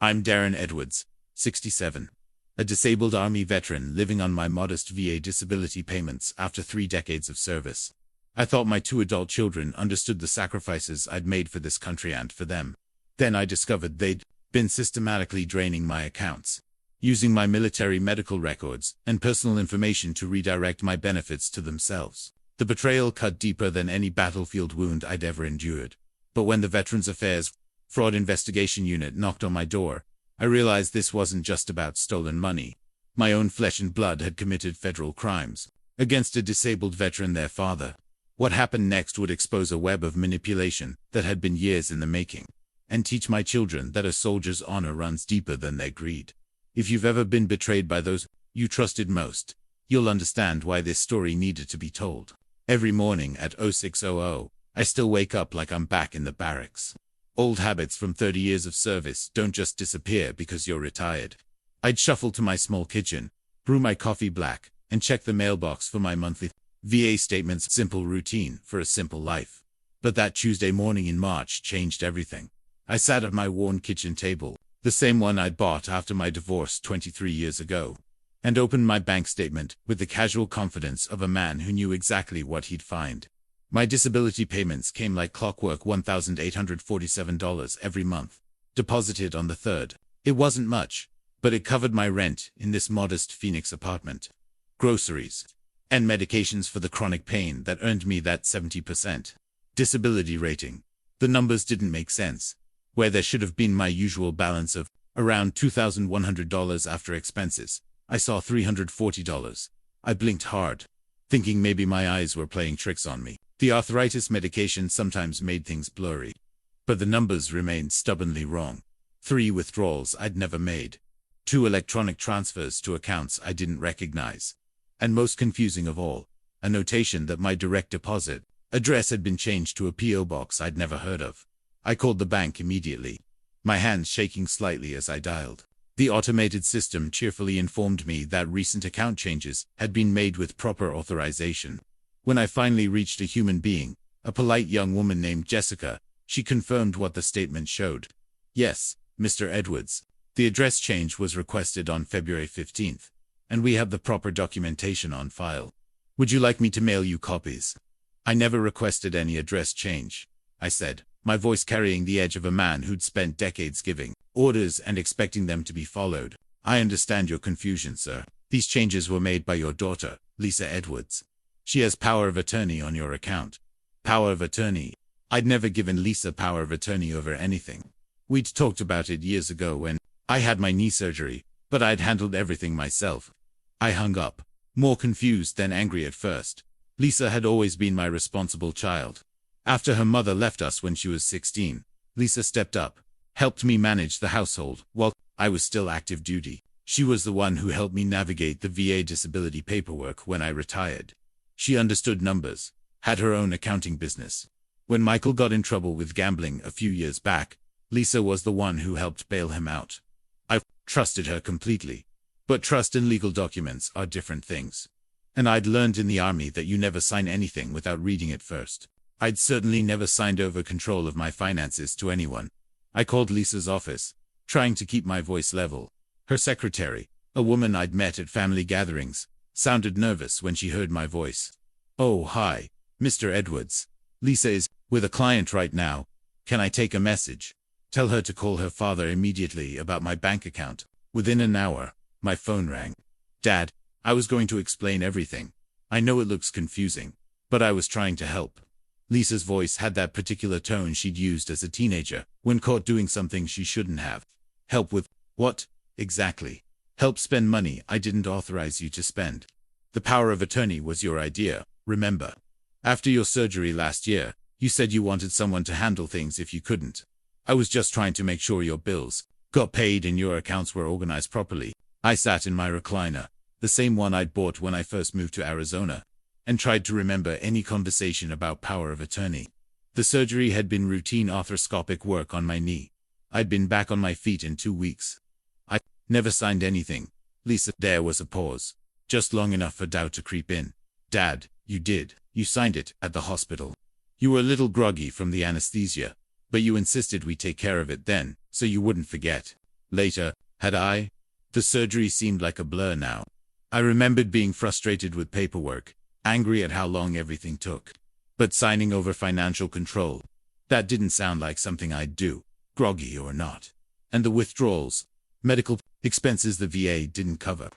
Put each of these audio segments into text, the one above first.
I'm Darren Edwards, 67. A disabled Army veteran living on my modest VA disability payments after 3 decades of service. I thought my 2 adult children understood the sacrifices I'd made for this country and for them. Then I discovered they'd been systematically draining my accounts, using my military medical records and personal information to redirect my benefits to themselves. The betrayal cut deeper than any battlefield wound I'd ever endured. But when the Veterans Affairs Fraud Investigation Unit knocked on my door, I realized this wasn't just about stolen money. My own flesh and blood had committed federal crimes against a disabled veteran, their father. What happened next would expose a web of manipulation that had been years in the making, and teach my children that a soldier's honor runs deeper than their greed. If you've ever been betrayed by those you trusted most, you'll understand why this story needed to be told. Every morning at 0600, I still wake up like I'm back in the barracks. Old habits from 30 years of service don't just disappear because you're retired. I'd shuffle to my small kitchen, brew my coffee black, and check the mailbox for my monthly VA statements. Simple routine for a simple life. But that Tuesday morning in March changed everything. I sat at my worn kitchen table, the same one I'd bought after my divorce 23 years ago, and opened my bank statement with the casual confidence of a man who knew exactly what he'd find. My disability payments came like clockwork, $1,847 every month, deposited on the 3rd. It wasn't much, but it covered my rent in this modest Phoenix apartment, groceries, and medications for the chronic pain that earned me that 70% disability rating. The numbers didn't make sense. Where there should have been my usual balance of around $2,100 after expenses, I saw $340. I blinked hard, thinking maybe my eyes were playing tricks on me. The arthritis medication sometimes made things blurry, but the numbers remained stubbornly wrong. 3 withdrawals I'd never made, 2 electronic transfers to accounts I didn't recognize, and most confusing of all, a notation that my direct deposit address had been changed to a P.O. box I'd never heard of. I called the bank immediately, my hands shaking slightly as I dialed. The automated system cheerfully informed me that recent account changes had been made with proper authorization. When I finally reached a human being, a polite young woman named Jessica, she confirmed what the statement showed. Yes, Mr. Edwards, the address change was requested on February 15th, and we have the proper documentation on file. Would you like me to mail you copies? I never requested any address change, I said, my voice carrying the edge of a man who'd spent decades giving orders and expecting them to be followed. I understand your confusion, sir. These changes were made by your daughter, Lisa Edwards. She has power of attorney on your account. Power of attorney? I'd never given Lisa power of attorney over anything. We'd talked about it years ago when I had my knee surgery, but I'd handled everything myself. I hung up, more confused than angry at first. Lisa had always been my responsible child. After her mother left us when she was 16, Lisa stepped up, helped me manage the household while I was still active duty. She was the one who helped me navigate the VA disability paperwork when I retired. She understood numbers, had her own accounting business. When Michael got in trouble with gambling a few years back, Lisa was the one who helped bail him out. I trusted her completely. But trust and legal documents are different things. And I'd learned in the Army that you never sign anything without reading it first. I'd certainly never signed over control of my finances to anyone. I called Lisa's office, trying to keep my voice level. Her secretary, a woman I'd met at family gatherings, sounded nervous when she heard my voice. Oh, hi, Mr. Edwards. Lisa is with a client right now. Can I take a message? Tell her to call her father immediately about my bank account. Within an hour, my phone rang. Dad, I was going to explain everything. I know it looks confusing, but I was trying to help. Lisa's voice had that particular tone she'd used as a teenager when caught doing something she shouldn't have. Help with what, exactly? Help spend money I didn't authorize you to spend. The power of attorney was your idea, remember? After your surgery last year, you said you wanted someone to handle things if you couldn't. I was just trying to make sure your bills got paid and your accounts were organized properly. I sat in my recliner, the same one I'd bought when I first moved to Arizona, and tried to remember any conversation about power of attorney. The surgery had been routine arthroscopic work on my knee. I'd been back on my feet in 2 weeks. I never signed anything. Lisa, there was a pause, just long enough for doubt to creep in. Dad, you did. You signed it at the hospital. You were a little groggy from the anesthesia, but you insisted we take care of it then, so you wouldn't forget. Later, had I? The surgery seemed like a blur now. I remembered being frustrated with paperwork, angry at how long everything took. But signing over financial control, that didn't sound like something I'd do, groggy or not. And the withdrawals, medical expenses the VA didn't cover.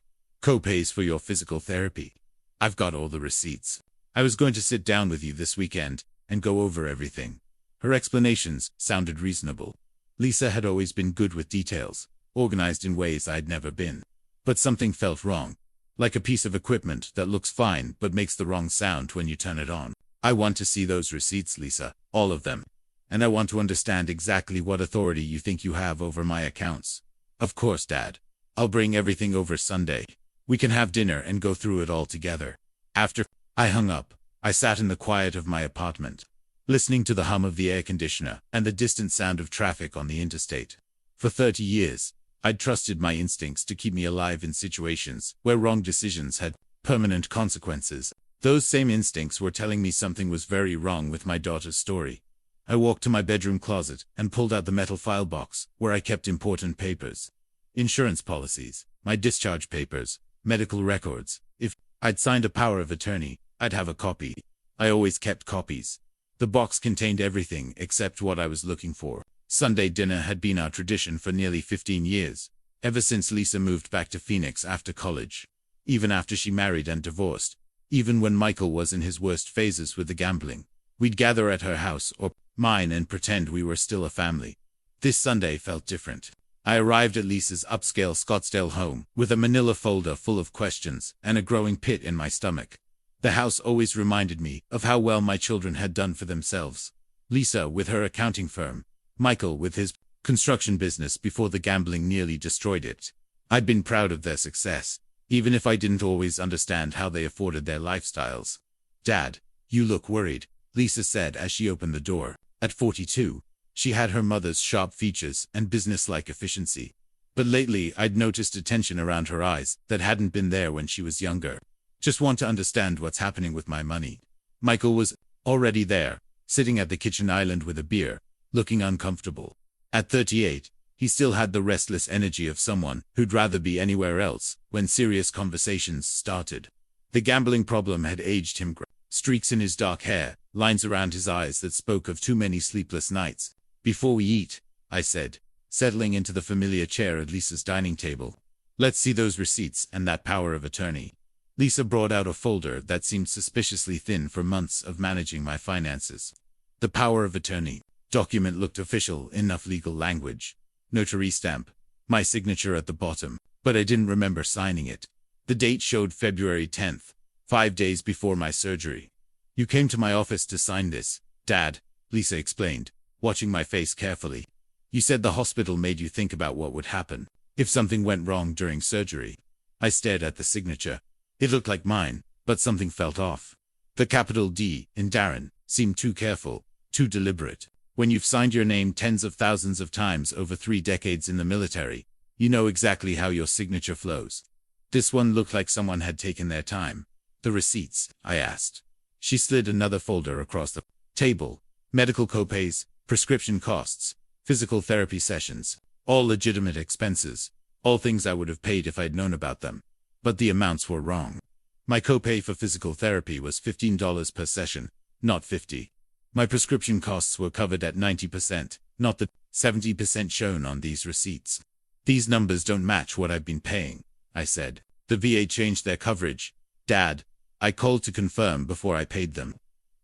Co-pays for your physical therapy. I've got all the receipts. I was going to sit down with you this weekend and go over everything. Her explanations sounded reasonable. Lisa had always been good with details, organized in ways I'd never been. But something felt wrong. Like a piece of equipment that looks fine but makes the wrong sound when you turn it on. I want to see those receipts, Lisa, all of them. And I want to understand exactly what authority you think you have over my accounts. Of course, Dad. I'll bring everything over Sunday. We can have dinner and go through it all together. After I hung up, I sat in the quiet of my apartment, listening to the hum of the air conditioner and the distant sound of traffic on the interstate. For 30 years, I'd trusted my instincts to keep me alive in situations where wrong decisions had permanent consequences. Those same instincts were telling me something was very wrong with my daughter's story. I walked to my bedroom closet and pulled out the metal file box where I kept important papers. Insurance policies, my discharge papers, medical records. If I'd signed a power of attorney, I'd have a copy. I always kept copies. The box contained everything except what I was looking for. Sunday dinner had been our tradition for nearly 15 years, ever since Lisa moved back to Phoenix after college. Even after she married and divorced, even when Michael was in his worst phases with the gambling, we'd gather at her house or mine and pretend we were still a family. This Sunday felt different. I arrived at Lisa's upscale Scottsdale home with a manila folder full of questions and a growing pit in my stomach. The house always reminded me of how well my children had done for themselves. Lisa with her accounting firm, Michael with his construction business before the gambling nearly destroyed it. I'd been proud of their success, even if I didn't always understand how they afforded their lifestyles. Dad, you look worried, Lisa said as she opened the door. At 42, she had her mother's sharp features and businesslike efficiency. But lately I'd noticed a tension around her eyes that hadn't been there when she was younger. Just want to understand what's happening with my money. Michael was already there, sitting at the kitchen island with a beer, looking uncomfortable. At 38, he still had the restless energy of someone who'd rather be anywhere else when serious conversations started. The gambling problem had aged him gray. Streaks in his dark hair, lines around his eyes that spoke of too many sleepless nights. Before we eat, I said, settling into the familiar chair at Lisa's dining table. Let's see those receipts and that power of attorney. Lisa brought out a folder that seemed suspiciously thin for months of managing my finances. The power of attorney document looked official, enough legal language. Notary stamp, my signature at the bottom, but I didn't remember signing it. The date showed February 10th, 5 days before my surgery. You came to my office to sign this, Dad, Lisa explained, watching my face carefully. You said the hospital made you think about what would happen if something went wrong during surgery. I stared at the signature. It looked like mine, but something felt off. The capital D in Darren seemed too careful, too deliberate. When you've signed your name tens of thousands of times over 3 decades in the military, you know exactly how your signature flows. This one looked like someone had taken their time. The receipts, I asked. She slid another folder across the table. Medical copays, prescription costs, physical therapy sessions, all legitimate expenses, all things I would have paid if I'd known about them. But the amounts were wrong. My copay for physical therapy was $15 per session, not $50. My prescription costs were covered at 90%, not the 70% shown on these receipts. These numbers don't match what I've been paying, I said. The VA changed their coverage. Dad, I called to confirm before I paid them.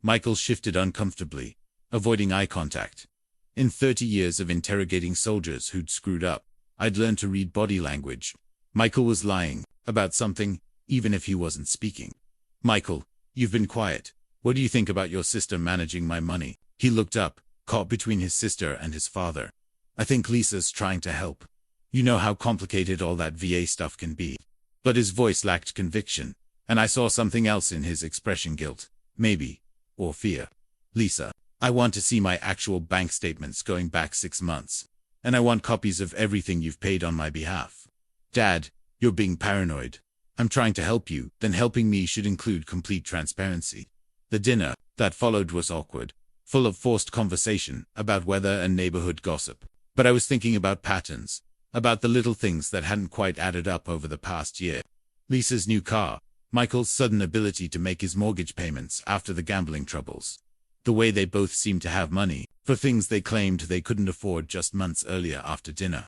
Michael shifted uncomfortably, avoiding eye contact. In 30 years of interrogating soldiers who'd screwed up, I'd learned to read body language. Michael was lying about something, even if he wasn't speaking. Michael, you've been quiet. What do you think about your sister managing my money? He looked up, caught between his sister and his father. I think Lisa's trying to help. You know how complicated all that VA stuff can be. But his voice lacked conviction, and I saw something else in his expression: guilt, maybe, or fear. Lisa, I want to see my actual bank statements going back 6 months. And I want copies of everything you've paid on my behalf. Dad, you're being paranoid. I'm trying to help you, then helping me should include complete transparency. The dinner that followed was awkward, full of forced conversation about weather and neighborhood gossip. But I was thinking about patterns. about the little things that hadn't quite added up over the past year. Lisa's new car, Michael's sudden ability to make his mortgage payments after the gambling troubles. The way they both seemed to have money for things they claimed they couldn't afford just months earlier after dinner.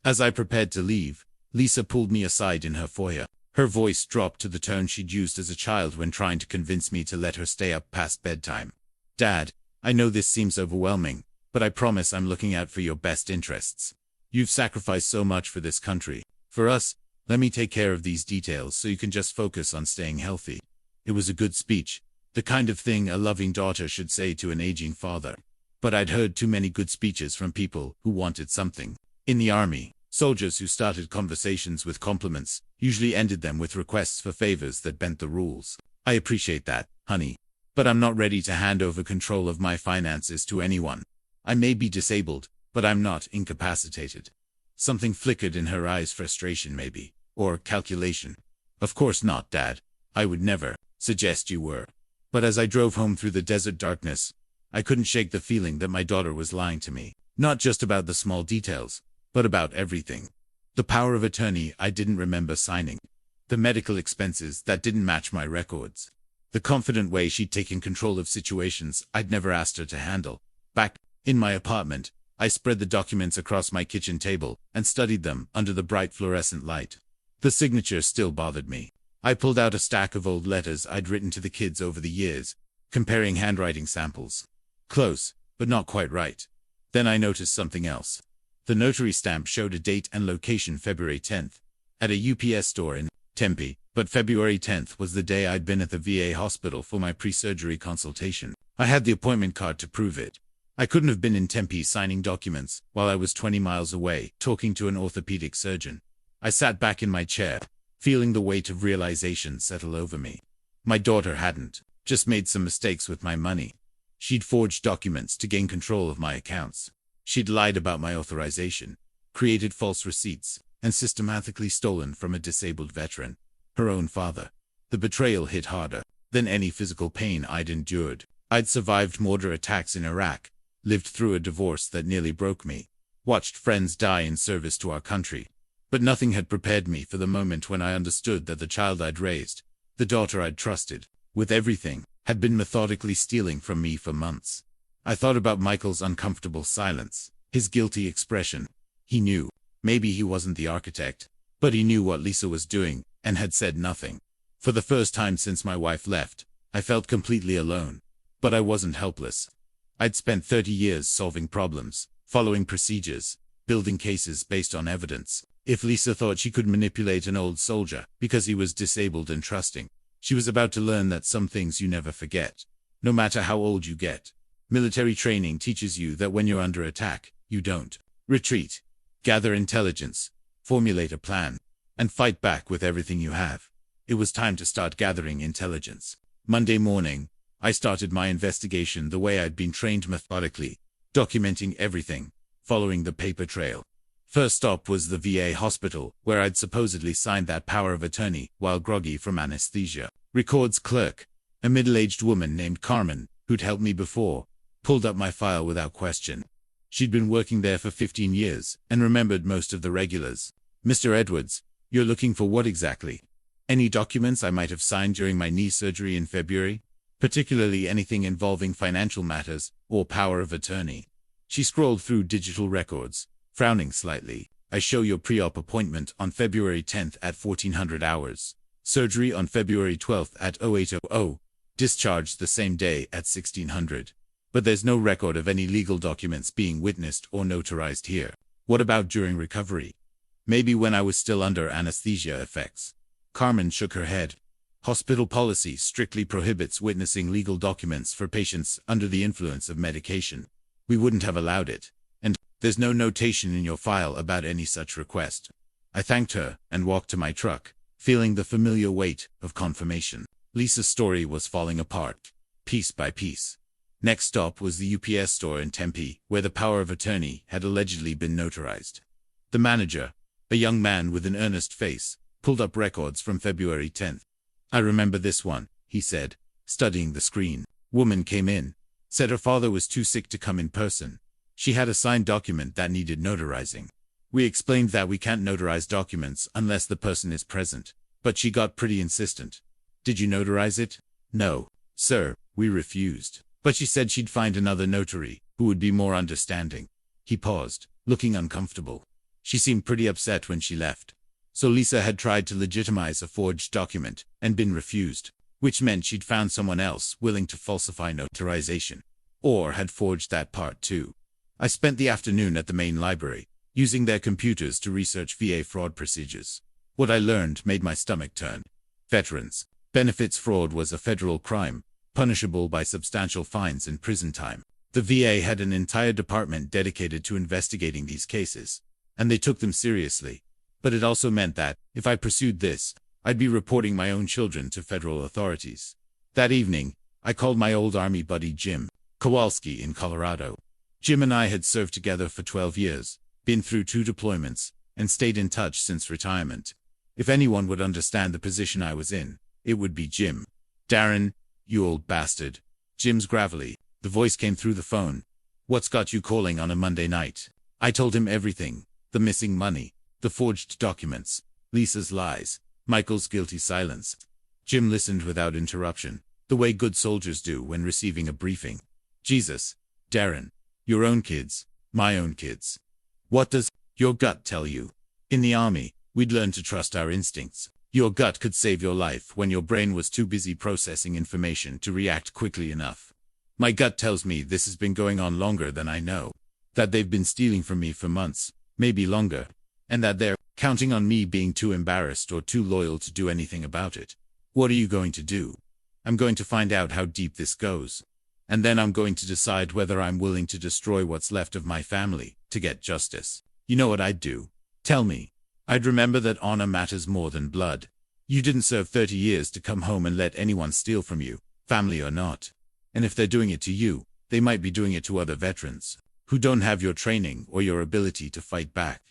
As I prepared to leave, Lisa pulled me aside in her foyer. Her voice dropped to the tone she'd used as a child when trying to convince me to let her stay up past bedtime. "Dad, I know this seems overwhelming, but I promise I'm looking out for your best interests. You've sacrificed so much for this country. For us, let me take care of these details so you can just focus on staying healthy." It was a good speech, the kind of thing a loving daughter should say to an aging father. But I'd heard too many good speeches from people who wanted something. In the army, soldiers who started conversations with compliments usually ended them with requests for favors that bent the rules. "I appreciate that, honey, but I'm not ready to hand over control of my finances to anyone. I may be disabled, but I'm not incapacitated." Something flickered in her eyes, frustration maybe, or calculation. "Of course not, Dad. I would never suggest you were." But as I drove home through the desert darkness, I couldn't shake the feeling that my daughter was lying to me. Not just about the small details, but about everything. The power of attorney I didn't remember signing. The medical expenses that didn't match my records. The confident way she'd taken control of situations I'd never asked her to handle. Back in my apartment, I spread the documents across my kitchen table and studied them under the bright fluorescent light. The signature still bothered me. I pulled out a stack of old letters I'd written to the kids over the years, comparing handwriting samples. Close, but not quite right. Then I noticed something else. The notary stamp showed a date and location February 10th, at a UPS store in Tempe, but February 10th was the day I'd been at the VA hospital for my pre-surgery consultation. I had the appointment card to prove it. I couldn't have been in Tempe signing documents while I was 20 miles away talking to an orthopedic surgeon. I sat back in my chair, feeling the weight of realization settle over me. My daughter hadn't just made some mistakes with my money. She'd forged documents to gain control of my accounts. She'd lied about my authorization, created false receipts, and systematically stolen from a disabled veteran, her own father. The betrayal hit harder than any physical pain I'd endured. I'd survived mortar attacks in Iraq, lived through a divorce that nearly broke me, watched friends die in service to our country. But nothing had prepared me for the moment when I understood that the child I'd raised, the daughter I'd trusted with everything, had been methodically stealing from me for months. I thought about Michael's uncomfortable silence, his guilty expression. He knew. Maybe he wasn't the architect, but he knew what Lisa was doing, and had said nothing. For the first time since my wife left, I felt completely alone. But I wasn't helpless. I'd spent 30 years solving problems, following procedures, building cases based on evidence. If Lisa thought she could manipulate an old soldier because he was disabled and trusting, she was about to learn that some things you never forget, no matter how old you get. Military training teaches you that when you're under attack, you don't retreat, gather intelligence, formulate a plan, and fight back with everything you have. It was time to start gathering intelligence. Monday morning, I started my investigation the way I'd been trained, methodically, documenting everything, following the paper trail. First stop was the VA hospital, where I'd supposedly signed that power of attorney while groggy from anesthesia. Records clerk, a middle-aged woman named Carmen, who'd helped me before, pulled up my file without question. She'd been working there for 15 years and remembered most of the regulars. "Mr. Edwards, you're looking for what exactly?" "Any documents I might have signed during my knee surgery in February, particularly anything involving financial matters or power of attorney." She scrolled through digital records, frowning slightly. "I show your pre-op appointment on February 10th at 1400 hours. Surgery on February 12th at 0800. Discharged the same day at 1600. But there's no record of any legal documents being witnessed or notarized here." "What about during recovery?" "Maybe when I was still under anesthesia effects." Carmen shook her head. "Hospital policy strictly prohibits witnessing legal documents for patients under the influence of medication. We wouldn't have allowed it. And there's no notation in your file about any such request." I thanked her and walked to my truck, feeling the familiar weight of confirmation. Lisa's story was falling apart, piece by piece. Next stop was the UPS store in Tempe, where the power of attorney had allegedly been notarized. The manager, a young man with an earnest face, pulled up records from February 10th. "I remember this one," he said, studying the screen. "Woman came in, said her father was too sick to come in person. She had a signed document that needed notarizing. We explained that we can't notarize documents unless the person is present, but she got pretty insistent. Did you notarize it? No, sir, we refused. But she said she'd find another notary, who would be more understanding. He paused, looking uncomfortable. She seemed pretty upset when she left. So Lisa had tried to legitimize a forged document, and been refused, which meant she'd found someone else willing to falsify notarization. Or had forged that part too. I spent the afternoon at the main library, using their computers to research VA fraud procedures. What I learned made my stomach turn. Veterans benefits fraud was a federal crime, punishable by substantial fines and prison time. The VA had an entire department dedicated to investigating these cases, and they took them seriously. But it also meant that, if I pursued this, I'd be reporting my own children to federal authorities. That evening, I called my old Army buddy Jim Kowalski in Colorado. Jim and I had served together for 12 years, been through 2 deployments, and stayed in touch since retirement. If anyone would understand the position I was in, it would be Jim. Darren, you old bastard. Jim's gravelly. The voice came through the phone. What's got you calling on a Monday night? I told him everything. The missing money, the forged documents, Lisa's lies, Michael's guilty silence. Jim listened without interruption, the way good soldiers do when receiving a briefing. Jesus, Darren, your own kids, my own kids. What does your gut tell you? In the Army, we'd learn to trust our instincts. Your gut could save your life when your brain was too busy processing information to react quickly enough. My gut tells me this has been going on longer than I know, that they've been stealing from me for months, maybe longer, and that they're counting on me being too embarrassed or too loyal to do anything about it. What are you going to do? I'm going to find out how deep this goes. And then I'm going to decide whether I'm willing to destroy what's left of my family to get justice. You know what I'd do? Tell me. I'd remember that honor matters more than blood. You didn't serve 30 years to come home and let anyone steal from you, family or not. And if they're doing it to you, they might be doing it to other veterans who don't have your training or your ability to fight back.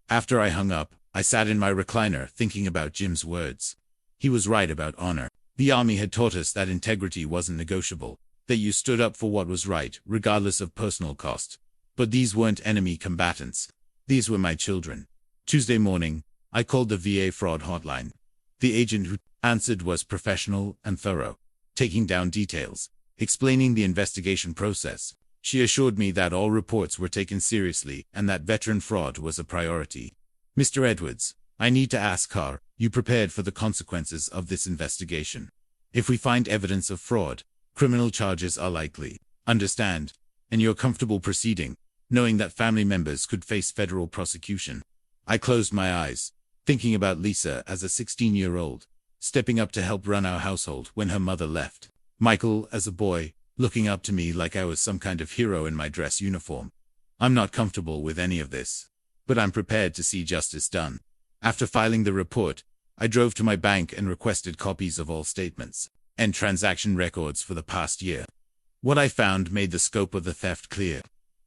After I hung up, I sat in my recliner thinking about Jim's words. He was right about honor. The Army had taught us that integrity wasn't negotiable, that you stood up for what was right, regardless of personal cost. But these weren't enemy combatants. These were my children. Tuesday morning, I called the VA fraud hotline. The agent who answered was professional and thorough, taking down details, explaining the investigation process. She assured me that all reports were taken seriously and that veteran fraud was a priority. Mr. Edwards, I need to ask, are you prepared for the consequences of this investigation? If we find evidence of fraud, criminal charges are likely. Understand? And you're comfortable proceeding, knowing that family members could face federal prosecution. I closed my eyes, thinking about Lisa as a 16-year-old, stepping up to help run our household when her mother left. Michael as a boy, looking up to me like I was some kind of hero in my dress uniform. I'm not comfortable with any of this, but I'm prepared to see justice done. After filing the report, I drove to my bank and requested copies of all statements and transaction records for the past year. What I found made the scope of the theft clear.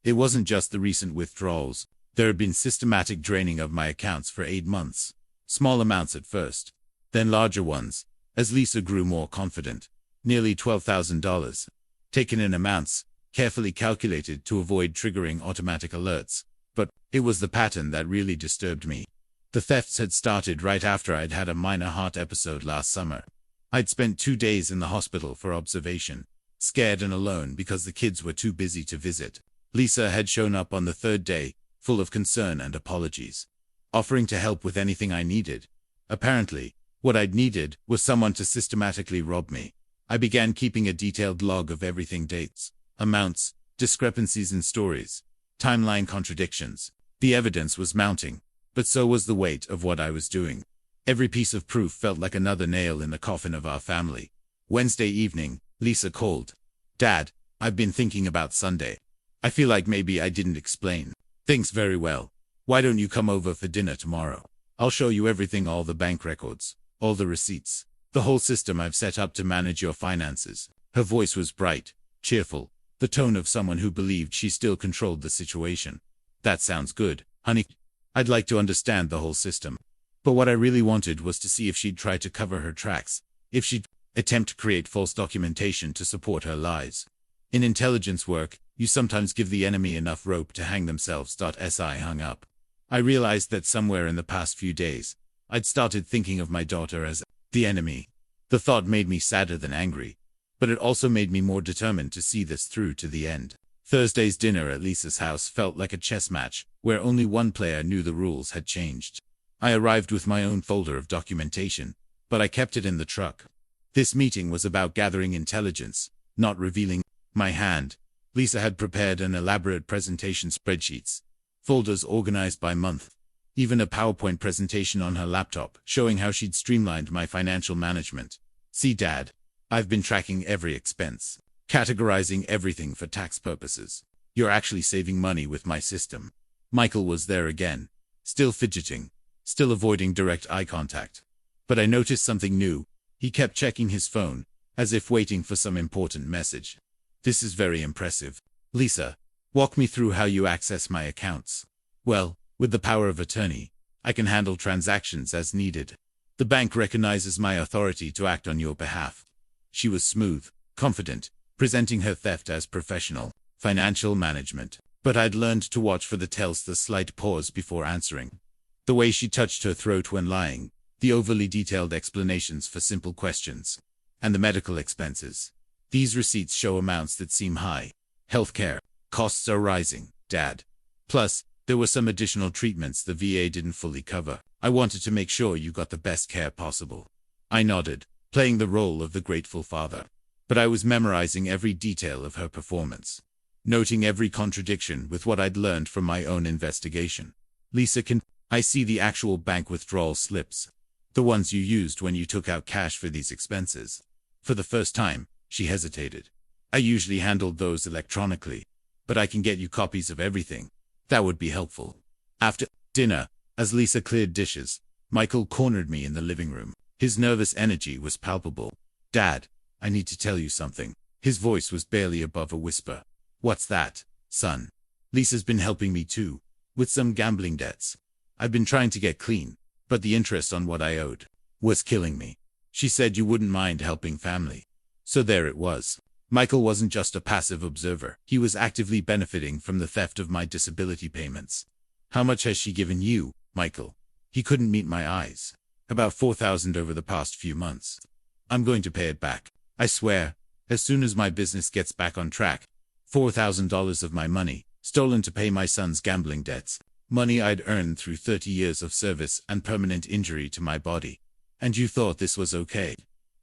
It wasn't just the recent withdrawals. There had been systematic draining of my accounts for 8 months. Small amounts at first, then larger ones, as Lisa grew more confident. Nearly $12,000. Taken in amounts, carefully calculated to avoid triggering automatic alerts. But it was the pattern that really disturbed me. The thefts had started right after I'd had a minor heart episode last summer. I'd spent 2 days in the hospital for observation, scared and alone because the kids were too busy to visit. Lisa had shown up on the 3rd day, full of concern and apologies, offering to help with anything I needed. Apparently, what I'd needed was someone to systematically rob me. I began keeping a detailed log of everything: dates, amounts, discrepancies in stories, timeline contradictions. The evidence was mounting, but so was the weight of what I was doing. Every piece of proof felt like another nail in the coffin of our family. Wednesday evening, Lisa called. Dad, I've been thinking about Sunday. I feel like maybe I didn't explain things very well. Why don't you come over for dinner tomorrow? I'll show you everything, all the bank records, all the receipts, the whole system I've set up to manage your finances. Her voice was bright, cheerful, the tone of someone who believed she still controlled the situation. That sounds good, honey. I'd like to understand the whole system. But what I really wanted was to see if she'd try to cover her tracks, if she'd attempt to create false documentation to support her lies. In intelligence work, you sometimes give the enemy enough rope to hang themselves. I hung up. I realized that somewhere in the past few days, I'd started thinking of my daughter as the enemy. The thought made me sadder than angry, but it also made me more determined to see this through to the end. Thursday's dinner at Lisa's house felt like a chess match, where only one player knew the rules had changed. I arrived with my own folder of documentation, but I kept it in the truck. This meeting was about gathering intelligence, not revealing my hand. Lisa had prepared an elaborate presentation, spreadsheets, folders organized by month, even a PowerPoint presentation on her laptop showing how she'd streamlined my financial management. See, Dad, I've been tracking every expense, categorizing everything for tax purposes. You're actually saving money with my system. Michael was there again, still fidgeting, still avoiding direct eye contact. But I noticed something new. He kept checking his phone, as if waiting for some important message. This is very impressive. Lisa, walk me through how you access my accounts. Well, with the power of attorney, I can handle transactions as needed. The bank recognizes my authority to act on your behalf. She was smooth, confident, presenting her theft as professional financial management. But I'd learned to watch for the slight pause before answering. The way she touched her throat when lying, the overly detailed explanations for simple questions, and the medical expenses. These receipts show amounts that seem high. Healthcare costs are rising, Dad. Plus, there were some additional treatments the VA didn't fully cover. I wanted to make sure you got the best care possible. I nodded, playing the role of the grateful father. But I was memorizing every detail of her performance, noting every contradiction with what I'd learned from my own investigation. Lisa, can I see the actual bank withdrawal slips? The ones you used when you took out cash for these expenses. For the first time, she hesitated. I usually handled those electronically, but I can get you copies of everything. That would be helpful. After dinner, as Lisa cleared dishes, Michael cornered me in the living room. His nervous energy was palpable. Dad, I need to tell you something. His voice was barely above a whisper. What's that, son? Lisa's been helping me too, with some gambling debts. I've been trying to get clean, but the interest on what I owed was killing me. She said you wouldn't mind helping family. So there it was. Michael wasn't just a passive observer. He was actively benefiting from the theft of my disability payments. How much has she given you, Michael? He couldn't meet my eyes. About $4,000 over the past few months. I'm going to pay it back. I swear, as soon as my business gets back on track. $4,000 of my money, stolen to pay my son's gambling debts. Money I'd earned through 30 years of service and permanent injury to my body. And you thought this was okay?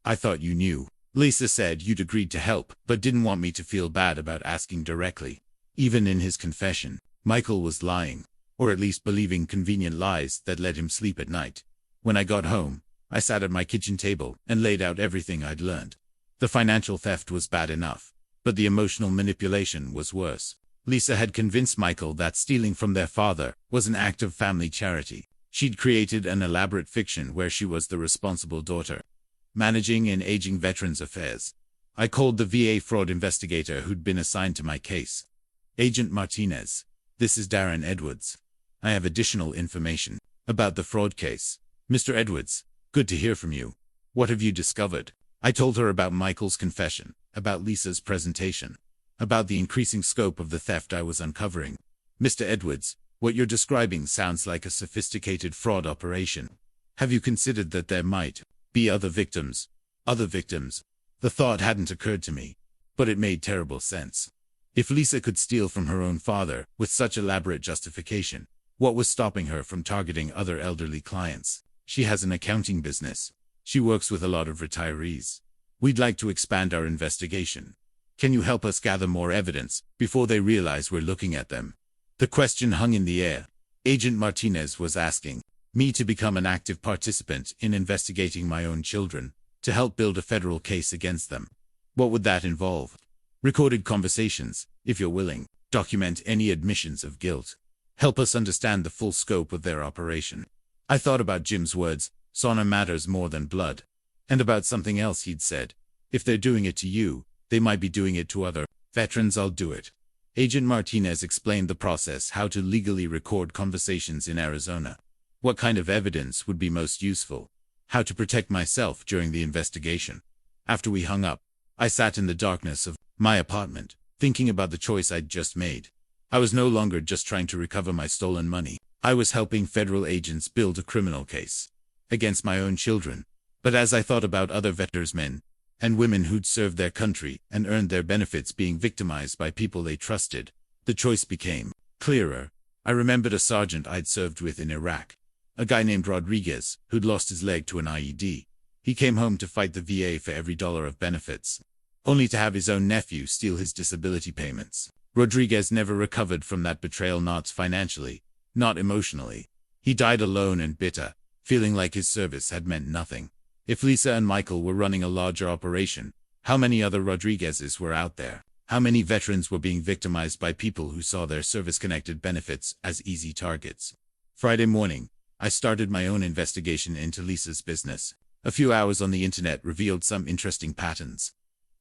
I thought you knew. Lisa said you'd agreed to help, but didn't want me to feel bad about asking directly. Even in his confession, Michael was lying, or at least believing convenient lies that let him sleep at night. When I got home, I sat at my kitchen table and laid out everything I'd learned. The financial theft was bad enough, but the emotional manipulation was worse. Lisa had convinced Michael that stealing from their father was an act of family charity. She'd created an elaborate fiction where she was the responsible daughter, managing an aging veteran's affairs. I called the VA fraud investigator who'd been assigned to my case. Agent Martinez, this is Darren Edwards. I have additional information about the fraud case. Mr. Edwards, good to hear from you. What have you discovered? I told her about Michael's confession, about Lisa's presentation, about the increasing scope of the theft I was uncovering. Mr. Edwards, what you're describing sounds like a sophisticated fraud operation. Have you considered that there might be other victims? Other victims? The thought hadn't occurred to me, but it made terrible sense. If Lisa could steal from her own father with such elaborate justification, what was stopping her from targeting other elderly clients? She has an accounting business. She works with a lot of retirees. We'd like to expand our investigation. Can you help us gather more evidence before they realize we're looking at them? The question hung in the air. Agent Martinez was asking me to become an active participant in investigating my own children, to help build a federal case against them. What would that involve? Recorded conversations, if you're willing. Document any admissions of guilt. Help us understand the full scope of their operation. I thought about Jim's words, "Sauna matters more than blood," and about something else he'd said. If they're doing it to you, they might be doing it to other veterans. I'll do it. Agent Martinez explained the process, how to legally record conversations in Arizona, what kind of evidence would be most useful, how to protect myself during the investigation. After we hung up, I sat in the darkness of my apartment, thinking about the choice I'd just made. I was no longer just trying to recover my stolen money. I was helping federal agents build a criminal case against my own children. But as I thought about other veterans, men and women who'd served their country and earned their benefits being victimized by people they trusted, the choice became clearer. I remembered a sergeant I'd served with in Iraq, a guy named Rodriguez, who'd lost his leg to an IED. He came home to fight the VA for every dollar of benefits, only to have his own nephew steal his disability payments. Rodriguez never recovered from that betrayal, not financially, not emotionally. He died alone and bitter, feeling like his service had meant nothing. If Lisa and Michael were running a larger operation, how many other Rodriguezes were out there? How many veterans were being victimized by people who saw their service-connected benefits as easy targets? Friday morning, I started my own investigation into Lisa's business. A few hours on the internet revealed some interesting patterns.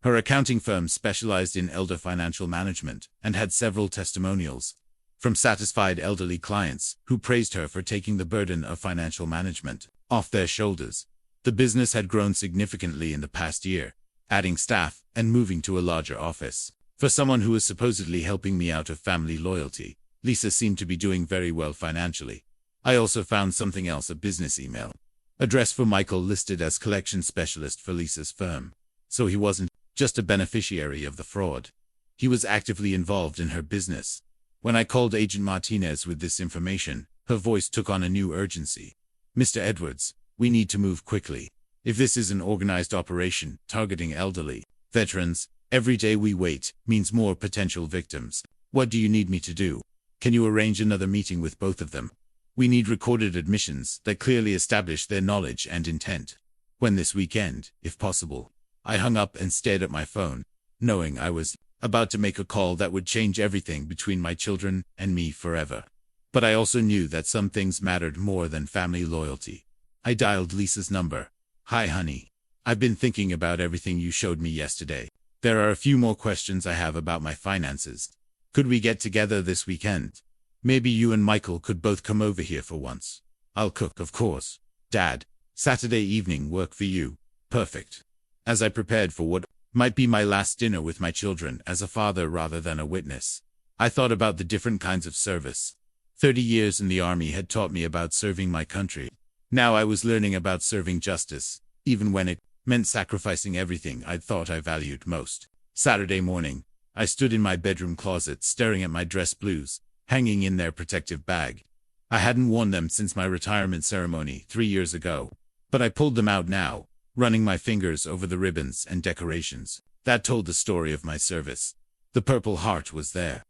Her accounting firm specialized in elder financial management and had several testimonials from satisfied elderly clients who praised her for taking the burden of financial management off their shoulders. The business had grown significantly in the past year, adding staff and moving to a larger office. For someone who was supposedly helping me out of family loyalty, Lisa seemed to be doing very well financially. I also found something else: a business email address for Michael listed as collection specialist for Lisa's firm. So he wasn't just a beneficiary of the fraud. He was actively involved in her business. When I called Agent Martinez with this information, her voice took on a new urgency. "Mr. Edwards, we need to move quickly. If this is an organized operation targeting elderly veterans, every day we wait means more potential victims. What do you need me to do? Can you arrange another meeting with both of them? We need recorded admissions that clearly establish their knowledge and intent. When this weekend, if possible." I hung up and stared at my phone, knowing I was about to make a call that would change everything between my children and me forever. But I also knew that some things mattered more than family loyalty. I dialed Lisa's number. "Hi, honey. I've been thinking about everything you showed me yesterday. There are a few more questions I have about my finances. Could we get together this weekend? Maybe you and Michael could both come over here for once. I'll cook, of course. Dad, Saturday evening work for you? Perfect." As I prepared for what might be my last dinner with my children as a father rather than a witness, I thought about the different kinds of service. 30 years in the Army had taught me about serving my country. Now I was learning about serving justice, even when it meant sacrificing everything I'd thought I valued most. Saturday morning, I stood in my bedroom closet staring at my dress blues, hanging in their protective bag. I hadn't worn them since my retirement ceremony 3 years ago, but I pulled them out now, running my fingers over the ribbons and decorations. That told the story of my service. The Purple Heart was there,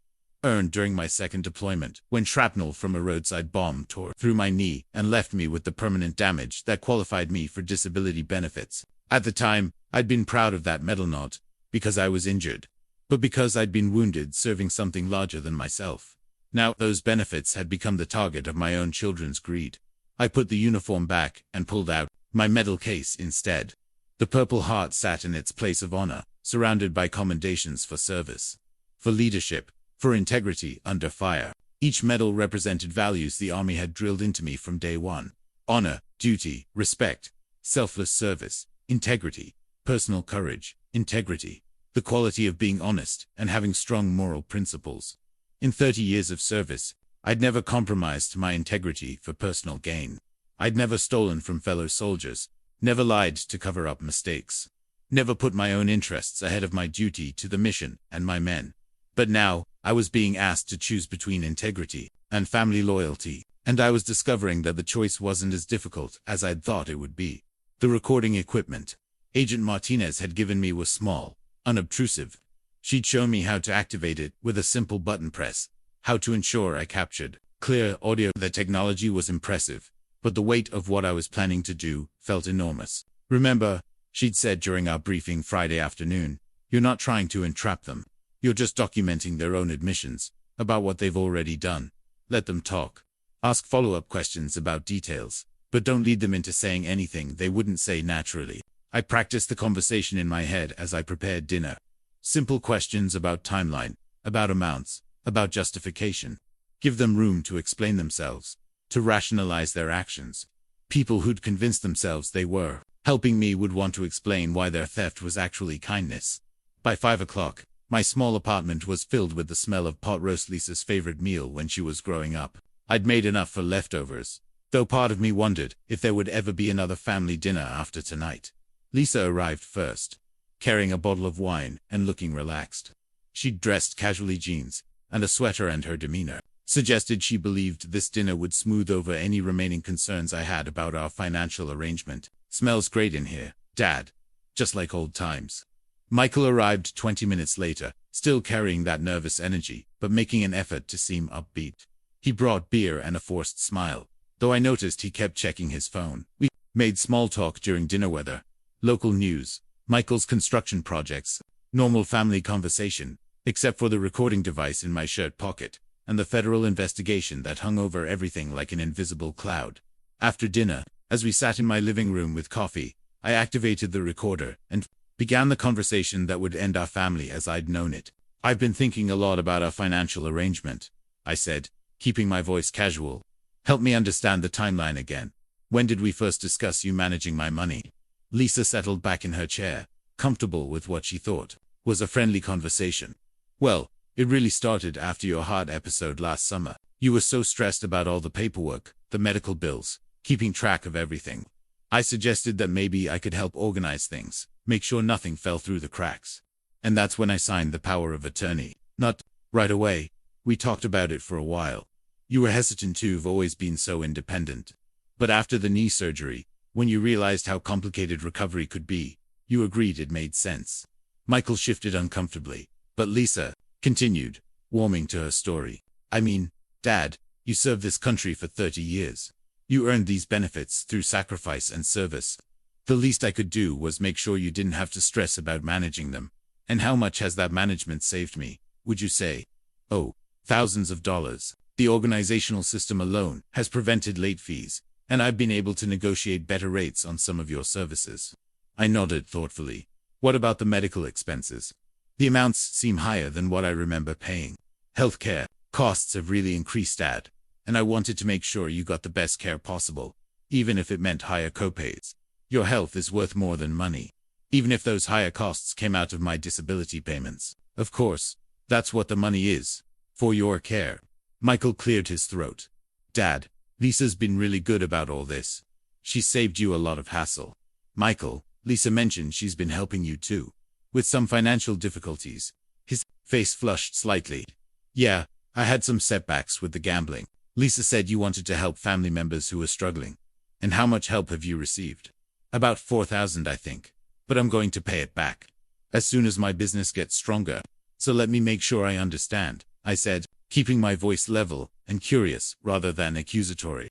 earned during my second deployment, when shrapnel from a roadside bomb tore through my knee and left me with the permanent damage that qualified me for disability benefits. At the time, I'd been proud of that medal, not because I was injured, but because I'd been wounded serving something larger than myself. Now, those benefits had become the target of my own children's greed. I put the uniform back and pulled out my medal case instead. The Purple Heart sat in its place of honor, surrounded by commendations for service, for leadership, for integrity under fire. Each medal represented values the Army had drilled into me from day one: honor, duty, respect, selfless service, integrity, personal courage, integrity, the quality of being honest and having strong moral principles. In 30 years of service, I'd never compromised my integrity for personal gain. I'd never stolen from fellow soldiers, never lied to cover up mistakes, never put my own interests ahead of my duty to the mission and my men. But now, I was being asked to choose between integrity and family loyalty, and I was discovering that the choice wasn't as difficult as I'd thought it would be. The recording equipment Agent Martinez had given me was small, unobtrusive. She'd shown me how to activate it with a simple button press, how to ensure I captured clear audio. The technology was impressive, but the weight of what I was planning to do felt enormous. "Remember," she'd said during our briefing Friday afternoon, "you're not trying to entrap them. You're just documenting their own admissions about what they've already done. Let them talk. Ask follow-up questions about details, but don't lead them into saying anything they wouldn't say naturally." I practiced the conversation in my head as I prepared dinner. Simple questions about timeline, about amounts, about justification. Give them room to explain themselves, to rationalize their actions. People who'd convinced themselves they were helping me would want to explain why their theft was actually kindness. By 5 o'clock, my small apartment was filled with the smell of pot roast, Lisa's favorite meal when she was growing up. I'd made enough for leftovers, though part of me wondered if there would ever be another family dinner after tonight. Lisa arrived first, carrying a bottle of wine and looking relaxed. She'd dressed casually, jeans and a sweater, and her demeanor suggested she believed this dinner would smooth over any remaining concerns I had about our financial arrangement. "Smells great in here, Dad. Just like old times." Michael arrived 20 minutes later, still carrying that nervous energy, but making an effort to seem upbeat. He brought beer and a forced smile, though I noticed he kept checking his phone. We made small talk during dinner: weather, local news, Michael's construction projects, normal family conversation, except for the recording device in my shirt pocket, and the federal investigation that hung over everything like an invisible cloud. After dinner, as we sat in my living room with coffee, I activated the recorder and began the conversation that would end our family as I'd known it. "I've been thinking a lot about our financial arrangement," I said, keeping my voice casual. "Help me understand the timeline again. When did we first discuss you managing my money?" Lisa settled back in her chair, comfortable with what she thought was a friendly conversation. "Well, it really started after your heart episode last summer. You were so stressed about all the paperwork, the medical bills, keeping track of everything. I suggested that maybe I could help organize things, make sure nothing fell through the cracks. And that's when I signed the power of attorney. Not right away. We talked about it for a while. You were hesitant too, you've always been so independent. But after the knee surgery, when you realized how complicated recovery could be, you agreed it made sense." Michael shifted uncomfortably, but Lisa continued, warming to her story. "I mean, Dad, you served this country for 30 years. You earned these benefits through sacrifice and service. The least I could do was make sure you didn't have to stress about managing them. And how much has that management saved me, would you say?" "Oh, thousands of dollars. The organizational system alone has prevented late fees, and I've been able to negotiate better rates on some of your services." I nodded thoughtfully. "What about the medical expenses? The amounts seem higher than what I remember paying. Healthcare costs have really increased, Dad, and I wanted to make sure you got the best care possible, even if it meant higher copays. Your health is worth more than money, even if those higher costs came out of my disability payments. Of course, that's what the money is, for your care." Michael cleared his throat. "Dad, Lisa's been really good about all this. She's saved you a lot of hassle." "Michael, Lisa mentioned she's been helping you too, with some financial difficulties." His face flushed slightly. "Yeah, I had some setbacks with the gambling. Lisa said you wanted to help family members who were struggling. And how much help have you received?" "About $4,000, I think. But I'm going to pay it back as soon as my business gets stronger. So let me make sure I understand," I said, keeping my voice level and curious rather than accusatory.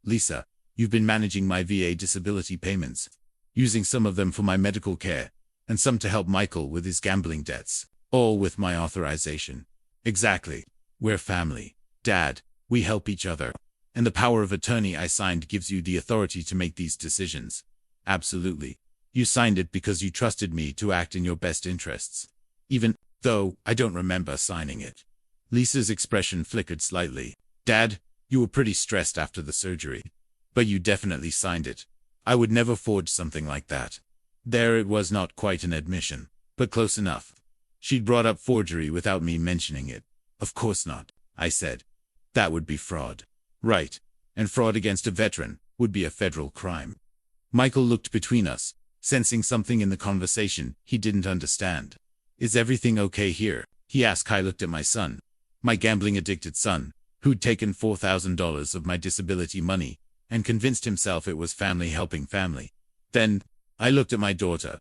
"Lisa, you've been managing my VA disability payments, using some of them for my medical care, and some to help Michael with his gambling debts, all with my authorization." "Exactly. We're family, Dad. We help each other. And the power of attorney I signed gives you the authority to make these decisions." "Absolutely. You signed it because you trusted me to act in your best interests. Even though I don't remember signing it." Lisa's expression flickered slightly. "Dad, you were pretty stressed after the surgery. But you definitely signed it. I would never forge something like that." There it was, not quite an admission, but close enough. She'd brought up forgery without me mentioning it. "Of course not," I said. "That would be fraud." "Right. And fraud against a veteran would be a federal crime." Michael looked between us, sensing something in the conversation he didn't understand. "Is everything okay here?" he asked. I looked at my son, my gambling-addicted son, who'd taken $4,000 of my disability money and convinced himself it was family helping family. Then I looked at my daughter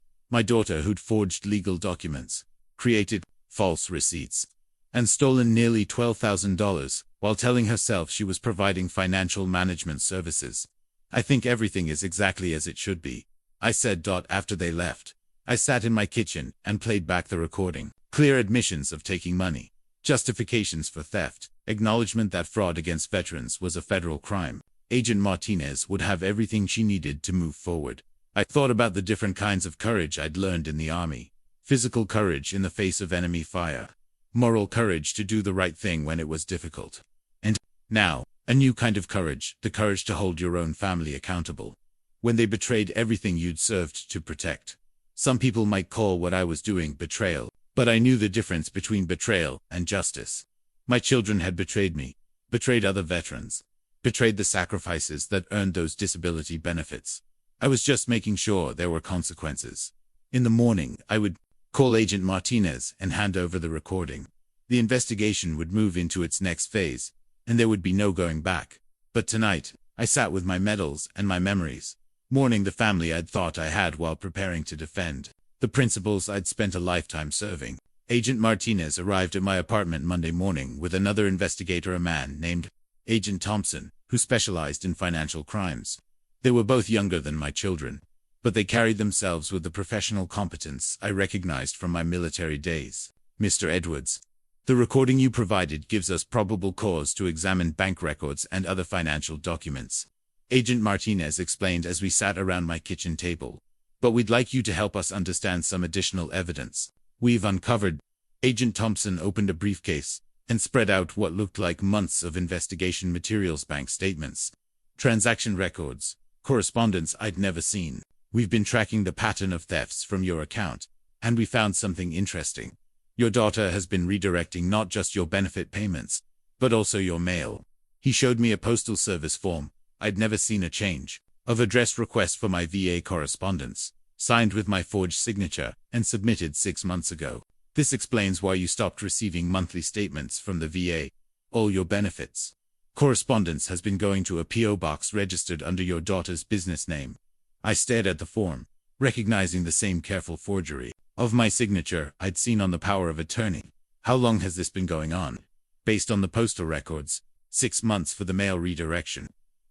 who'd forged legal documents, created false receipts, and stolen nearly $12,000 while telling herself she was providing financial management services. "I think everything is exactly as it should be," I said. After they left, I sat in my kitchen and played back the recording. Clear admissions of taking money, justifications for theft, acknowledgement that fraud against veterans was a federal crime. Agent Martinez would have everything she needed to move forward. I thought about the different kinds of courage I'd learned in the Army. Physical courage in the face of enemy fire. Moral courage to do the right thing when it was difficult. And now, a new kind of courage, the courage to hold your own family accountable when they betrayed everything you'd served to protect. Some people might call what I was doing betrayal, but I knew the difference between betrayal and justice. My children had betrayed me, betrayed other veterans, betrayed the sacrifices that earned those disability benefits. I was just making sure there were consequences. In the morning, I would call Agent Martinez and hand over the recording. The investigation would move into its next phase, and there would be no going back. But tonight, I sat with my medals and my memories, mourning the family I'd thought I had while preparing to defend the principles I'd spent a lifetime serving. Agent Martinez arrived at my apartment Monday morning with another investigator, a man named Agent Thompson, who specialized in financial crimes. They were both younger than my children, but they carried themselves with the professional competence I recognized from my military days. Mr. Edwards, the recording you provided gives us probable cause to examine bank records and other financial documents, Agent Martinez explained as we sat around my kitchen table. But we'd like you to help us understand some additional evidence we've uncovered. Agent Thompson opened a briefcase and spread out what looked like months of investigation materials, bank statements, transaction records, correspondence I'd never seen. We've been tracking the pattern of thefts from your account, and we found something interesting. Your daughter has been redirecting not just your benefit payments, but also your mail. He showed me a postal service form. I'd never seen a change of address request for my VA correspondence, signed with my forged signature, and submitted 6 months ago. This explains why you stopped receiving monthly statements from the VA. All your benefits correspondence has been going to a P.O. box registered under your daughter's business name. I stared at the form, recognizing the same careful forgery of my signature I'd seen on the power of attorney. How long has this been going on? Based on the postal records, 6 months for the mail redirection.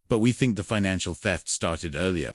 But we think the financial theft started earlier.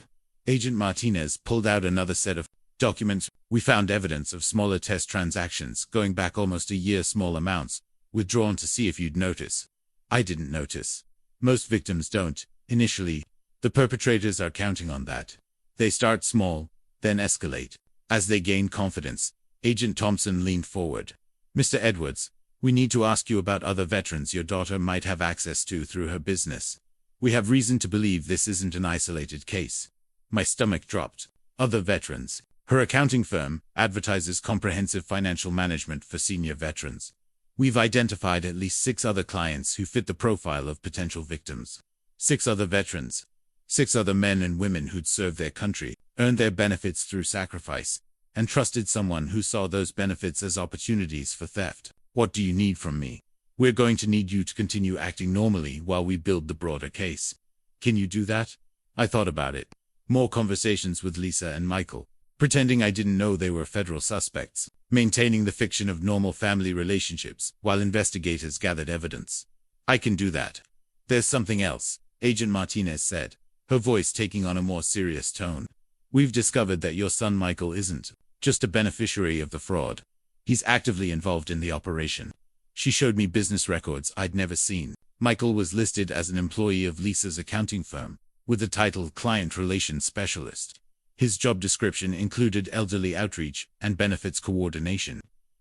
Agent Martinez pulled out another set of documents. We found evidence of smaller test transactions going back almost a year, small amounts, withdrawn to see if you'd notice. I didn't notice. Most victims don't, initially. The perpetrators are counting on that. They start small, then escalate. As they gain confidence, Agent Thompson leaned forward. Mr. Edwards, we need to ask you about other veterans your daughter might have access to through her business. We have reason to believe this isn't an isolated case. My stomach dropped. Other veterans. Her accounting firm advertises comprehensive financial management for senior veterans. We've identified at least 6 other clients who fit the profile of potential victims. 6 other veterans. 6 other men and women who'd served their country, earned their benefits through sacrifice, and trusted someone who saw those benefits as opportunities for theft. What do you need from me? We're going to need you to continue acting normally while we build the broader case. Can you do that? I thought about it. More conversations with Lisa and Michael, pretending I didn't know they were federal suspects, maintaining the fiction of normal family relationships while investigators gathered evidence. I can do that. There's something else, Agent Martinez said, her voice taking on a more serious tone. We've discovered that your son Michael isn't just a beneficiary of the fraud. He's actively involved in the operation. She showed me business records I'd never seen. Michael was listed as an employee of Lisa's accounting firm, with the title Client Relations Specialist. His job description included elderly outreach and benefits coordination.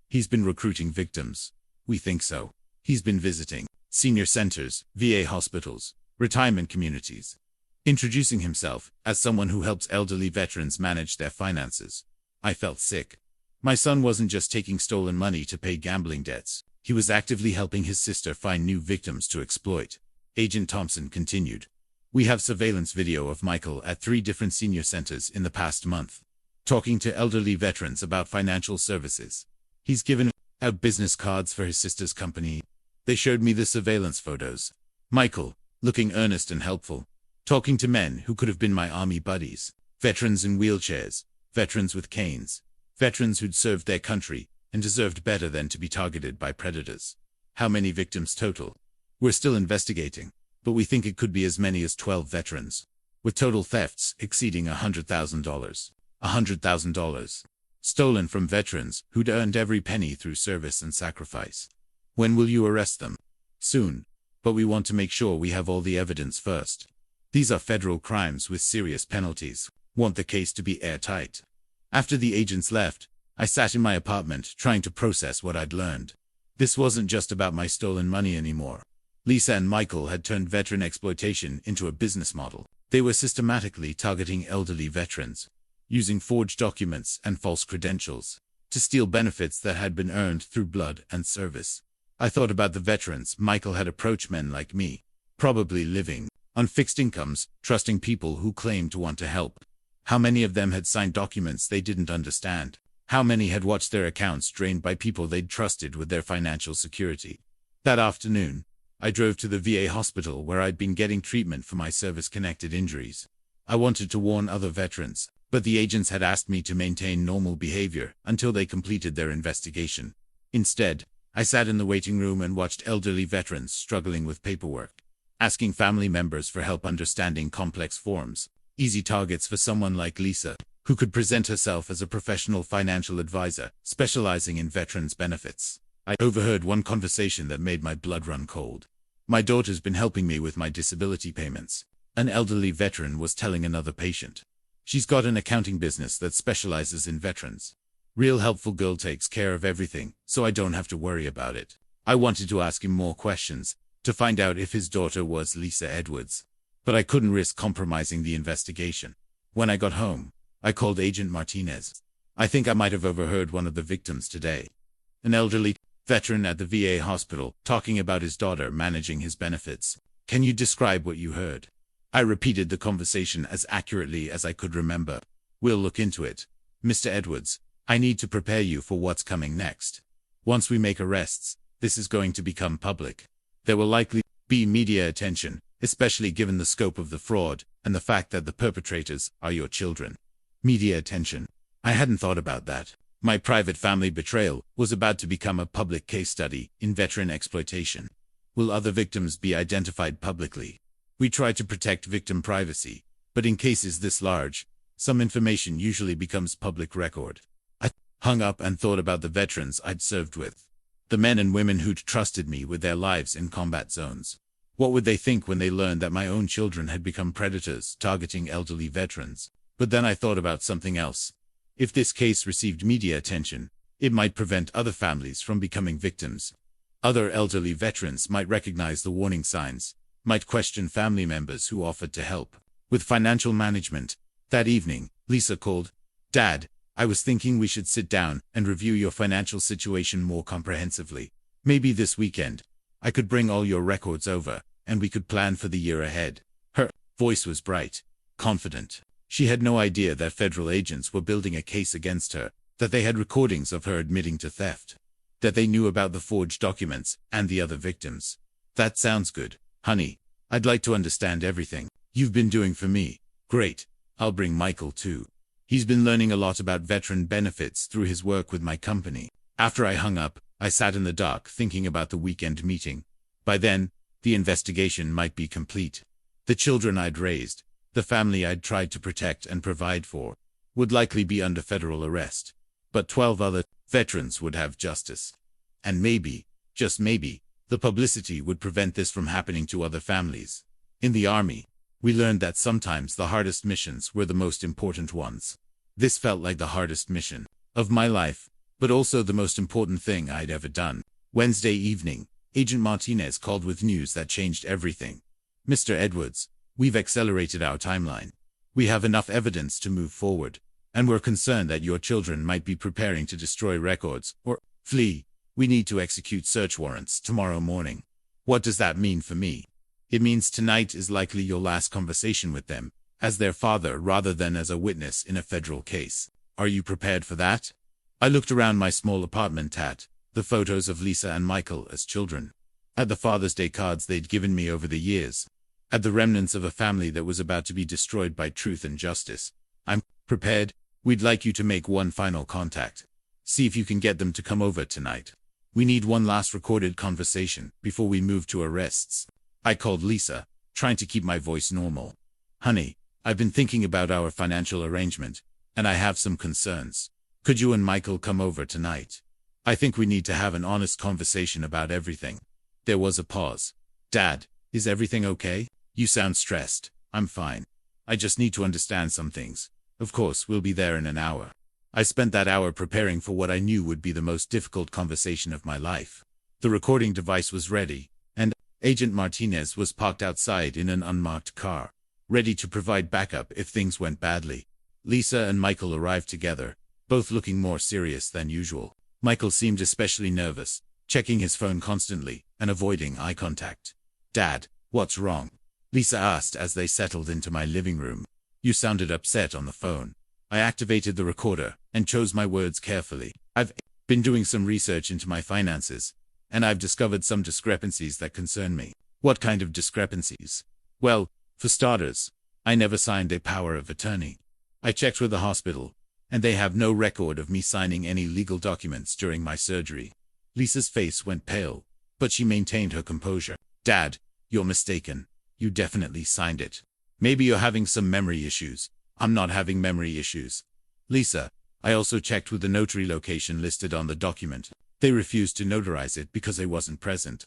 He's been recruiting victims. We think so. He's been visiting senior centers, VA hospitals, retirement communities, introducing himself as someone who helps elderly veterans manage their finances. I felt sick. My son wasn't just taking stolen money to pay gambling debts. He was actively helping his sister find new victims to exploit. Agent Thompson continued. We have surveillance video of Michael at 3 different senior centers in the past month, talking to elderly veterans about financial services. He's given out business cards for his sister's company. They showed me the surveillance photos. Michael, looking earnest and helpful, talking to men who could have been my army buddies, veterans in wheelchairs, veterans with canes, veterans who'd served their country and deserved better than to be targeted by predators. How many victims total? We're still investigating, but we think it could be as many as 12 veterans, with total thefts exceeding $100,000. $100,000. Stolen from veterans who'd earned every penny through service and sacrifice. When will you arrest them? Soon, but we want to make sure we have all the evidence first. These are federal crimes with serious penalties. Want the case to be airtight. After the agents left, I sat in my apartment trying to process what I'd learned. This wasn't just about my stolen money anymore. Lisa and Michael had turned veteran exploitation into a business model. They were systematically targeting elderly veterans, using forged documents and false credentials to steal benefits that had been earned through blood and service. I thought about the veterans Michael had approached, men like me, probably living on fixed incomes, trusting people who claimed to want to help. How many of them had signed documents they didn't understand? How many had watched their accounts drained by people they'd trusted with their financial security? That afternoon, I drove to the VA hospital where I'd been getting treatment for my service-connected injuries. I wanted to warn other veterans, but the agents had asked me to maintain normal behavior until they completed their investigation. Instead, I sat in the waiting room and watched elderly veterans struggling with paperwork, asking family members for help understanding complex forms, easy targets for someone like Lisa, who could present herself as a professional financial advisor, specializing in veterans' benefits. I overheard one conversation that made my blood run cold. My daughter's been helping me with my disability payments, an elderly veteran was telling another patient. She's got an accounting business that specializes in veterans. Real helpful girl, takes care of everything, so I don't have to worry about it. I wanted to ask him more questions, to find out if his daughter was Lisa Edwards. But I couldn't risk compromising the investigation. When I got home, I called Agent Martinez. I think I might have overheard one of the victims today. An elderly veteran at the VA hospital, talking about his daughter managing his benefits. Can you describe what you heard? I repeated the conversation as accurately as I could remember. We'll look into it. Mr. Edwards, I need to prepare you for what's coming next. Once we make arrests, this is going to become public. There will likely be media attention, especially given the scope of the fraud and the fact that the perpetrators are your children. Media attention. I hadn't thought about that. My private family betrayal was about to become a public case study in veteran exploitation. Will other victims be identified publicly? We try to protect victim privacy, but in cases this large, some information usually becomes public record. I hung up and thought about the veterans I'd served with. The men and women who'd trusted me with their lives in combat zones. What would they think when they learned that my own children had become predators targeting elderly veterans? But then I thought about something else. If this case received media attention, it might prevent other families from becoming victims. Other elderly veterans might recognize the warning signs, might question family members who offered to help with financial management. That evening, Lisa called. Dad, I was thinking we should sit down and review your financial situation more comprehensively. Maybe this weekend. I could bring all your records over, and we could plan for the year ahead. Her voice was bright, confident. She had no idea that federal agents were building a case against her, that they had recordings of her admitting to theft, that they knew about the forged documents and the other victims. That sounds good, honey. I'd like to understand everything you've been doing for me. Great. I'll bring Michael too. He's been learning a lot about veteran benefits through his work with my company. After I hung up, I sat in the dark thinking about the weekend meeting. By then, the investigation might be complete. The children I'd raised, the family I'd tried to protect and provide for, would likely be under federal arrest. But 12 other veterans would have justice. And maybe, just maybe, the publicity would prevent this from happening to other families. In the Army, we learned that sometimes the hardest missions were the most important ones. This felt like the hardest mission of my life, but also the most important thing I'd ever done. Wednesday evening, Agent Martinez called with news that changed everything. Mr. Edwards, we've accelerated our timeline. We have enough evidence to move forward, and we're concerned that your children might be preparing to destroy records or flee. We need to execute search warrants tomorrow morning. What does that mean for me? It means tonight is likely your last conversation with them, as their father rather than as a witness in a federal case. Are you prepared for that? I looked around my small apartment at the photos of Lisa and Michael as children, at the Father's Day cards they'd given me over the years, at the remnants of a family that was about to be destroyed by truth and justice. I'm prepared. We'd like you to make one final contact. See if you can get them to come over tonight. We need one last recorded conversation before we move to arrests. I called Lisa, trying to keep my voice normal. Honey, I've been thinking about our financial arrangement, and I have some concerns. Could you and Michael come over tonight? I think we need to have an honest conversation about everything. There was a pause. Dad, is everything okay? You sound stressed. I'm fine. I just need to understand some things. Of course, we'll be there in an hour. I spent that hour preparing for what I knew would be the most difficult conversation of my life. The recording device was ready, and Agent Martinez was parked outside in an unmarked car, ready to provide backup if things went badly. Lisa and Michael arrived together, both looking more serious than usual. Michael seemed especially nervous, checking his phone constantly and avoiding eye contact. Dad, What's wrong? Lisa asked as they settled into my living room. You sounded upset on the phone. I activated the recorder and chose my words carefully. I've been doing some research into my finances, and I've discovered some discrepancies that concern me. What kind of discrepancies? Well, for starters, I never signed a power of attorney. I checked with the hospital, and they have no record of me signing any legal documents during my surgery. Lisa's face went pale, but she maintained her composure. Dad, you're mistaken. You definitely signed it. Maybe you're having some memory issues. I'm not having memory issues. Lisa, I also checked with the notary location listed on the document. They refused to notarize it because I wasn't present.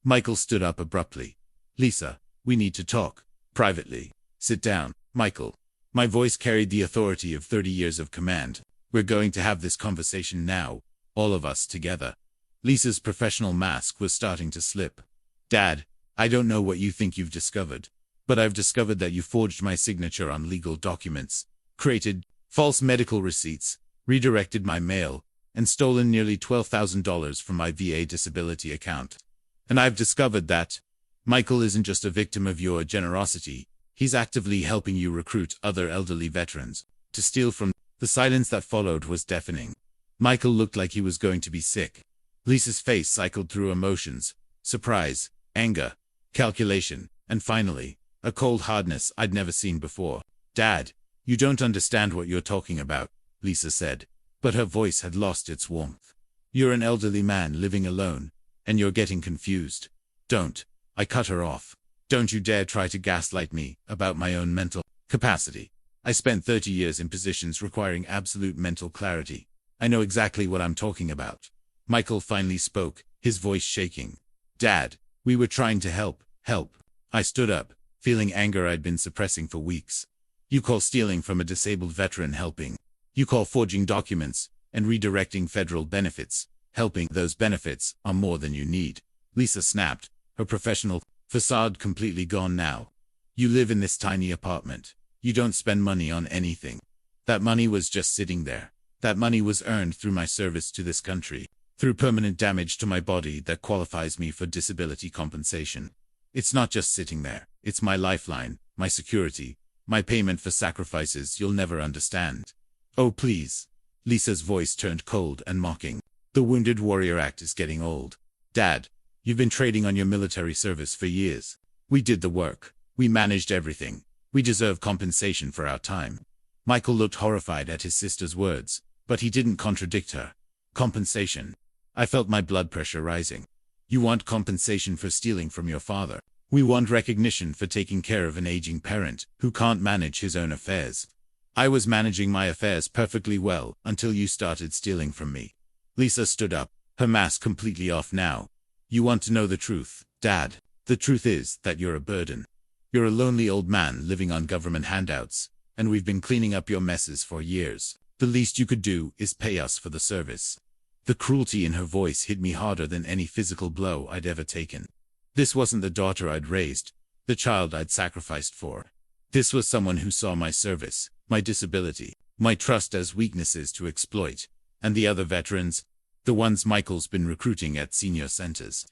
Michael stood up abruptly. Lisa, we need to talk. Privately. Sit down, Michael. My voice carried the authority of 30 years of command. We're going to have this conversation now, all of us together. Lisa's professional mask was starting to slip. Dad, I don't know what you think you've discovered, but I've discovered that you forged my signature on legal documents, created false medical receipts, redirected my mail, and stolen nearly $12,000 from my VA disability account. And I've discovered that Michael isn't just a victim of your generosity, he's actively helping you recruit other elderly veterans to steal from. The silence that followed was deafening. Michael looked like he was going to be sick. Lisa's face cycled through emotions: surprise, anger, calculation, and finally, a cold hardness I'd never seen before. Dad, you don't understand what you're talking about, Lisa said, but her voice had lost its warmth. You're an elderly man living alone, and you're getting confused. Don't. I cut her off. Don't you dare try to gaslight me about my own mental capacity. I spent 30 years in positions requiring absolute mental clarity. I know exactly what I'm talking about. Michael finally spoke, his voice shaking. Dad, we were trying to help. I stood up, feeling anger I'd been suppressing for weeks. You call stealing from a disabled veteran helping. You call forging documents and redirecting federal benefits helping. Those benefits are more than you need. Lisa snapped, her professional facade completely gone now. You live in this tiny apartment. You don't spend money on anything. That money was just sitting there. That money was earned through my service to this country, through permanent damage to my body that qualifies me for disability compensation. It's not just sitting there. It's my lifeline, my security, my payment for sacrifices you'll never understand. Oh please. Lisa's voice turned cold and mocking. The Wounded Warrior Act is getting old. Dad, you've been trading on your military service for years. We did the work. We managed everything. We deserve compensation for our time. Michael looked horrified at his sister's words, but he didn't contradict her. Compensation. I felt my blood pressure rising. You want compensation for stealing from your father. We want recognition for taking care of an aging parent who can't manage his own affairs. I was managing my affairs perfectly well until you started stealing from me. Lisa stood up, her mask completely off now. You want to know the truth, Dad? The truth is that you're a burden. You're a lonely old man living on government handouts, and we've been cleaning up your messes for years. The least you could do is pay us for the service. The cruelty in her voice hit me harder than any physical blow I'd ever taken. This wasn't the daughter I'd raised, the child I'd sacrificed for. This was someone who saw my service, my disability, my trust as weaknesses to exploit, and the other veterans, the ones Michael's been recruiting at senior centers.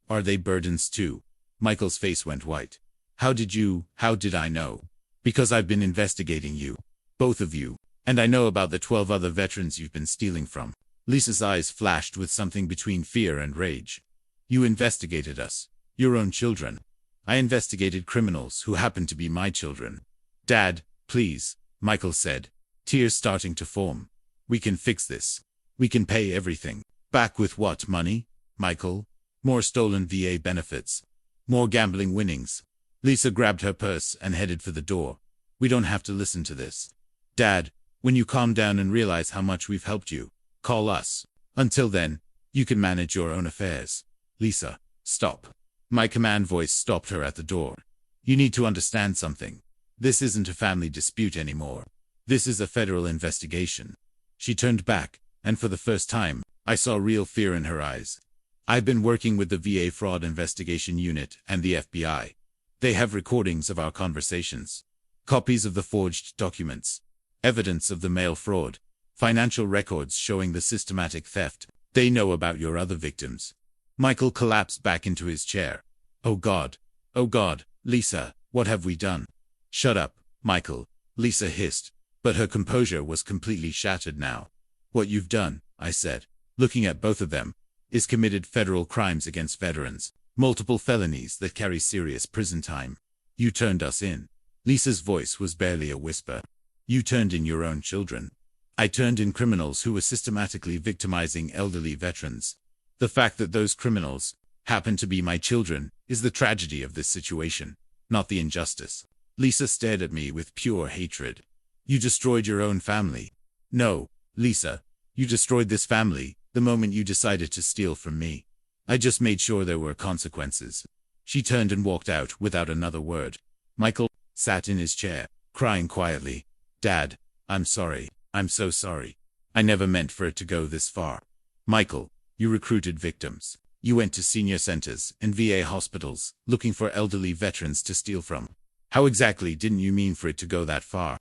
Are they burdens too? Michael's face went white. How did I know? Because I've been investigating you. Both of you. And I know about the 12 other veterans you've been stealing from. Lisa's eyes flashed with something between fear and rage. You investigated us. Your own children. I investigated criminals who happened to be my children. Dad, please, Michael said, tears starting to form. We can fix this. We can pay everything. Back with what money, Michael? More stolen VA benefits. More gambling winnings. Lisa grabbed her purse and headed for the door. We don't have to listen to this. Dad, when you calm down and realize how much we've helped you, call us. Until then, you can manage your own affairs. Lisa, stop. My command voice stopped her at the door. You need to understand something. This isn't a family dispute anymore. This is a federal investigation. She turned back, and for the first time, I saw real fear in her eyes. I've been working with the VA Fraud Investigation Unit and the FBI. They have recordings of our conversations, copies of the forged documents, evidence of the mail fraud, financial records showing the systematic theft. They know about your other victims. Michael collapsed back into his chair. Oh God. Oh God, Lisa, what have we done? Shut up, Michael, Lisa hissed, but her composure was completely shattered now. What you've done, I said, looking at both of them, is committed federal crimes against veterans, multiple felonies that carry serious prison time. You turned us in. Lisa's voice was barely a whisper. You turned in your own children. I turned in criminals who were systematically victimizing elderly veterans. The fact that those criminals happen to be my children is the tragedy of this situation, not the injustice. Lisa stared at me with pure hatred. You destroyed your own family. No, Lisa, you destroyed this family the moment you decided to steal from me. I just made sure there were consequences. She turned and walked out without another word. Michael sat in his chair, crying quietly. Dad, I'm sorry. I'm so sorry. I never meant for it to go this far. Michael, you recruited victims. You went to senior centers and VA hospitals looking for elderly veterans to steal from. How exactly didn't you mean for it to go that far?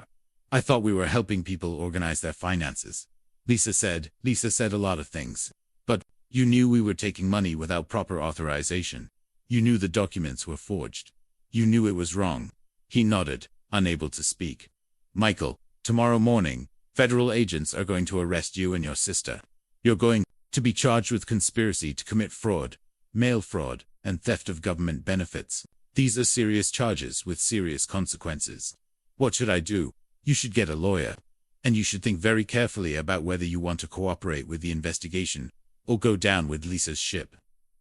I thought we were helping people organize their finances. Lisa said a lot of things. But you knew we were taking money without proper authorization. You knew the documents were forged. You knew it was wrong. He nodded, unable to speak. Michael, tomorrow morning, federal agents are going to arrest you and your sister. You're going to be charged with conspiracy to commit fraud, mail fraud, and theft of government benefits. These are serious charges with serious consequences. What should I do? You should get a lawyer. And you should think very carefully about whether you want to cooperate with the investigation or go down with Lisa's ship.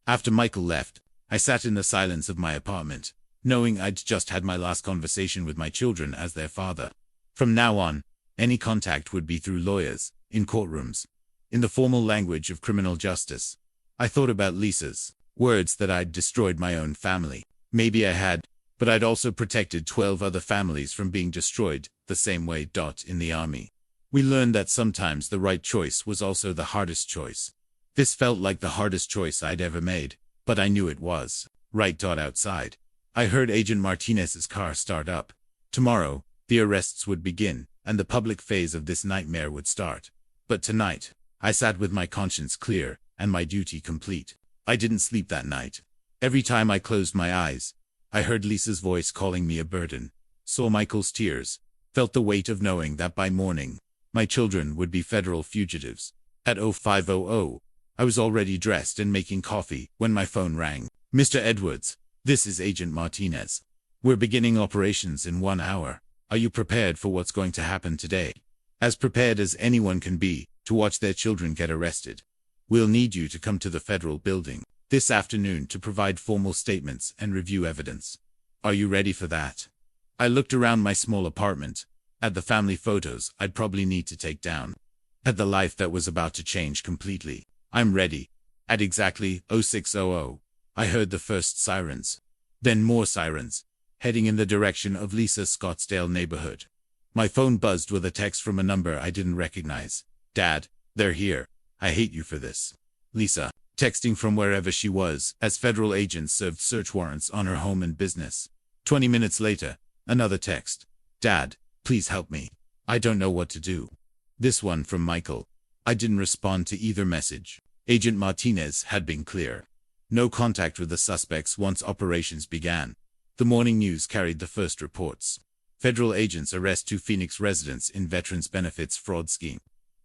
After Michael left, I sat in the silence of my apartment, knowing I'd just had my last conversation with my children as their father. From now on, any contact would be through lawyers, in courtrooms, in the formal language of criminal justice. I thought about Lisa's words that I'd destroyed my own family. Maybe I had, but I'd also protected 12 other families from being destroyed the same way. In the army, we learned that sometimes the right choice was also the hardest choice. This felt like the hardest choice I'd ever made, but I knew it was. Right. Outside, I heard Agent Martinez's car start up. Tomorrow, the arrests would begin, and the public phase of this nightmare would start. But tonight, I sat with my conscience clear, and my duty complete. I didn't sleep that night. Every time I closed my eyes, I heard Lisa's voice calling me a burden, saw Michael's tears, felt the weight of knowing that by morning, my children would be federal fugitives. At 0500, I was already dressed and making coffee when my phone rang. Mr. Edwards, this is Agent Martinez. We're beginning operations in 1 hour. Are you prepared for what's going to happen today? As prepared as anyone can be to watch their children get arrested. We'll need you to come to the federal building this afternoon to provide formal statements and review evidence. Are you ready for that? I looked around my small apartment, at the family photos I'd probably need to take down, at the life that was about to change completely. I'm ready. At exactly 0600, I heard the first sirens. Then more sirens, heading in the direction of Lisa's Scottsdale neighborhood. My phone buzzed with a text from a number I didn't recognize. Dad, they're here. I hate you for this. Lisa, texting from wherever she was, as federal agents served search warrants on her home and business. 20 minutes later, another text. Dad, please help me. I don't know what to do. This one from Michael. I didn't respond to either message. Agent Martinez had been clear. No contact with the suspects once operations began. The morning news carried the first reports. Federal agents arrest 2 Phoenix residents in veterans benefits fraud scheme.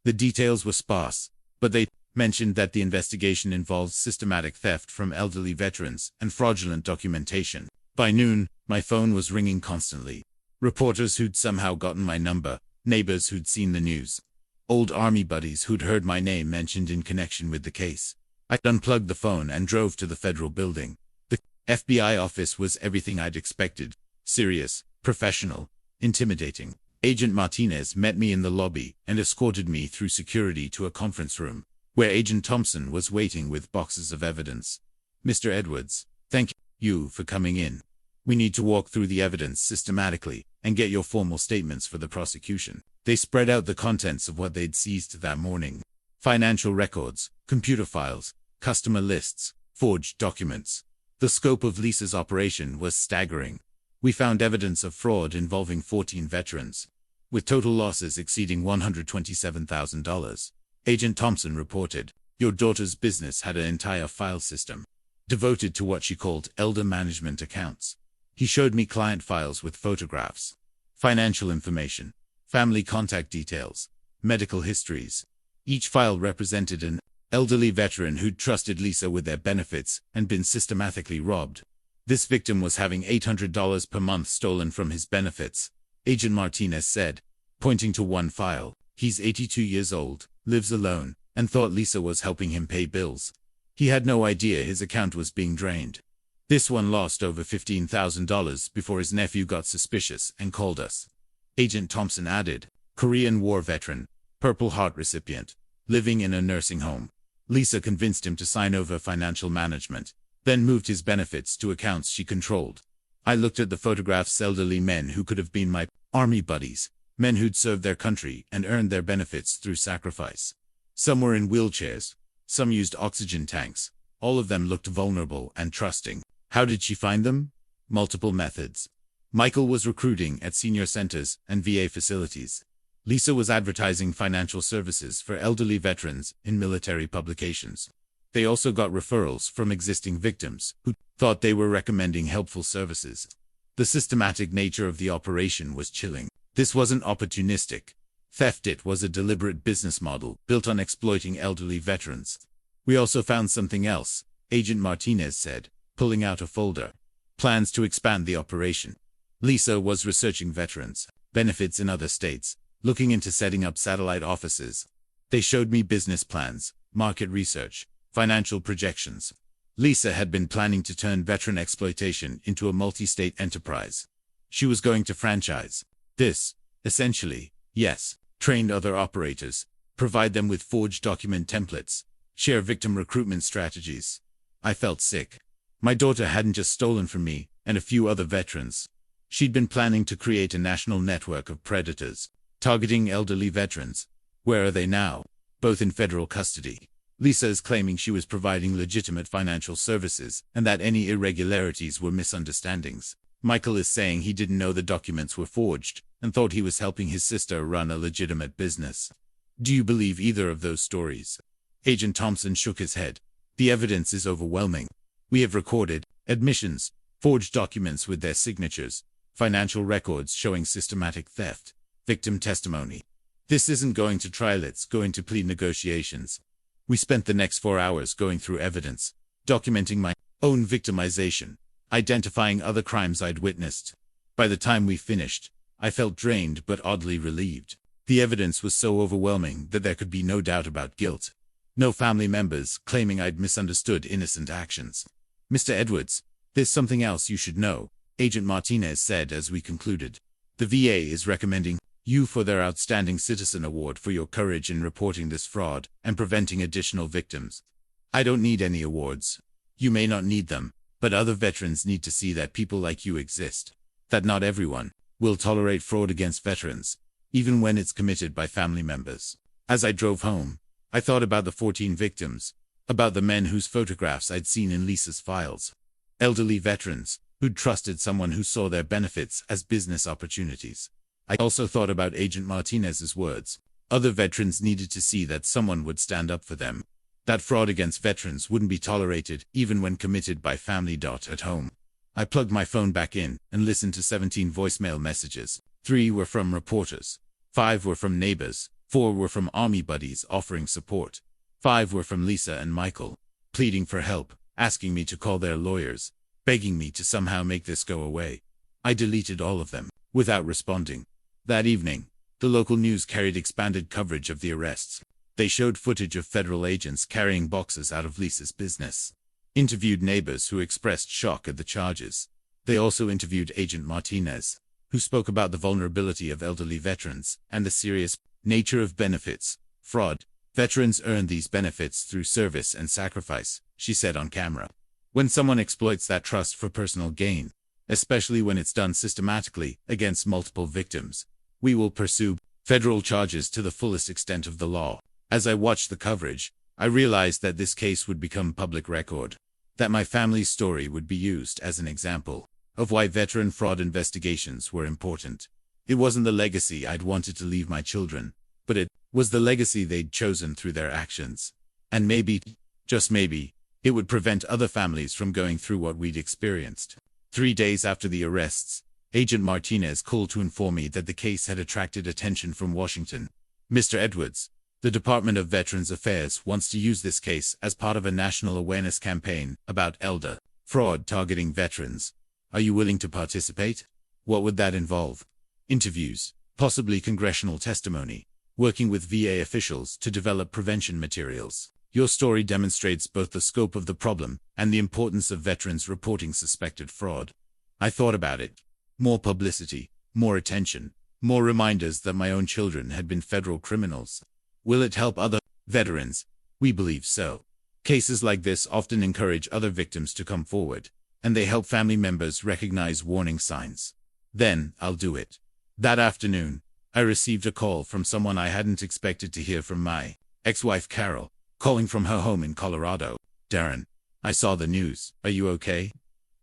The details were sparse, but they mentioned that the investigation involved systematic theft from elderly veterans and fraudulent documentation. By noon, my phone was ringing constantly. Reporters who'd somehow gotten my number, neighbors who'd seen the news, old army buddies who'd heard my name mentioned in connection with the case. I unplugged the phone and drove to the federal building. The FBI office was everything I'd expected. Serious, professional, intimidating. Agent Martinez met me in the lobby and escorted me through security to a conference room, where Agent Thompson was waiting with boxes of evidence. Mr. Edwards, thank you for coming in. We need to walk through the evidence systematically and get your formal statements for the prosecution. They spread out the contents of what they'd seized that morning. Financial records, computer files, customer lists, forged documents. The scope of Lisa's operation was staggering. We found evidence of fraud involving 14 veterans, with total losses exceeding $127,000. Agent Thompson reported, your daughter's business had an entire file system devoted to what she called elder management accounts. He showed me client files with photographs, financial information, family contact details, medical histories. Each file represented an elderly veteran who'd trusted Lisa with their benefits and been systematically robbed. This victim was having $800 per month stolen from his benefits, Agent Martinez said, pointing to one file. He's 82 years old, lives alone, and thought Lisa was helping him pay bills. He had no idea his account was being drained. This one lost over $15,000 before his nephew got suspicious and called us. Agent Thompson added, Korean War veteran, Purple Heart recipient, living in a nursing home. Lisa convinced him to sign over financial management, then moved his benefits to accounts she controlled. I looked at the photographs. Elderly men who could have been my army buddies, men who'd served their country and earned their benefits through sacrifice. Some were in wheelchairs, some used oxygen tanks. All of them looked vulnerable and trusting. How did she find them? Multiple methods. Michael was recruiting at senior centers and VA facilities. Lisa was advertising financial services for elderly veterans in military publications. They also got referrals from existing victims who thought they were recommending helpful services. The systematic nature of the operation was chilling. This wasn't opportunistic theft, it was a deliberate business model built on exploiting elderly veterans. We also found something else, Agent Martinez said, pulling out a folder. Plans to expand the operation. Lisa was researching veterans' benefits in other states, looking into setting up satellite offices. They showed me business plans, market research, financial projections. Lisa had been planning to turn veteran exploitation into a multi-state enterprise. She was going to franchise this, essentially, yes, train other operators, provide them with forged document templates, share victim recruitment strategies. I felt sick. My daughter hadn't just stolen from me and a few other veterans. She'd been planning to create a national network of predators, targeting elderly veterans. Where are they now? Both in federal custody. Lisa is claiming she was providing legitimate financial services and that any irregularities were misunderstandings. Michael is saying he didn't know the documents were forged and thought he was helping his sister run a legitimate business. Do you believe either of those stories? Agent Thompson shook his head. The evidence is overwhelming. We have recorded admissions, forged documents with their signatures, financial records showing systematic theft, victim testimony. This isn't going to trial, it's going to plea negotiations. We spent the next 4 hours going through evidence, documenting my own victimization, identifying other crimes I'd witnessed. By the time we finished, I felt drained but oddly relieved. The evidence was so overwhelming that there could be no doubt about guilt. No family members claiming I'd misunderstood innocent actions. Mr. Edwards, there's something else you should know, Agent Martinez said as we concluded. The VA is recommending you for their Outstanding Citizen Award for your courage in reporting this fraud and preventing additional victims. I don't need any awards. You may not need them, but other veterans need to see that people like you exist. That not everyone will tolerate fraud against veterans, even when it's committed by family members. As I drove home, I thought about the 14 victims, about the men whose photographs I'd seen in Lisa's files. Elderly veterans who'd trusted someone who saw their benefits as business opportunities. I also thought about Agent Martinez's words. Other veterans needed to see that someone would stand up for them. That fraud against veterans wouldn't be tolerated even when committed by family. At home, I plugged my phone back in and listened to 17 voicemail messages. 3 were from reporters. 5 were from neighbors. 4 were from army buddies offering support. 5 were from Lisa and Michael, pleading for help, asking me to call their lawyers, begging me to somehow make this go away. I deleted all of them, without responding. That evening, the local news carried expanded coverage of the arrests. They showed footage of federal agents carrying boxes out of Lisa's business. Interviewed neighbors who expressed shock at the charges. They also interviewed Agent Martinez, who spoke about the vulnerability of elderly veterans and the serious nature of benefits fraud. Veterans earn these benefits through service and sacrifice, she said on camera. When someone exploits that trust for personal gain, especially when it's done systematically against multiple victims, we will pursue federal charges to the fullest extent of the law. As I watched the coverage, I realized that this case would become public record, that my family's story would be used as an example of why veteran fraud investigations were important. It wasn't the legacy I'd wanted to leave my children, but it was the legacy they'd chosen through their actions. And maybe, just maybe, it would prevent other families from going through what we'd experienced. 3 days after the arrests, Agent Martinez called to inform me that the case had attracted attention from Washington. Mr. Edwards, the Department of Veterans Affairs wants to use this case as part of a national awareness campaign about elder fraud targeting veterans. Are you willing to participate? What would that involve? Interviews, possibly congressional testimony, working with VA officials to develop prevention materials. Your story demonstrates both the scope of the problem and the importance of veterans reporting suspected fraud. I thought about it. More publicity, more attention, more reminders that my own children had been federal criminals. Will it help other veterans? We believe so. Cases like this often encourage other victims to come forward, and they help family members recognize warning signs. Then, I'll do it. That afternoon, I received a call from someone I hadn't expected to hear from, my ex-wife Carol, calling from her home in Colorado. Darren, I saw the news. Are you okay?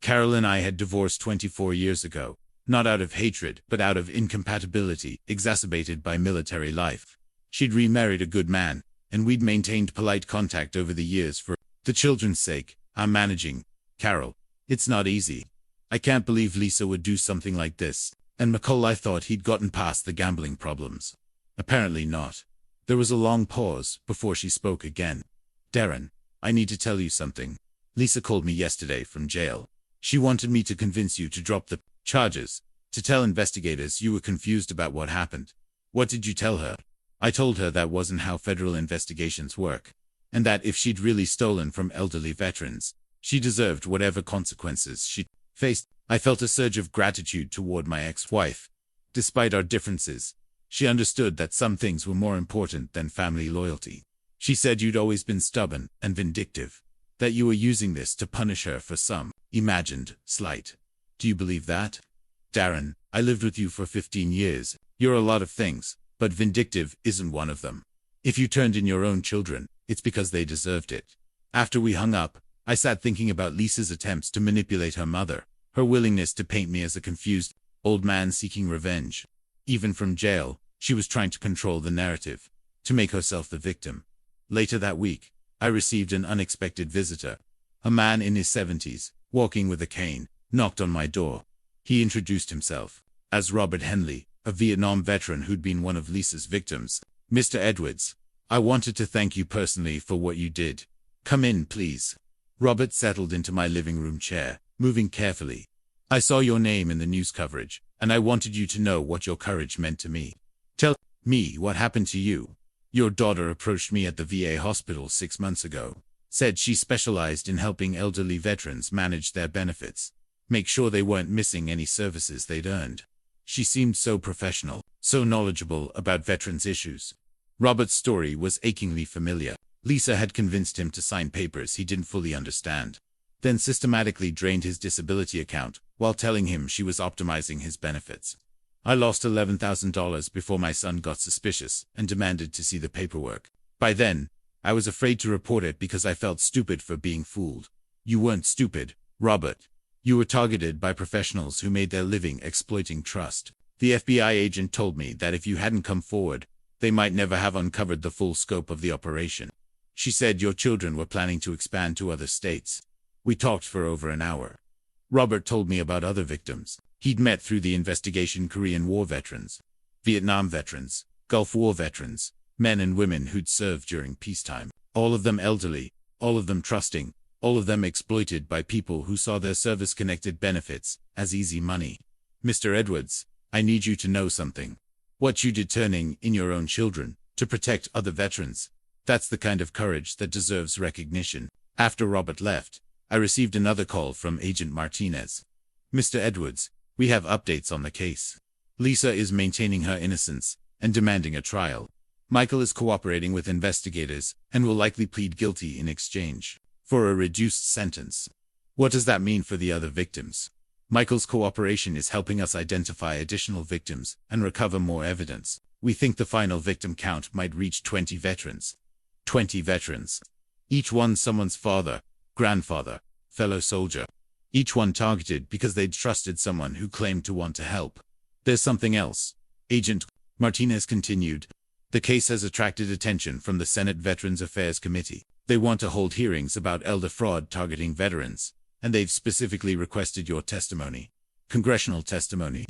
Carol and I had divorced 24 years ago, not out of hatred, but out of incompatibility, exacerbated by military life. She'd remarried a good man, and we'd maintained polite contact over the years for the children's sake. I'm managing. Carol, it's not easy. I can't believe Lisa would do something like this. And I thought he'd gotten past the gambling problems. Apparently not. There was a long pause before she spoke again. Darren, I need to tell you something. Lisa called me yesterday from jail. She wanted me to convince you to drop the charges, to tell investigators you were confused about what happened. What did you tell her? I told her that wasn't how federal investigations work, and that if she'd really stolen from elderly veterans, she deserved whatever consequences she faced. I felt a surge of gratitude toward my ex-wife. Despite our differences, she understood that some things were more important than family loyalty. She said you'd always been stubborn and vindictive, that you were using this to punish her for some imagined slight. Do you believe that? Darren, I lived with you for 15 years. You're a lot of things, but vindictive isn't one of them. If you turned in your own children, it's because they deserved it. After we hung up, I sat thinking about Lisa's attempts to manipulate her mother, her willingness to paint me as a confused old man seeking revenge. Even from jail, she was trying to control the narrative, to make herself the victim. Later that week, I received an unexpected visitor. A man in his 70s, walking with a cane, knocked on my door. He introduced himself as Robert Henley, a Vietnam veteran who'd been one of Lisa's victims. Mr. Edwards, I wanted to thank you personally for what you did. Come in, please. Robert settled into my living room chair, moving carefully. I saw your name in the news coverage, and I wanted you to know what your courage meant to me. Tell me what happened to you. Your daughter approached me at the VA hospital 6 months ago, said she specialized in helping elderly veterans manage their benefits, make sure they weren't missing any services they'd earned. She seemed so professional, so knowledgeable about veterans' issues. Robert's story was achingly familiar. Lisa had convinced him to sign papers he didn't fully understand, then systematically drained his disability account while telling him she was optimizing his benefits. I lost $11,000 before my son got suspicious and demanded to see the paperwork. By then, I was afraid to report it because I felt stupid for being fooled. You weren't stupid, Robert. You were targeted by professionals who made their living exploiting trust. The FBI agent told me that if you hadn't come forward, they might never have uncovered the full scope of the operation. She said your children were planning to expand to other states. We talked for over an hour. Robert told me about other victims he'd met through the investigation: Korean War veterans, Vietnam veterans, Gulf War veterans, men and women who'd served during peacetime. All of them elderly, all of them trusting, all of them exploited by people who saw their service-connected benefits as easy money. Mr. Edwards, I need you to know something. What you did turning in your own children to protect other veterans, that's the kind of courage that deserves recognition. After Robert left, I received another call from Agent Martinez. Mr. Edwards, we have updates on the case. Lisa is maintaining her innocence and demanding a trial. Michael is cooperating with investigators and will likely plead guilty in exchange for a reduced sentence. What does that mean for the other victims? Michael's cooperation is helping us identify additional victims and recover more evidence. We think the final victim count might reach 20 veterans. 20 veterans. Each one someone's father, grandfather, fellow soldier. Each one targeted because they'd trusted someone who claimed to want to help. There's something else. Agent Martinez continued. The case has attracted attention from the Senate Veterans Affairs Committee. They want to hold hearings about elder fraud targeting veterans. and they've specifically requested your testimony. Congressional testimony.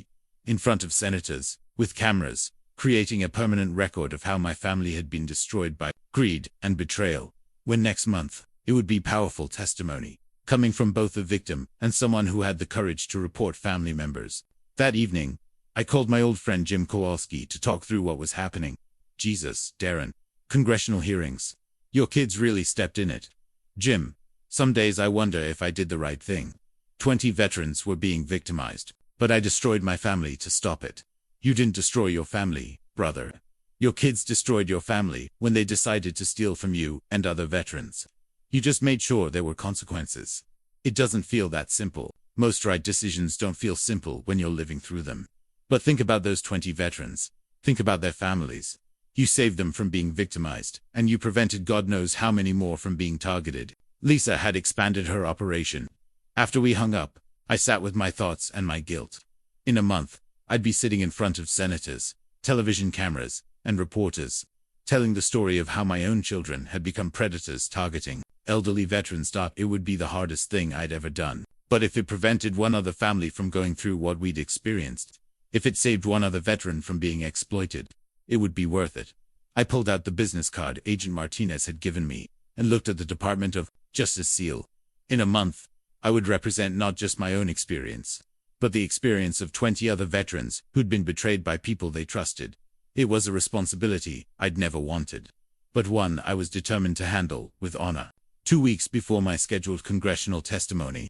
In front of senators, with cameras, creating a permanent record of how my family had been destroyed by greed and betrayal. When next month, it would be powerful testimony, coming from both the victim and someone who had the courage to report family members. That evening, I called my old friend Jim Kowalski to talk through what was happening. Jesus, Darren. Congressional hearings. Your kids really stepped in it. Jim, some days I wonder if I did the right thing. 20 veterans were being victimized, but I destroyed my family to stop it. You didn't destroy your family, brother. Your kids destroyed your family when they decided to steal from you and other veterans. You just made sure there were consequences. It doesn't feel that simple. Most right decisions don't feel simple when you're living through them. But think about those 20 veterans. Think about their families. You saved them from being victimized, and you prevented God knows how many more from being targeted. Lisa had expanded her operation. After we hung up, I sat with my thoughts and my guilt. In a month, I'd be sitting in front of senators, television cameras, and reporters, telling the story of how my own children had become predators targeting elderly veterans. It would be the hardest thing I'd ever done. But if it prevented one other family from going through what we'd experienced, if it saved one other veteran from being exploited, it would be worth it. I pulled out the business card Agent Martinez had given me and looked at the Department of Justice seal. In a month, I would represent not just my own experience, but the experience of 20 other veterans who'd been betrayed by people they trusted. It was a responsibility I'd never wanted, but one I was determined to handle with honor. 2 weeks before my scheduled congressional testimony,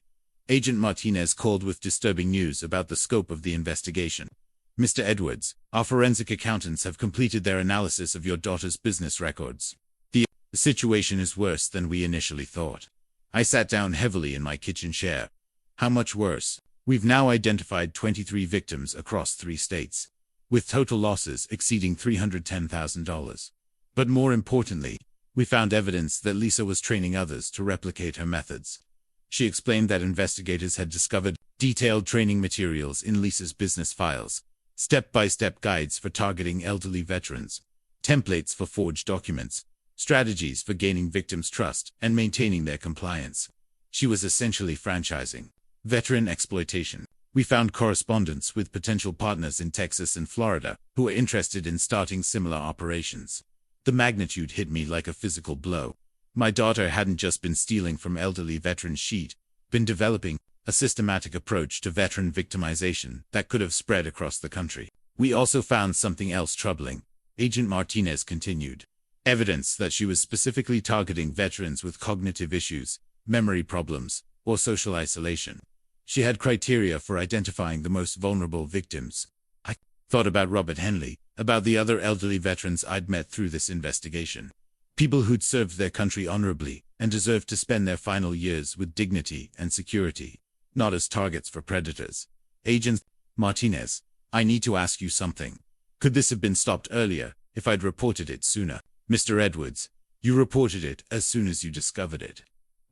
Agent Martinez called with disturbing news about the scope of the investigation. Mr. Edwards, our forensic accountants have completed their analysis of your daughter's business records. The situation is worse than we initially thought. I sat down heavily in my kitchen chair. How much worse? We've now identified 23 victims across 3 states, with total losses exceeding $310,000. But more importantly, we found evidence that Lisa was training others to replicate her methods. She explained that investigators had discovered detailed training materials in Lisa's business files, step-by-step guides for targeting elderly veterans, templates for forged documents, strategies for gaining victims' trust and maintaining their compliance. She was essentially franchising veteran exploitation. We found correspondence with potential partners in Texas and Florida who were interested in starting similar operations. The magnitude hit me like a physical blow. My daughter hadn't just been stealing from elderly veterans, she'd been developing a systematic approach to veteran victimization that could have spread across the country. We also found something else troubling, Agent Martinez continued. Evidence that she was specifically targeting veterans with cognitive issues, memory problems, or social isolation. She had criteria for identifying the most vulnerable victims. I thought about Robert Henley, about the other elderly veterans I'd met through this investigation. People who'd served their country honorably and deserved to spend their final years with dignity and security, not as targets for predators. Agent Martinez, I need to ask you something. Could this have been stopped earlier if I'd reported it sooner? Mr. Edwards, you reported it as soon as you discovered it.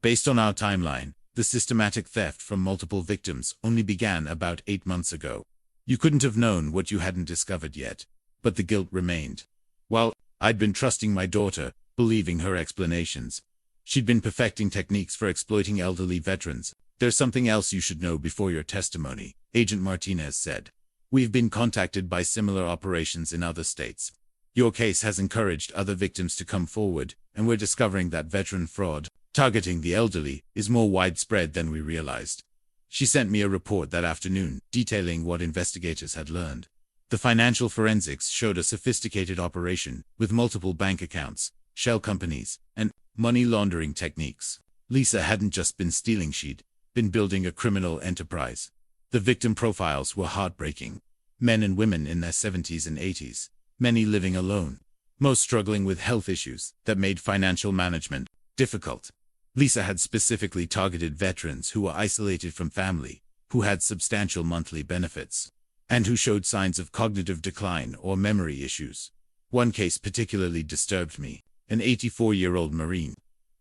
Based on our timeline, the systematic theft from multiple victims only began about 8 months ago. You couldn't have known what you hadn't discovered yet, but the guilt remained. While I'd been trusting my daughter, believing her explanations, she'd been perfecting techniques for exploiting elderly veterans. There's something else you should know before your testimony, Agent Martinez said. We've been contacted by similar operations in other states. Your case has encouraged other victims to come forward, and we're discovering that veteran fraud, targeting the elderly, is more widespread than we realized. She sent me a report that afternoon, detailing what investigators had learned. The financial forensics showed a sophisticated operation, with multiple bank accounts, shell companies, and money laundering techniques. Lisa hadn't just been stealing, she'd been building a criminal enterprise. The victim profiles were heartbreaking. Men and women in their 70s and 80s, many living alone, most struggling with health issues that made financial management difficult. Lisa had specifically targeted veterans who were isolated from family, who had substantial monthly benefits, and who showed signs of cognitive decline or memory issues. One case particularly disturbed me. An 84-year-old Marine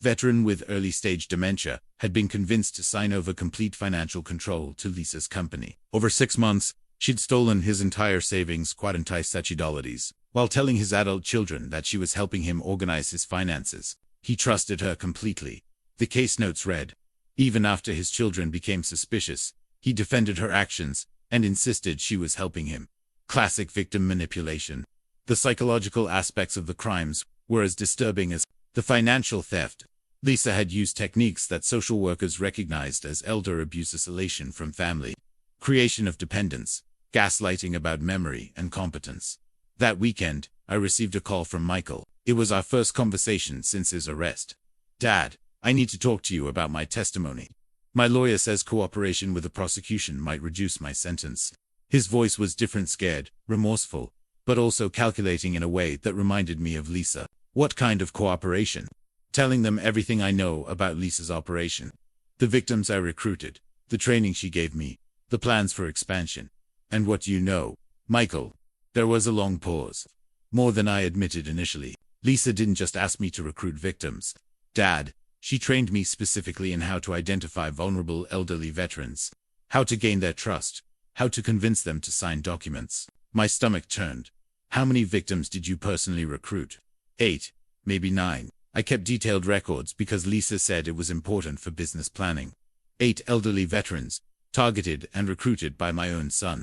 veteran with early-stage dementia had been convinced to sign over complete financial control to Lisa's company. Over 6 months, she'd stolen his entire savings, $46,000, while telling his adult children that she was helping him organize his finances. He trusted her completely. The case notes read, Even after his children became suspicious, he defended her actions and insisted she was helping him. Classic victim manipulation. The psychological aspects of the crimes were as disturbing as the financial theft. Lisa had used techniques that social workers recognized as elder abuse, isolation from family, creation of dependence, gaslighting about memory and competence. That weekend, I received a call from Michael. It was our first conversation since his arrest. "Dad, I need to talk to you about my testimony. My lawyer says cooperation with the prosecution might reduce my sentence." His voice was different, scared, remorseful, but also calculating in a way that reminded me of Lisa. "What kind of cooperation?" "Telling them everything I know about Lisa's operation. The victims I recruited, the training she gave me, the plans for expansion. And what do you know, Michael?" There was a long pause. More than I admitted initially. Lisa didn't just ask me to recruit victims. Dad, she trained me specifically in how to identify vulnerable elderly veterans, how to gain their trust, how to convince them to sign documents. My stomach turned. "How many victims did you personally recruit?" 8, maybe 9. I kept detailed records because Lisa said it was important for business planning. 8 elderly veterans, targeted and recruited by my own son.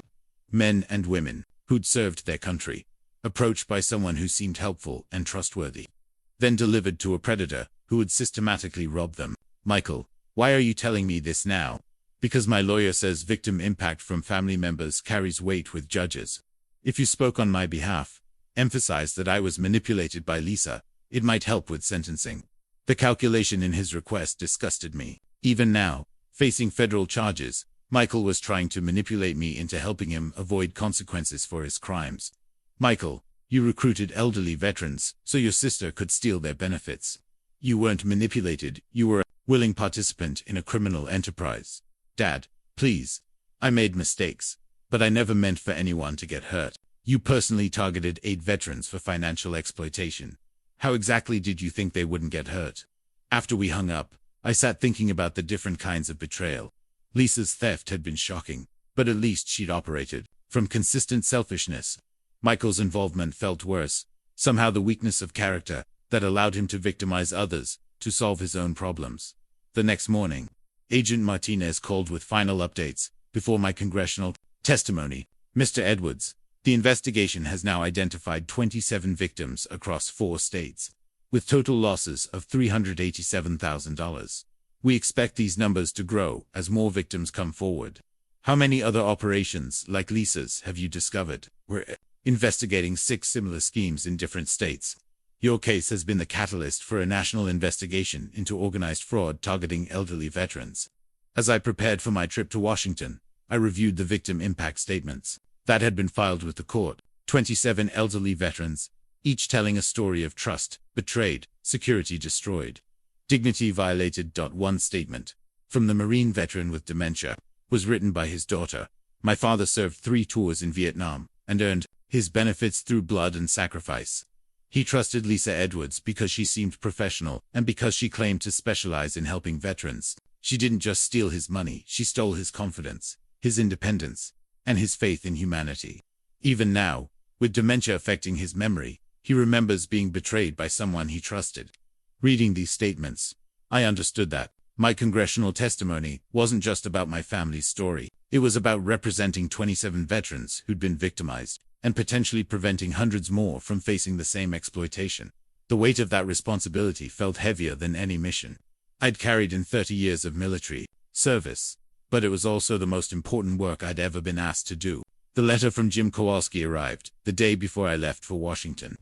Men and women who'd served their country, approached by someone who seemed helpful and trustworthy, then delivered to a predator who would systematically rob them. "Michael, why are you telling me this now?" "Because my lawyer says victim impact from family members carries weight with judges. If you spoke on my behalf, emphasized that I was manipulated by Lisa, it might help with sentencing." The calculation in his request disgusted me. Even now, facing federal charges, Michael was trying to manipulate me into helping him avoid consequences for his crimes. "Michael, you recruited elderly veterans so your sister could steal their benefits. You weren't manipulated, you were a willing participant in a criminal enterprise." "Dad, please. I made mistakes, but I never meant for anyone to get hurt. You personally targeted 8 veterans for financial exploitation. How exactly did you think they wouldn't get hurt?" After we hung up, I sat thinking about the different kinds of betrayal. Lisa's theft had been shocking, but at least she'd operated from consistent selfishness. Michael's involvement felt worse, somehow the weakness of character that allowed him to victimize others to solve his own problems. The next morning, Agent Martinez called with final updates before my congressional testimony. "Mr. Edwards, the investigation has now identified 27 victims across 4 states, with total losses of $387,000. We expect these numbers to grow as more victims come forward." "How many other operations like Lisa's have you discovered?" "We're investigating 6 similar schemes in different states. Your case has been the catalyst for a national investigation into organized fraud targeting elderly veterans." As I prepared for my trip to Washington, I reviewed the victim impact statements that had been filed with the court. 27 elderly veterans, each telling a story of trust betrayed, security destroyed, dignity violated. One statement, from the Marine veteran with dementia, was written by his daughter. "My father served 3 tours in Vietnam and earned his benefits through blood and sacrifice. He trusted Lisa Edwards because she seemed professional and because she claimed to specialize in helping veterans. She didn't just steal his money, she stole his confidence, his independence, and his faith in humanity. Even now, with dementia affecting his memory, he remembers being betrayed by someone he trusted." Reading these statements, I understood that my congressional testimony wasn't just about my family's story. It was about representing 27 veterans who'd been victimized and potentially preventing hundreds more from facing the same exploitation. The weight of that responsibility felt heavier than any mission I'd carried in 30 years of military service, but it was also the most important work I'd ever been asked to do. The letter from Jim Kowalski arrived the day before I left for Washington.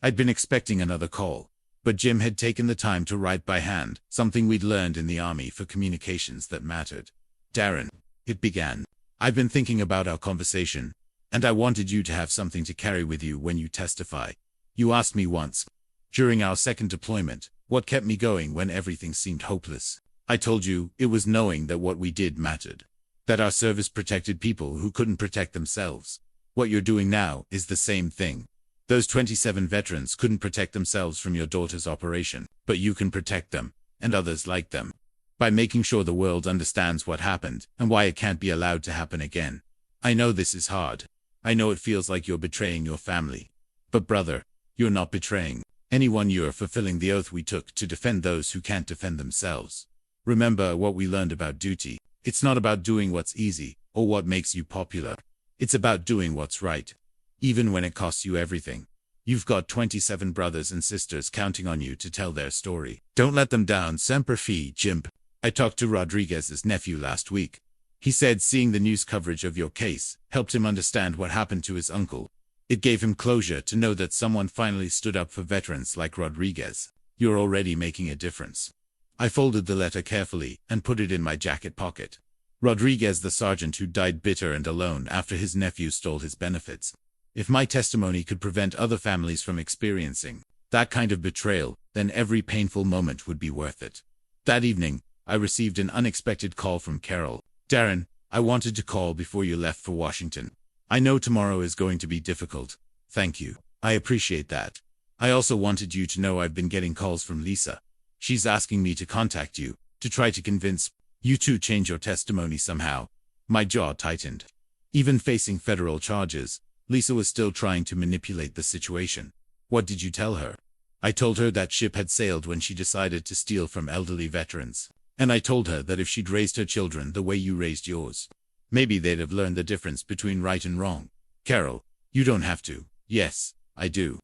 I'd been expecting another call, but Jim had taken the time to write by hand, something we'd learned in the Army for communications that mattered. "Darren," it began, "I've been thinking about our conversation, and I wanted you to have something to carry with you when you testify. You asked me once, during our second deployment, what kept me going when everything seemed hopeless. I told you it was knowing that what we did mattered, that our service protected people who couldn't protect themselves. What you're doing now is the same thing. Those 27 veterans couldn't protect themselves from your daughter's operation, but you can protect them, and others like them, by making sure the world understands what happened and why it can't be allowed to happen again. I know this is hard. I know it feels like you're betraying your family. But brother, you're not betraying anyone. You're fulfilling the oath we took to defend those who can't defend themselves. Remember what we learned about duty. It's not about doing what's easy or what makes you popular. It's about doing what's right, even when it costs you everything. You've got 27 brothers and sisters counting on you to tell their story. Don't let them down. Semper Fi, Jimp. I talked to Rodriguez's nephew last week. He said seeing the news coverage of your case helped him understand what happened to his uncle. It gave him closure to know that someone finally stood up for veterans like Rodriguez. You're already making a difference. I folded the letter carefully and put it in my jacket pocket. Rodriguez, the sergeant who died bitter and alone after his nephew stole his benefits. If my testimony could prevent other families from experiencing that kind of betrayal, then every painful moment would be worth it. That evening, I received an unexpected call from Carol. Darren, I wanted to call before you left for Washington. I know tomorrow is going to be difficult. Thank you. I appreciate that. I also wanted you to know I've been getting calls from Lisa. She's asking me to contact you, to try to convince you to change your testimony somehow. My jaw tightened. Even facing federal charges, Lisa was still trying to manipulate the situation. What did you tell her? I told her that ship had sailed when she decided to steal from elderly veterans. And I told her that if she'd raised her children the way you raised yours, maybe they'd have learned the difference between right and wrong. Carol, you don't have to. Yes, I do.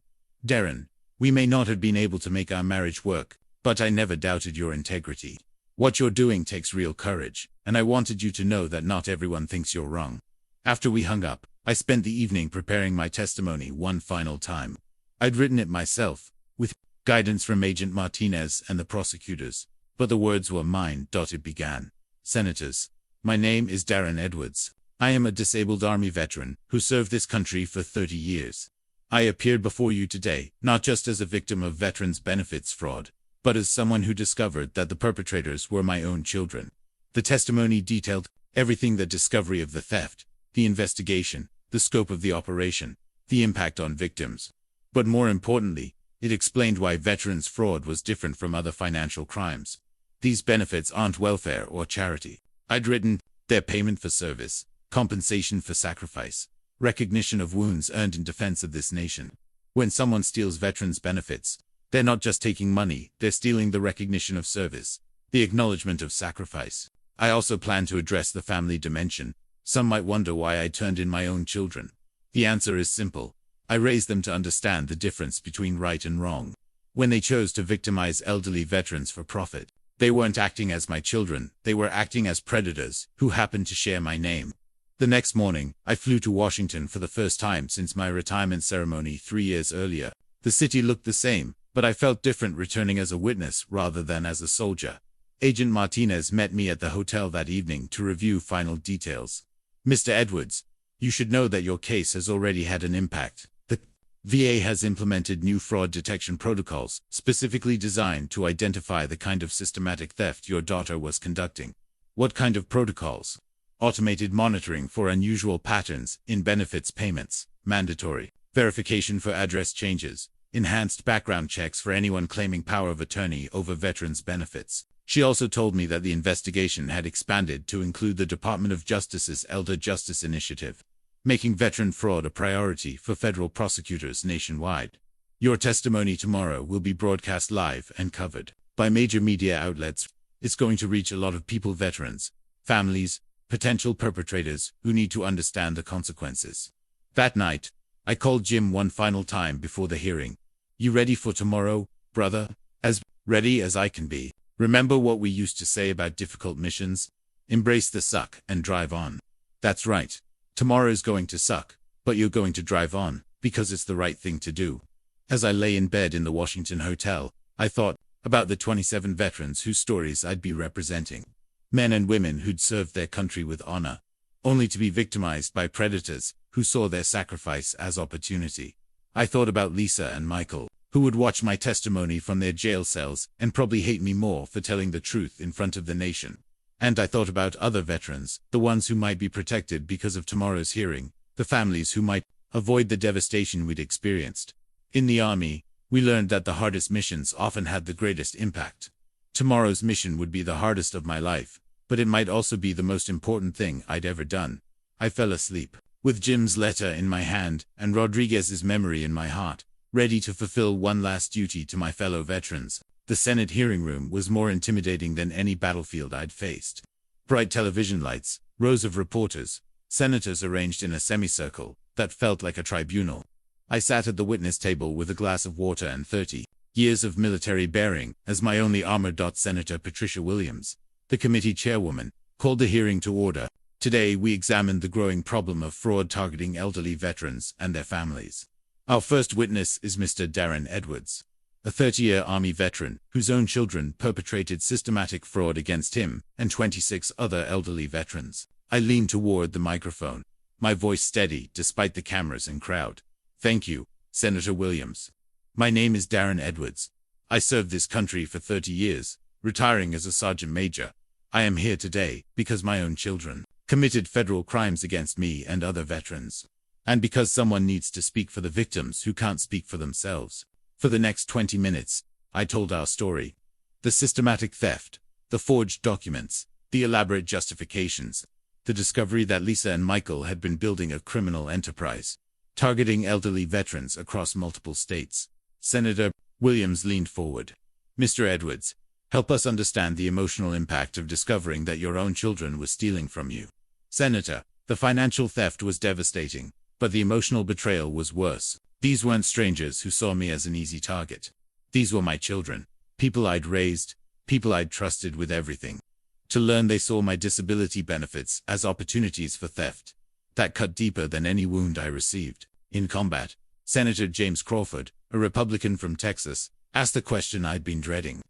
Darren, we may not have been able to make our marriage work, but I never doubted your integrity. What you're doing takes real courage, and I wanted you to know that not everyone thinks you're wrong. After we hung up, I spent the evening preparing my testimony one final time. I'd written it myself, with guidance from Agent Martinez and the prosecutors, but the words were mine. It began. Senators, my name is Darren Edwards. I am a disabled Army veteran who served this country for 30 years. I appeared before you today, not just as a victim of veterans' benefits fraud, but as someone who discovered that the perpetrators were my own children. The testimony detailed everything: the discovery of the theft, the investigation, the scope of the operation, the impact on victims. But more importantly, it explained why veterans' fraud was different from other financial crimes. These benefits aren't welfare or charity. I'd written, they're payment for service, compensation for sacrifice, recognition of wounds earned in defense of this nation. When someone steals veterans' benefits, they're not just taking money, they're stealing the recognition of service, the acknowledgement of sacrifice. I also plan to address the family dimension. Some might wonder why I turned in my own children. The answer is simple. I raised them to understand the difference between right and wrong. When they chose to victimize elderly veterans for profit, they weren't acting as my children, they were acting as predators who happened to share my name. The next morning, I flew to Washington for the first time since my retirement ceremony 3 years earlier. The city looked the same, but I felt different returning as a witness rather than as a soldier. Agent Martinez met me at the hotel that evening to review final details. Mr. Edwards, you should know that your case has already had an impact. The VA has implemented new fraud detection protocols, specifically designed to identify the kind of systematic theft your daughter was conducting. What kind of protocols? Automated monitoring for unusual patterns in benefits payments, mandatory verification for address changes, enhanced background checks for anyone claiming power of attorney over veterans' benefits. She also told me that the investigation had expanded to include the Department of Justice's Elder Justice Initiative, making veteran fraud a priority for federal prosecutors nationwide. Your testimony tomorrow will be broadcast live and covered by major media outlets. It's going to reach a lot of people, veterans, families, potential perpetrators who need to understand the consequences. That night, I called Jim one final time before the hearing. You ready for tomorrow, brother? As ready as I can be. Remember what we used to say about difficult missions? Embrace the suck and drive on. That's right. Tomorrow is going to suck, but you're going to drive on, because it's the right thing to do. As I lay in bed in the Washington hotel, I thought about the 27 veterans whose stories I'd be representing. Men and women who'd served their country with honor, only to be victimized by predators who saw their sacrifice as opportunity. I thought about Lisa and Michael, who would watch my testimony from their jail cells and probably hate me more for telling the truth in front of the nation. And I thought about other veterans, the ones who might be protected because of tomorrow's hearing, the families who might avoid the devastation we'd experienced. In the Army, we learned that the hardest missions often had the greatest impact. Tomorrow's mission would be the hardest of my life, but it might also be the most important thing I'd ever done. I fell asleep, with Jim's letter in my hand and Rodriguez's memory in my heart, ready to fulfill one last duty to my fellow veterans. The Senate hearing room was more intimidating than any battlefield I'd faced. Bright television lights, rows of reporters, senators arranged in a semicircle that felt like a tribunal. I sat at the witness table with a glass of water and 30 years of military bearing as my only armor. Senator Patricia Williams, the committee chairwoman, called the hearing to order. Today we examined the growing problem of fraud targeting elderly veterans and their families. Our first witness is Mr. Darren Edwards, a 30-year Army veteran whose own children perpetrated systematic fraud against him and 26 other elderly veterans. I leaned toward the microphone, my voice steady despite the cameras and crowd. Thank you, Senator Williams. My name is Darren Edwards. I served this country for 30 years, retiring as a sergeant major. I am here today because my own children committed federal crimes against me and other veterans. And because someone needs to speak for the victims who can't speak for themselves. For the next 20 minutes, I told our story. The systematic theft, the forged documents, the elaborate justifications, the discovery that Lisa and Michael had been building a criminal enterprise, targeting elderly veterans across multiple states. Senator Williams leaned forward. Mr. Edwards, help us understand the emotional impact of discovering that your own children were stealing from you. Senator, the financial theft was devastating, but the emotional betrayal was worse. These weren't strangers who saw me as an easy target. These were my children, people I'd raised, people I'd trusted with everything. To learn they saw my disability benefits as opportunities for theft. That cut deeper than any wound I received. In combat, Senator James Crawford, a Republican from Texas, asked the question I'd been dreading.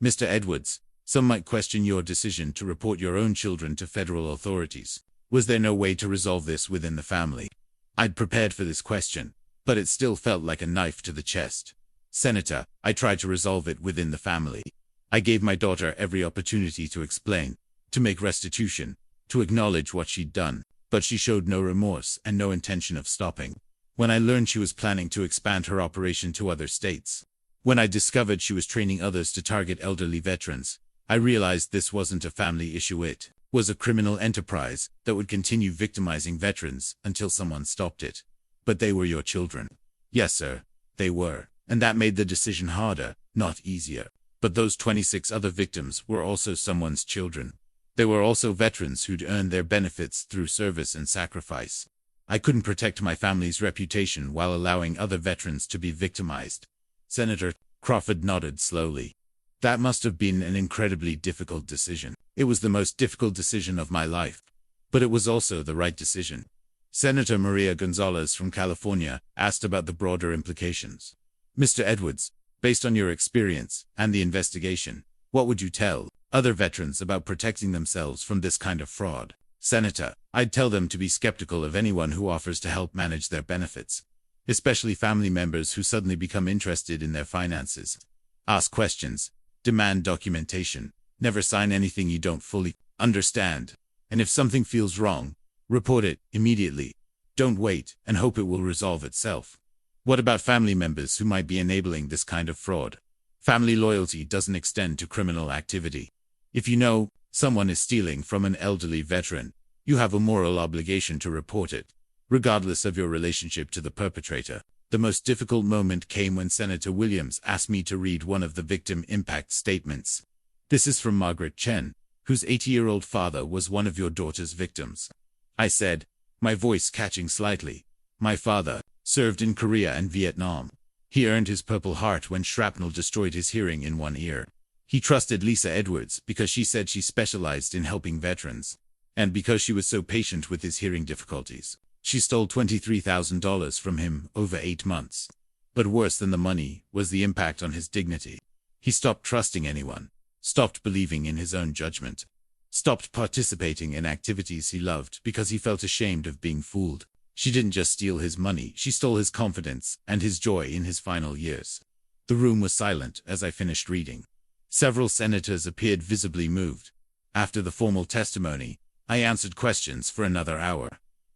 Mr. Edwards, some might question your decision to report your own children to federal authorities. Was there no way to resolve this within the family? I'd prepared for this question, but it still felt like a knife to the chest. Senator, I tried to resolve it within the family. I gave my daughter every opportunity to explain, to make restitution, to acknowledge what she'd done, but she showed no remorse and no intention of stopping. When I learned she was planning to expand her operation to other states, when I discovered she was training others to target elderly veterans, I realized this wasn't a family issue. It was a criminal enterprise that would continue victimizing veterans until someone stopped it. But they were your children. Yes, sir, they were. And that made the decision harder, not easier. But those 26 other victims were also someone's children. They were also veterans who'd earned their benefits through service and sacrifice. I couldn't protect my family's reputation while allowing other veterans to be victimized. Senator Crawford nodded slowly. That must have been an incredibly difficult decision. It was the most difficult decision of my life. But it was also the right decision. Senator Maria Gonzalez from California asked about the broader implications. Mr. Edwards, based on your experience and the investigation, what would you tell other veterans about protecting themselves from this kind of fraud? Senator, I'd tell them to be skeptical of anyone who offers to help manage their benefits, especially family members who suddenly become interested in their finances. Ask questions, demand documentation, never sign anything you don't fully understand. And if something feels wrong, report it immediately. Don't wait and hope it will resolve itself. What about family members who might be enabling this kind of fraud? Family loyalty doesn't extend to criminal activity. If you know someone is stealing from an elderly veteran, you have a moral obligation to report it, regardless of your relationship to the perpetrator. The most difficult moment came when Senator Williams asked me to read one of the victim impact statements. This is from Margaret Chen, whose 80-year-old father was one of your daughter's victims. I said, my voice catching slightly. My father served in Korea and Vietnam. He earned his Purple Heart when shrapnel destroyed his hearing in one ear. He trusted Lisa Edwards because she said she specialized in helping veterans. And because she was so patient with his hearing difficulties, she stole $23,000 from him over 8 months. But worse than the money was the impact on his dignity. He stopped trusting anyone, stopped believing in his own judgment, stopped participating in activities he loved because he felt ashamed of being fooled. She didn't just steal his money, she stole his confidence and his joy in his final years. The room was silent as I finished reading. Several senators appeared visibly moved. After the formal testimony, I answered questions for another hour.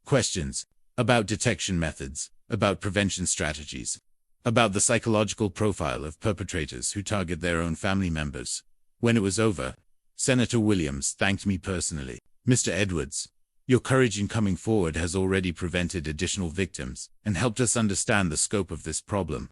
Questions about detection methods, about prevention strategies, about the psychological profile of perpetrators who target their own family members. When it was over, Senator Williams thanked me personally. Mr. Edwards, your courage in coming forward has already prevented additional victims and helped us understand the scope of this problem.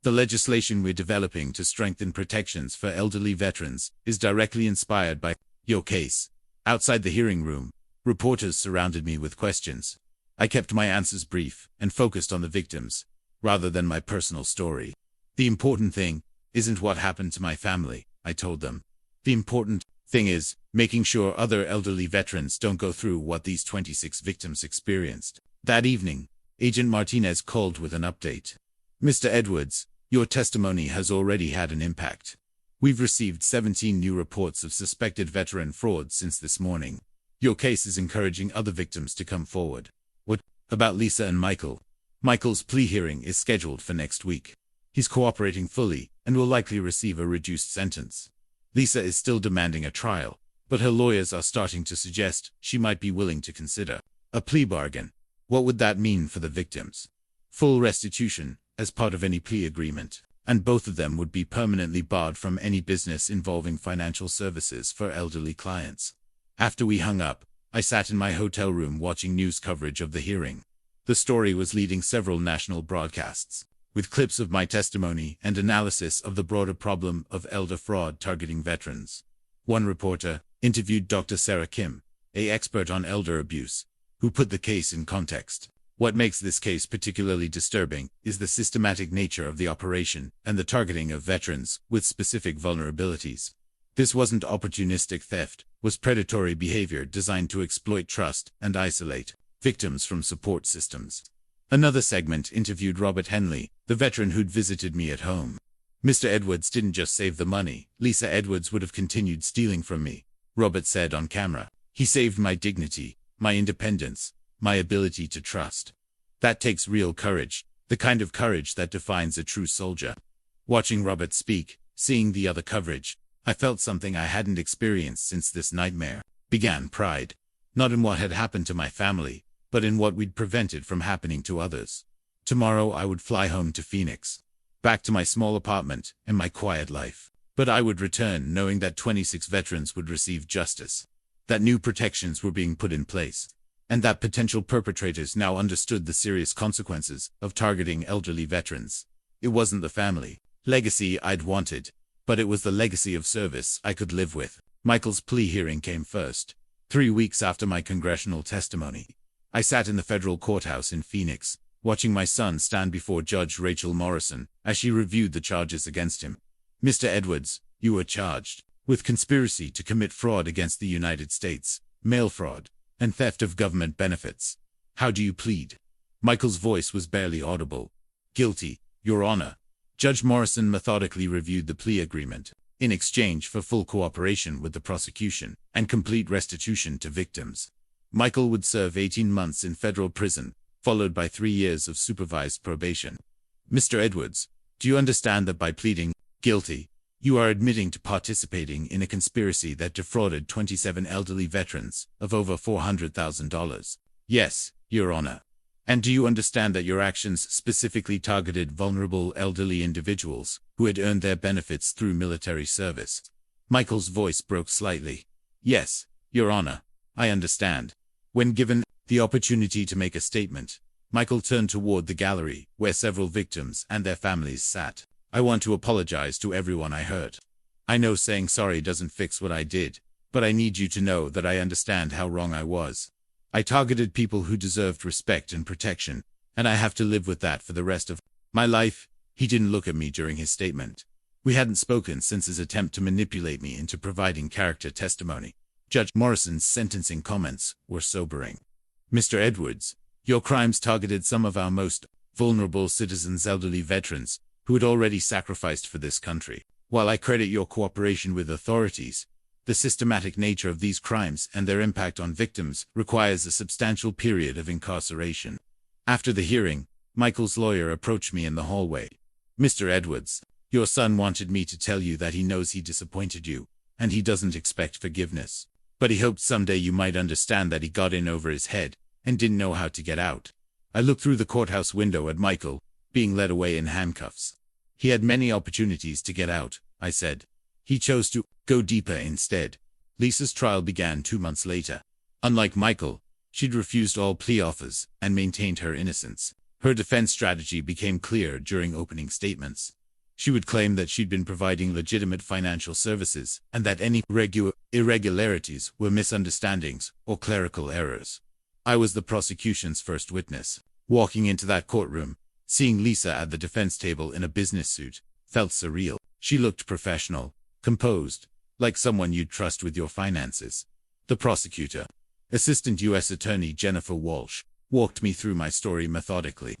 The legislation we're developing to strengthen protections for elderly veterans is directly inspired by your case. Outside the hearing room, reporters surrounded me with questions. I kept my answers brief and focused on the victims, rather than my personal story. The important thing isn't what happened to my family, I told them. The important thing is making sure other elderly veterans don't go through what these 26 victims experienced. That evening, Agent Martinez called with an update. Mr. Edwards, your testimony has already had an impact. We've received 17 new reports of suspected veteran fraud since this morning. Your case is encouraging other victims to come forward. What about Lisa and Michael? Michael's plea hearing is scheduled for next week. He's cooperating fully and will likely receive a reduced sentence. Lisa is still demanding a trial, but her lawyers are starting to suggest she might be willing to consider a plea bargain. What would that mean for the victims? Full restitution as part of any plea agreement, and both of them would be permanently barred from any business involving financial services for elderly clients. After we hung up, I sat in my hotel room watching news coverage of the hearing. The story was leading several national broadcasts, with clips of my testimony and analysis of the broader problem of elder fraud targeting veterans. One reporter interviewed Dr. Sarah Kim, an expert on elder abuse, who put the case in context. What makes this case particularly disturbing is the systematic nature of the operation and the targeting of veterans with specific vulnerabilities. This wasn't opportunistic theft, it was predatory behavior designed to exploit trust and isolate victims from support systems. Another segment interviewed Robert Henley, the veteran who'd visited me at home. Mr. Edwards didn't just save the money. Lisa Edwards would have continued stealing from me, Robert said on camera. He saved my dignity, my independence, my ability to trust. That takes real courage, the kind of courage that defines a true soldier. Watching Robert speak, seeing the other coverage, I felt something I hadn't experienced since this nightmare began. Pride. Not in what had happened to my family, but in what we'd prevented from happening to others. Tomorrow I would fly home to Phoenix, back to my small apartment and my quiet life. But I would return knowing that 26 veterans would receive justice, that new protections were being put in place, and that potential perpetrators now understood the serious consequences of targeting elderly veterans. It wasn't the family legacy I'd wanted, but it was the legacy of service I could live with. Michael's plea hearing came first. 3 weeks after my congressional testimony, I sat in the federal courthouse in Phoenix, watching my son stand before Judge Rachel Morrison as she reviewed the charges against him. Mr. Edwards, you were charged with conspiracy to commit fraud against the United States, mail fraud, and theft of government benefits. How do you plead? Michael's voice was barely audible. Guilty, Your Honor. Judge Morrison methodically reviewed the plea agreement, in exchange for full cooperation with the prosecution and complete restitution to victims. Michael would serve 18 months in federal prison, followed by 3 years of supervised probation. Mr. Edwards, do you understand that by pleading guilty, you are admitting to participating in a conspiracy that defrauded 27 elderly veterans of over $400,000? Yes, Your Honor. And do you understand that your actions specifically targeted vulnerable elderly individuals who had earned their benefits through military service? Michael's voice broke slightly. Yes, Your Honor, I understand. When given the opportunity to make a statement, Michael turned toward the gallery where several victims and their families sat. I want to apologize to everyone I hurt. I know saying sorry doesn't fix what I did, but I need you to know that I understand how wrong I was. I targeted people who deserved respect and protection, and I have to live with that for the rest of my life. He didn't look at me during his statement. We hadn't spoken since his attempt to manipulate me into providing character testimony. Judge Morrison's sentencing comments were sobering. Mr. Edwards, your crimes targeted some of our most vulnerable citizens, elderly veterans, who had already sacrificed for this country. While I credit your cooperation with authorities, the systematic nature of these crimes and their impact on victims requires a substantial period of incarceration. After the hearing, Michael's lawyer approached me in the hallway. Mr. Edwards, your son wanted me to tell you that he knows he disappointed you, and he doesn't expect forgiveness. But he hoped someday you might understand that he got in over his head and didn't know how to get out. I looked through the courthouse window at Michael, being led away in handcuffs. He had many opportunities to get out, I said. He chose to go deeper instead. Lisa's trial began 2 months later. Unlike Michael, she'd refused all plea offers and maintained her innocence. Her defense strategy became clear during opening statements. She would claim that she'd been providing legitimate financial services and that any irregularities were misunderstandings or clerical errors. I was the prosecution's first witness. Walking into that courtroom, seeing Lisa at the defense table in a business suit, felt surreal. She looked professional, composed, like someone you'd trust with your finances. The prosecutor, Assistant U.S. Attorney Jennifer Walsh, walked me through my story methodically.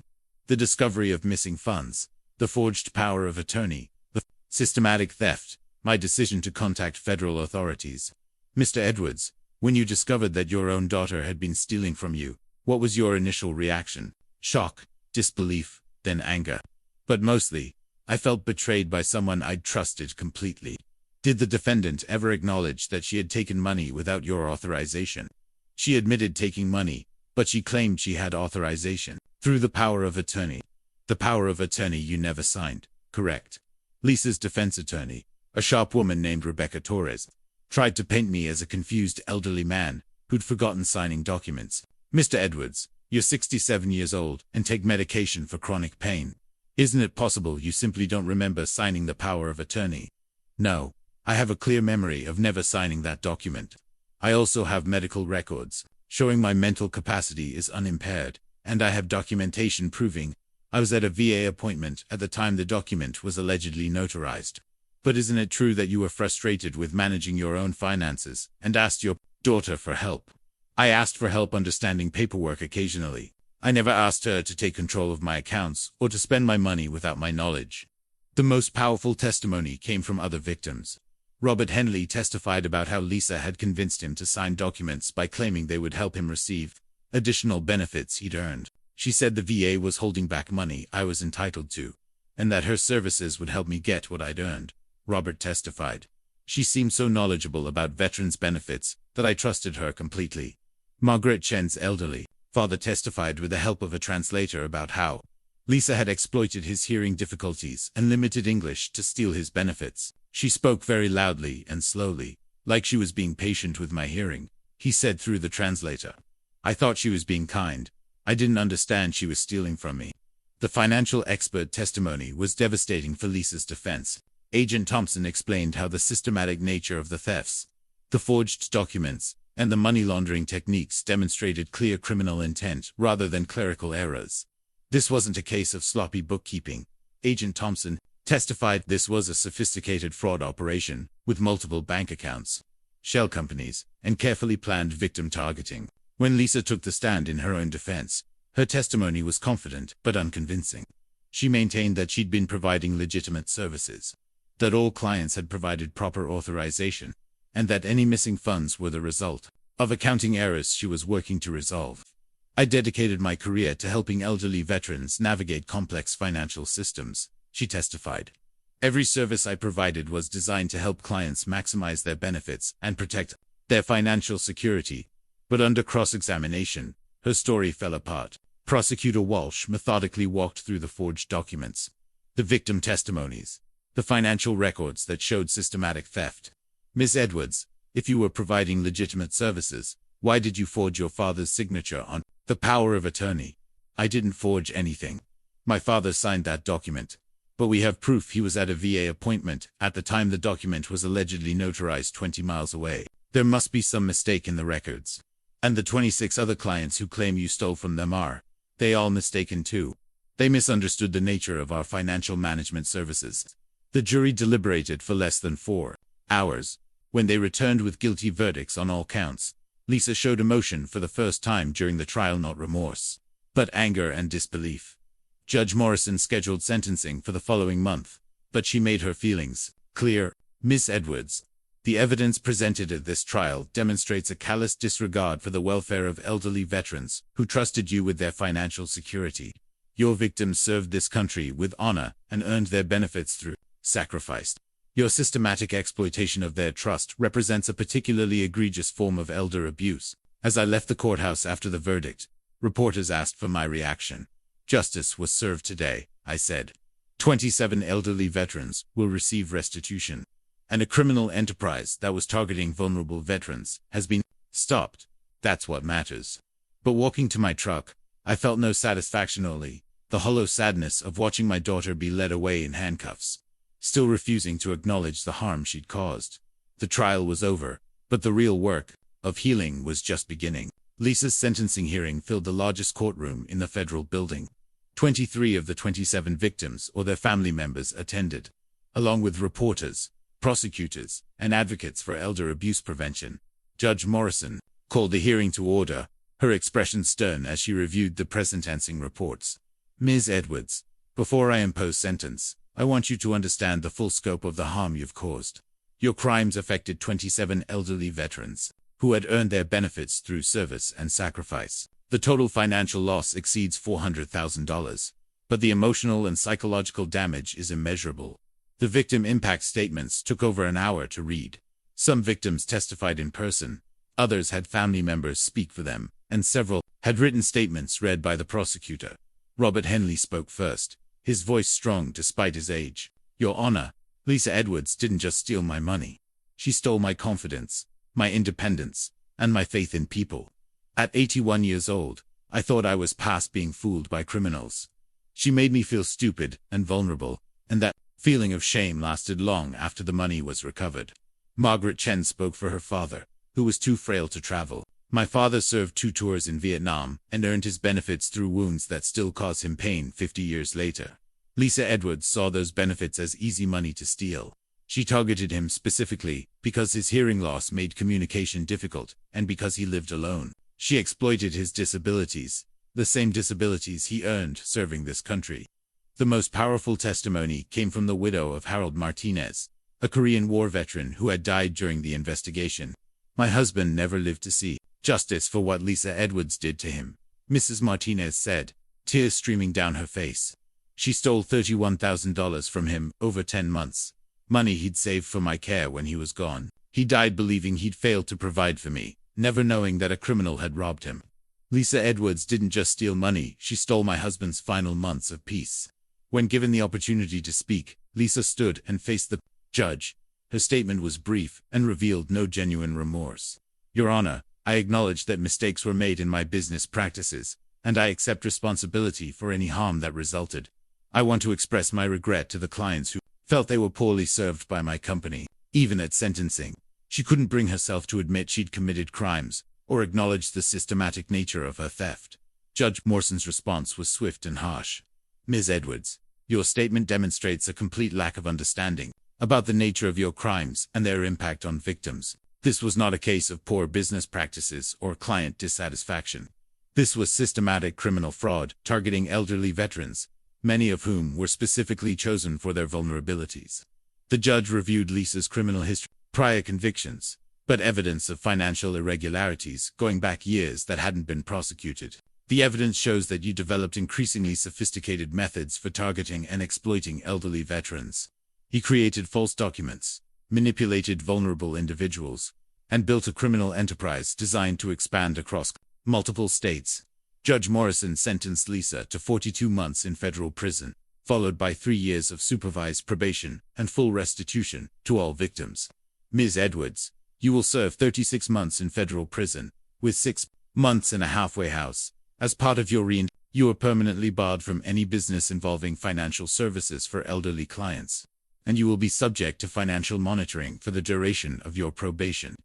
The discovery of missing funds, the forged power of attorney, the systematic theft, my decision to contact federal authorities. Mr. Edwards, when you discovered that your own daughter had been stealing from you, what was your initial reaction? Shock, disbelief, then anger. But mostly, I felt betrayed by someone I'd trusted completely. Did the defendant ever acknowledge that she had taken money without your authorization? She admitted taking money, but she claimed she had authorization through the power of attorney. The power of attorney you never signed, correct? Lisa's defense attorney, a sharp woman named Rebecca Torres, tried to paint me as a confused elderly man who'd forgotten signing documents. Mr. Edwards, you're 67 years old and take medication for chronic pain. Isn't it possible you simply don't remember signing the power of attorney? No, I have a clear memory of never signing that document. I also have medical records showing my mental capacity is unimpaired, and I have documentation proving I was at a VA appointment at the time the document was allegedly notarized. But isn't it true that you were frustrated with managing your own finances and asked your daughter for help? I asked for help understanding paperwork occasionally. I never asked her to take control of my accounts or to spend my money without my knowledge. The most powerful testimony came from other victims. Robert Henley testified about how Lisa had convinced him to sign documents by claiming they would help him receive additional benefits he'd earned. She said the VA was holding back money I was entitled to, and that her services would help me get what I'd earned. Robert testified. She seemed so knowledgeable about veterans' benefits that I trusted her completely. Margaret Chen's elderly father testified with the help of a translator about how Lisa had exploited his hearing difficulties and limited English to steal his benefits. She spoke very loudly and slowly, like she was being patient with my hearing, he said through the translator. I thought she was being kind. I didn't understand she was stealing from me. The financial expert testimony was devastating for Lisa's defense. Agent Thompson explained how the systematic nature of the thefts, the forged documents, and the money laundering techniques demonstrated clear criminal intent rather than clerical errors. This wasn't a case of sloppy bookkeeping. Agent Thompson testified this was a sophisticated fraud operation with multiple bank accounts, shell companies, and carefully planned victim targeting. When Lisa took the stand in her own defense, her testimony was confident but unconvincing. She maintained that she'd been providing legitimate services, that all clients had provided proper authorization, and that any missing funds were the result of accounting errors she was working to resolve. I dedicated my career to helping elderly veterans navigate complex financial systems, she testified. Every service I provided was designed to help clients maximize their benefits and protect their financial security. But under cross-examination, her story fell apart. Prosecutor Walsh methodically walked through the forged documents, the victim testimonies, the financial records that showed systematic theft. Ms. Edwards, if you were providing legitimate services, why did you forge your father's signature on the power of attorney? I didn't forge anything. My father signed that document, but we have proof he was at a VA appointment at the time the document was allegedly notarized 20 miles away. There must be some mistake in the records. And the 26 other clients who claim you stole from them are they all mistaken too? They misunderstood the nature of our financial management services. The jury deliberated for less than 4 hours. When they returned with guilty verdicts on all counts, Lisa showed emotion for the first time during the trial, not remorse, but anger and disbelief. Judge Morrison scheduled sentencing for the following month, but she made her feelings clear. Ms. Edwards, the evidence presented at this trial demonstrates a callous disregard for the welfare of elderly veterans who trusted you with their financial security. Your victims served this country with honor and earned their benefits through sacrifice. Your systematic exploitation of their trust represents a particularly egregious form of elder abuse. As I left the courthouse after the verdict, reporters asked for my reaction. Justice was served today, I said. 27 elderly veterans will receive restitution. And a criminal enterprise that was targeting vulnerable veterans has been stopped. That's what matters. But walking to my truck, I felt no satisfaction, only the hollow sadness of watching my daughter be led away in handcuffs, still refusing to acknowledge the harm she'd caused. The trial was over, but the real work of healing was just beginning. Lisa's sentencing hearing filled the largest courtroom in the federal building. 23 of the 27 victims or their family members attended, along with reporters, prosecutors, and advocates for elder abuse prevention. Judge Morrison called the hearing to order, her expression stern as she reviewed the sentencing reports. Ms. Edwards, before I impose sentence, I want you to understand the full scope of the harm you've caused. Your crimes affected 27 elderly veterans who had earned their benefits through service and sacrifice. The total financial loss exceeds $400,000, but the emotional and psychological damage is immeasurable. The victim impact statements took over an hour to read. Some victims testified in person, others had family members speak for them, and several had written statements read by the prosecutor. Robert Henley spoke first, his voice strong despite his age. Your Honor, Lisa Edwards didn't just steal my money. She stole my confidence, my independence, and my faith in people. At 81 years old, I thought I was past being fooled by criminals. She made me feel stupid and vulnerable, and that feeling of shame lasted long after the money was recovered. Margaret Chen spoke for her father, who was too frail to travel. My father served 2 tours in Vietnam and earned his benefits through wounds that still cause him pain 50 years later. Lisa Edwards saw those benefits as easy money to steal. She targeted him specifically because his hearing loss made communication difficult and because he lived alone. She exploited his disabilities, the same disabilities he earned serving this country. The most powerful testimony came from the widow of Harold Martinez, a Korean War veteran who had died during the investigation. My husband never lived to see justice for what Lisa Edwards did to him, Mrs. Martinez said, tears streaming down her face. She stole $31,000 from him over 10 months, money he'd saved for my care when he was gone. He died believing he'd failed to provide for me, never knowing that a criminal had robbed him. Lisa Edwards didn't just steal money, she stole my husband's final months of peace. When given the opportunity to speak, Lisa stood and faced the judge. Her statement was brief and revealed no genuine remorse. Your Honor, I acknowledge that mistakes were made in my business practices, and I accept responsibility for any harm that resulted. I want to express my regret to the clients who felt they were poorly served by my company. Even at sentencing, she couldn't bring herself to admit she'd committed crimes or acknowledge the systematic nature of her theft. Judge Morrison's response was swift and harsh. Ms. Edwards, your statement demonstrates a complete lack of understanding about the nature of your crimes and their impact on victims. This was not a case of poor business practices or client dissatisfaction. This was systematic criminal fraud targeting elderly veterans, many of whom were specifically chosen for their vulnerabilities. The judge reviewed Lisa's criminal history, prior convictions, but evidence of financial irregularities going back years that hadn't been prosecuted. The evidence shows that you developed increasingly sophisticated methods for targeting and exploiting elderly veterans. He created false documents, manipulated vulnerable individuals, and built a criminal enterprise designed to expand across multiple states. Judge Morrison sentenced Lisa to 42 months in federal prison, followed by 3 years of supervised probation and full restitution to all victims. Ms. Edwards, you will serve 36 months in federal prison, with 6 months in a halfway house. As part of your you are permanently barred from any business involving financial services for elderly clients, and you will be subject to financial monitoring for the duration of your probation.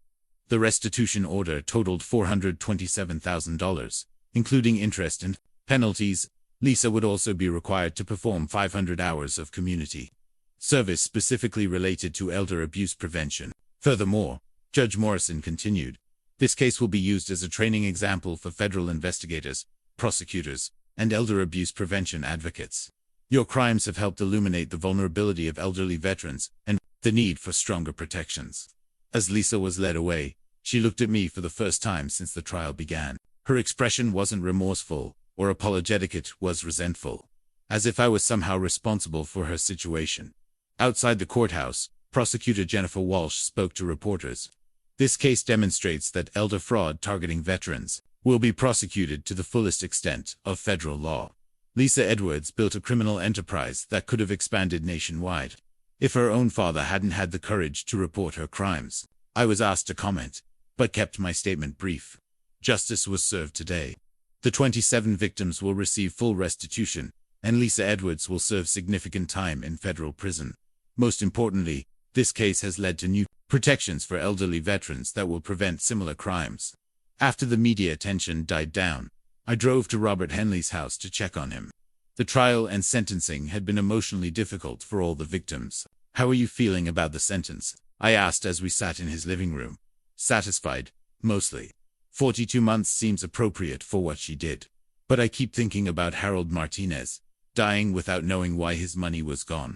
The restitution order totaled $427,000, including interest and penalties. Lisa would also be required to perform 500 hours of community service specifically related to elder abuse prevention. Furthermore, Judge Morrison continued, this case will be used as a training example for federal investigators, prosecutors, and elder abuse prevention advocates. Your crimes have helped illuminate the vulnerability of elderly veterans and the need for stronger protections. As Lisa was led away, she looked at me for the first time since the trial began. Her expression wasn't remorseful or apologetic, it was resentful, as if I was somehow responsible for her situation. Outside the courthouse, Prosecutor Jennifer Walsh spoke to reporters. This case demonstrates that elder fraud targeting veterans will be prosecuted to the fullest extent of federal law. Lisa Edwards built a criminal enterprise that could have expanded nationwide. If her own father hadn't had the courage to report her crimes, I was asked to comment, but kept my statement brief. Justice was served today. The 27 victims will receive full restitution, and Lisa Edwards will serve significant time in federal prison. Most importantly, this case has led to new protections for elderly veterans that will prevent similar crimes. After the media attention died down, I drove to Robert Henley's house to check on him. The trial and sentencing had been emotionally difficult for all the victims. "How are you feeling about the sentence?" I asked as we sat in his living room. "Satisfied, mostly. 42 months seems appropriate for what she did. But I keep thinking about Harold Martinez, dying without knowing why his money was gone.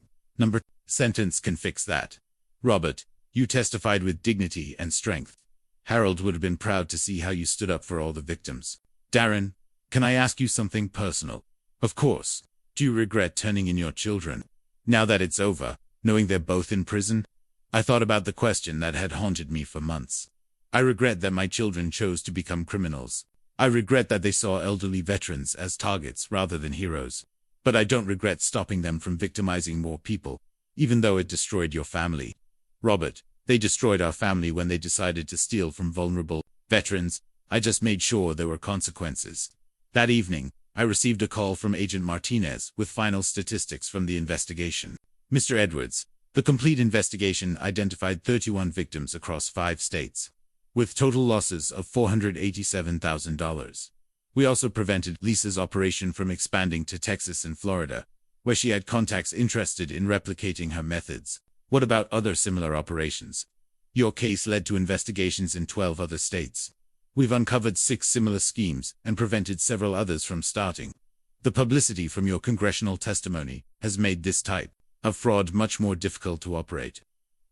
Sentence can fix that. Robert, you testified with dignity and strength. Harold would have been proud to see how you stood up for all the victims. Darren, can I ask you something personal?" "Of course. Do you regret turning in your children, now that it's over, knowing they're both in prison?" I thought about the question that had haunted me for months. I regret that my children chose to become criminals. I regret that they saw elderly veterans as targets rather than heroes. But I don't regret stopping them from victimizing more people, even though it destroyed your family. Robert, they destroyed our family when they decided to steal from vulnerable veterans. I just made sure there were consequences. That evening, I received a call from Agent Martinez with final statistics from the investigation. "Mr. Edwards, the complete investigation identified 31 victims across 5 states, with total losses of $487,000. We also prevented Lisa's operation from expanding to Texas and Florida, where she had contacts interested in replicating her methods. What about other similar operations? Your case led to investigations in 12 other states. We've uncovered 6 similar schemes and prevented several others from starting. The publicity from your congressional testimony has made this type of fraud much more difficult to operate."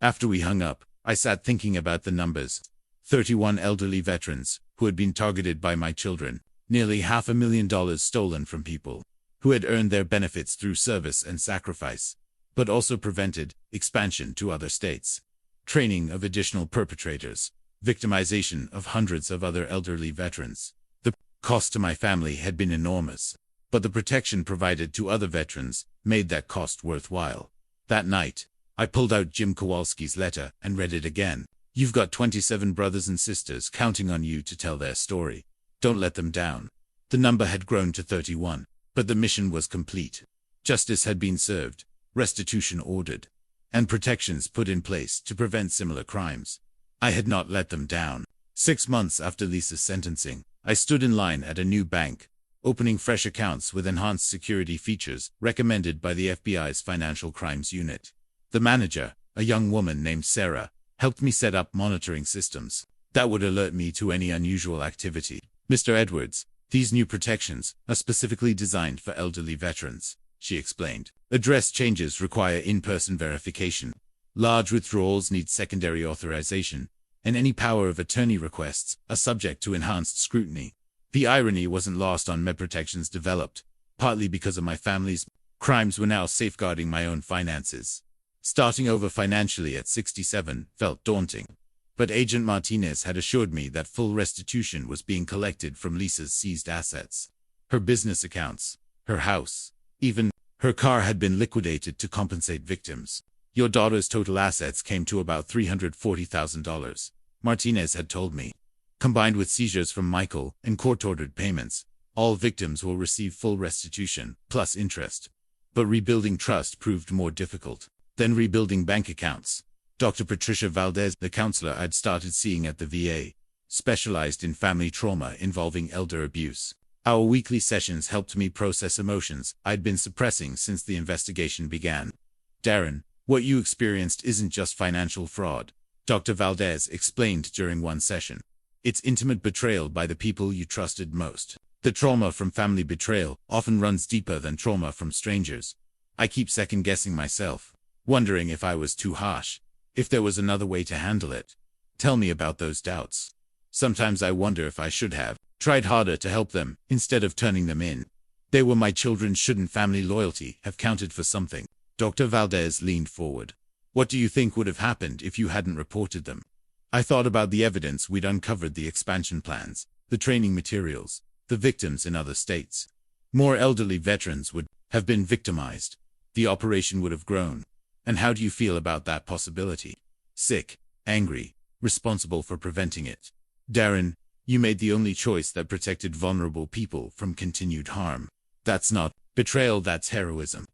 After we hung up, I sat thinking about the numbers. 31 elderly veterans who had been targeted by my children, nearly $500,000 stolen from people who had earned their benefits through service and sacrifice, but also prevented expansion to other states, training of additional perpetrators, victimization of hundreds of other elderly veterans. The cost to my family had been enormous, but the protection provided to other veterans made that cost worthwhile. That night, I pulled out Jim Kowalski's letter and read it again. "You've got 27 brothers and sisters counting on you to tell their story. Don't let them down." The number had grown to 31, but the mission was complete. Justice had been served, restitution ordered, and protections put in place to prevent similar crimes. I had not let them down. 6 months after Lisa's sentencing, I stood in line at a new bank, opening fresh accounts with enhanced security features recommended by the FBI's Financial Crimes Unit. The manager, a young woman named Sarah, helped me set up monitoring systems that would alert me to any unusual activity. "Mr. Edwards, these new protections are specifically designed for elderly veterans," she explained. "Address changes require in-person verification. Large withdrawals need secondary authorization, and any power of attorney requests are subject to enhanced scrutiny." The irony wasn't lost on me. Protections developed, partly because of my family's crimes, were now safeguarding my own finances. Starting over financially at 67 felt daunting, but Agent Martinez had assured me that full restitution was being collected from Lisa's seized assets. Her business accounts, her house, even her car had been liquidated to compensate victims. "Your daughter's total assets came to about $340,000, Martinez had told me. Combined with seizures from Michael and court-ordered payments, all victims will receive full restitution, plus interest. But rebuilding trust proved more difficult than rebuilding bank accounts." Dr. Patricia Valdez, the counselor I'd started seeing at the VA, specialized in family trauma involving elder abuse. Our weekly sessions helped me process emotions I'd been suppressing since the investigation began. "Darren, what you experienced isn't just financial fraud," Dr. Valdez explained during one session. "It's intimate betrayal by the people you trusted most. The trauma from family betrayal often runs deeper than trauma from strangers. I keep second-guessing myself, wondering if I was too harsh, if there was another way to handle it." "Tell me about those doubts." "Sometimes I wonder if I should have tried harder to help them instead of turning them in. They were my children. Shouldn't family loyalty have counted for something?" Dr. Valdez leaned forward. "What do you think would have happened if you hadn't reported them?" I thought about the evidence we'd uncovered, the expansion plans, the training materials, the victims in other states. More elderly veterans would have been victimized. The operation would have grown. And how do you feel about that possibility? Sick, angry, responsible for preventing it. Darren, you made the only choice that protected vulnerable people from continued harm. That's not Betrayal, that's heroism.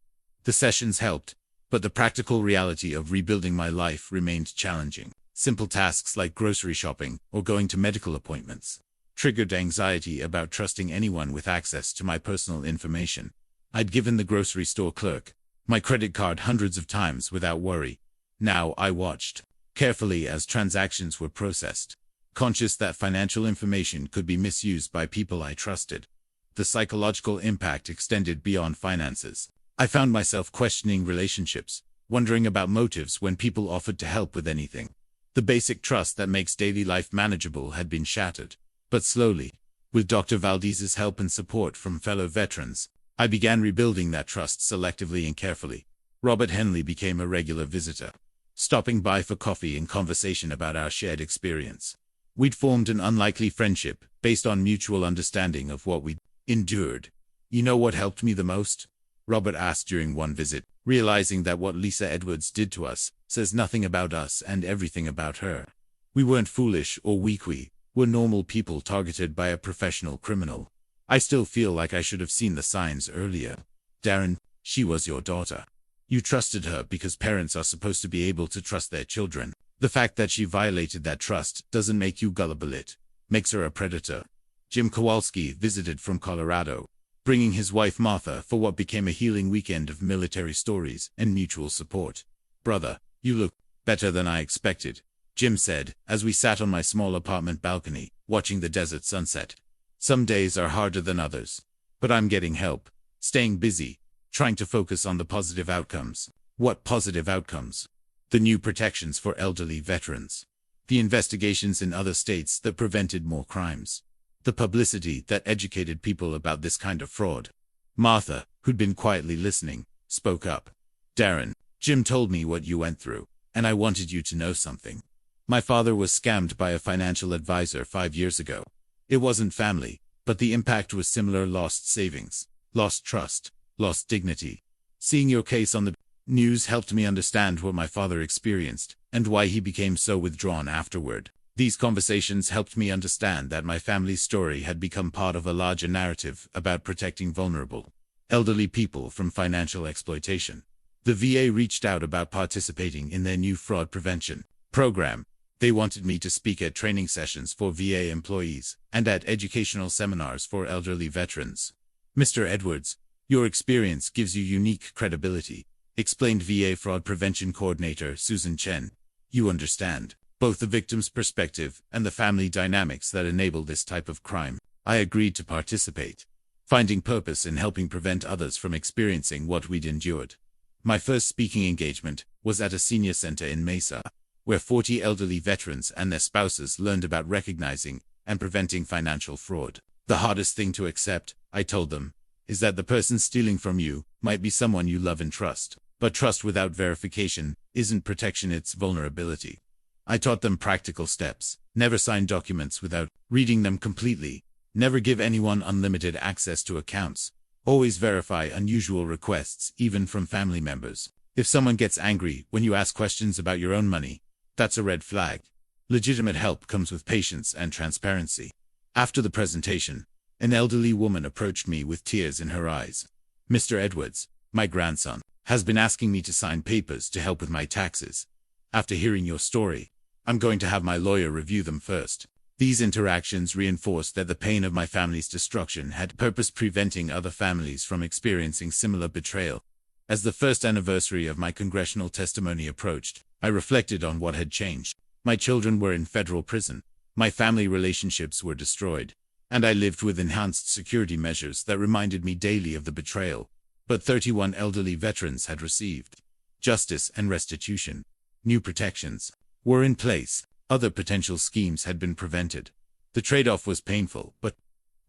The sessions helped, but the practical reality of rebuilding my life remained challenging. Simple tasks like grocery shopping or going to medical appointments triggered anxiety about trusting anyone with access to my personal information. I'd given the grocery store clerk my credit card hundreds of times without worry. Now I watched carefully as transactions were processed, conscious that financial information could be misused by people I trusted. The psychological impact extended beyond finances. I found myself questioning relationships, wondering about motives when people offered to help with anything. The basic trust that makes daily life manageable had been shattered. But slowly, with Dr. Valdez's help and support from fellow veterans, I began rebuilding that trust selectively and carefully. Robert Henley became a regular visitor, stopping by for coffee and conversation about our shared experience. We'd formed an unlikely friendship based on mutual understanding of what we'd endured. "You know what helped me the most?" Robert asked during one visit, realizing that what Lisa Edwards did to us says nothing about us and everything about her. We weren't foolish or weak, we were normal people targeted by a professional criminal. I still feel like I should have seen the signs earlier. "Darren, she was your daughter. You trusted her because parents are supposed to be able to trust their children. The fact that she violated that trust doesn't make you gullible, it makes her a predator." Jim Kowalski visited from Colorado, bringing his wife Martha for what became a healing weekend of military stories and mutual support. "Brother, you look better than I expected," Jim said, as we sat on my small apartment balcony, watching the desert sunset. "Some days are harder than others, but I'm getting help, staying busy, trying to focus on the positive outcomes." "What positive outcomes?" "The new protections for elderly veterans. The investigations in other states that prevented more crimes. The publicity that educated people about this kind of fraud." Martha, who'd been quietly listening, spoke up. "Darren, Jim told me what you went through, and I wanted you to know something. My father was scammed by a financial advisor 5 years ago. It wasn't family, but the impact was similar: lost savings, lost trust, lost dignity. Seeing your case on the news helped me understand what my father experienced and why he became so withdrawn afterward. These conversations helped me understand that my family's story had become part of a larger narrative about protecting vulnerable, elderly people from financial exploitation. The VA reached out about participating in their new fraud prevention program. They wanted me to speak at training sessions for VA employees and at educational seminars for elderly veterans. "Mr. Edwards, your experience gives you unique credibility," explained VA Fraud Prevention Coordinator Susan Chen. "You understand both the victim's perspective and the family dynamics that enable this type of crime." I agreed to participate, finding purpose in helping prevent others from experiencing what we'd endured. My first speaking engagement was at a senior center in Mesa, where 40 elderly veterans and their spouses learned about recognizing and preventing financial fraud. "The hardest thing to accept," I told them, "is that the person stealing from you might be someone you love and trust. But trust without verification isn't protection, it's vulnerability." I taught them practical steps: never sign documents without reading them completely, never give anyone unlimited access to accounts, always verify unusual requests even from family members. If someone gets angry when you ask questions about your own money, that's a red flag. Legitimate help comes with patience and transparency. After the presentation, an elderly woman approached me with tears in her eyes. "Mr. Edwards, my grandson has been asking me to sign papers to help with my taxes. After hearing your story, I'm going to have my lawyer review them first." These interactions reinforced that the pain of my family's destruction had purpose, preventing other families from experiencing similar betrayal. As the first anniversary of my congressional testimony approached, I reflected on what had changed. My children were in federal prison, my family relationships were destroyed, and I lived with enhanced security measures that reminded me daily of the betrayal. But 31 elderly veterans had received justice and restitution. New protections were in place. Other potential schemes had been prevented. The trade-off was painful, but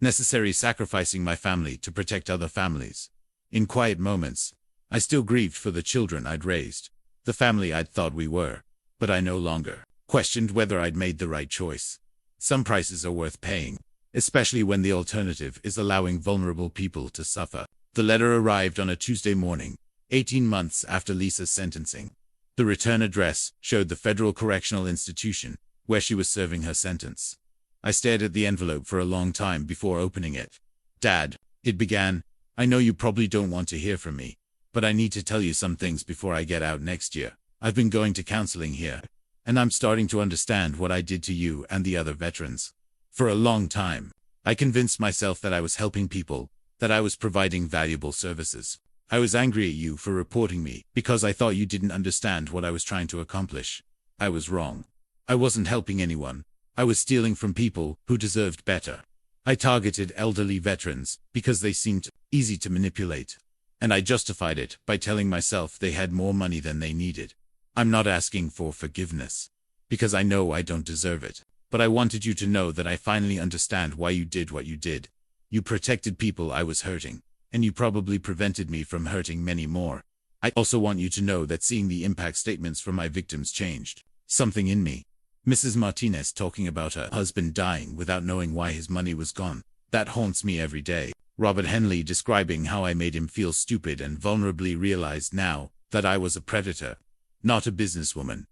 necessary, sacrificing my family to protect other families. In quiet moments, I still grieved for the children I'd raised, the family I'd thought we were, but I no longer questioned whether I'd made the right choice. Some prices are worth paying, especially when the alternative is allowing vulnerable people to suffer. The letter arrived on a Tuesday morning, 18 months after Lisa's sentencing. The return address showed the federal correctional institution where she was serving her sentence. I stared at the envelope for a long time before opening it. "Dad," it began, I know you probably don't want to hear from me, but I need to tell you some things before I get out next year. I've been going to counseling here, and I'm starting to understand what I did to you and the other veterans. For a long time, I convinced myself that I was helping people, that I was providing valuable services. I was angry at you for reporting me because I thought you didn't understand what I was trying to accomplish. I was wrong. I wasn't helping anyone. I was stealing from people who deserved better. I targeted elderly veterans because they seemed easy to manipulate, and I justified it by telling myself they had more money than they needed. I'm not asking for forgiveness, because I know I don't deserve it, but I wanted you to know that I finally understand why you did what you did. You protected people I was hurting, and you probably prevented me from hurting many more. I also want you to know that seeing the impact statements from my victims changed something in me. Mrs. Martinez talking about her husband dying without knowing why his money was gone. That haunts me every day. Robert Henley describing how I made him feel stupid and vulnerably realized now that I was a predator, not a businesswoman.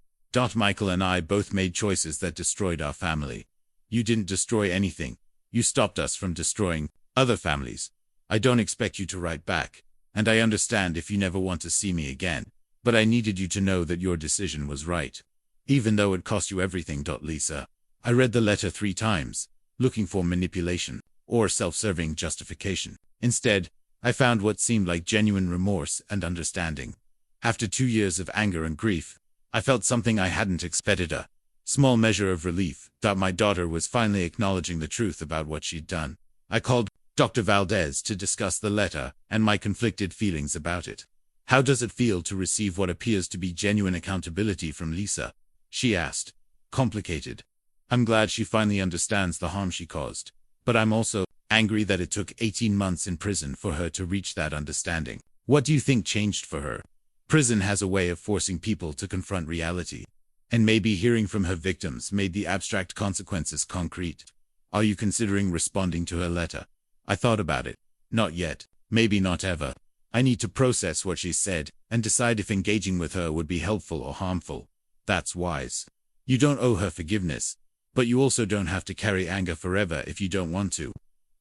Michael and I both made choices that destroyed our family. You didn't destroy anything. You stopped us from destroying other families. I don't expect you to write back, and I understand if you never want to see me again, but I needed you to know that your decision was right, even though it cost you everything. Lisa. I read the letter 3 times, looking for manipulation or self-serving justification. Instead, I found what seemed like genuine remorse and understanding. After 2 years of anger and grief, I felt something I hadn't expected, a small measure of relief that my daughter was finally acknowledging the truth about what she'd done. I called Dr. Valdez to discuss the letter and my conflicted feelings about it. How does it feel to receive what appears to be genuine accountability from Lisa? She asked. Complicated. I'm glad she finally understands the harm she caused, but I'm also angry that it took 18 months in prison for her to reach that understanding. What do you think changed for her? Prison has a way of forcing people to confront reality, and maybe hearing from her victims made the abstract consequences concrete. Are you considering responding to her letter? I thought about it. Not yet. Maybe not ever. I need to process what she said and decide if engaging with her would be helpful or harmful. That's wise. You don't owe her forgiveness, but you also don't have to carry anger forever if you don't want to.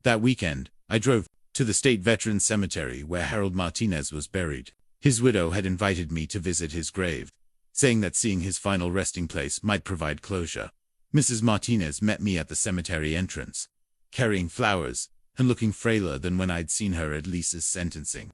That weekend, I drove to the State Veterans Cemetery where Harold Martinez was buried. His widow had invited me to visit his grave, saying that seeing his final resting place might provide closure. Mrs. Martinez met me at the cemetery entrance, carrying flowers and looking frailer than when I'd seen her at Lisa's sentencing.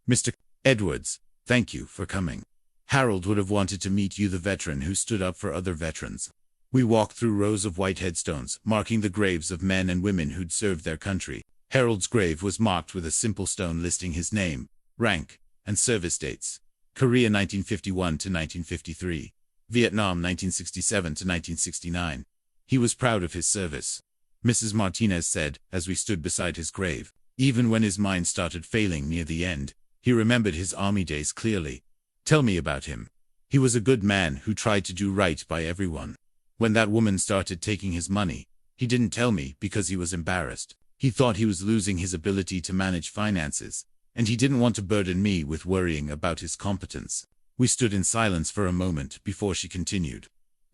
Mr. Edwards, thank you for coming. Harold would have wanted to meet you, the veteran who stood up for other veterans. We walked through rows of white headstones, marking the graves of men and women who'd served their country. Harold's grave was marked with a simple stone listing his name, rank, and service dates. Korea 1951 to 1953. Vietnam 1967 to 1969. He was proud of his service, Mrs. Martinez said as we stood beside his grave. Even when his mind started failing near the end, he remembered his army days clearly. Tell me about him. He was a good man who tried to do right by everyone. When that woman started taking his money, he didn't tell me because he was embarrassed. He thought he was losing his ability to manage finances, and he didn't want to burden me with worrying about his competence. We stood in silence for a moment before she continued.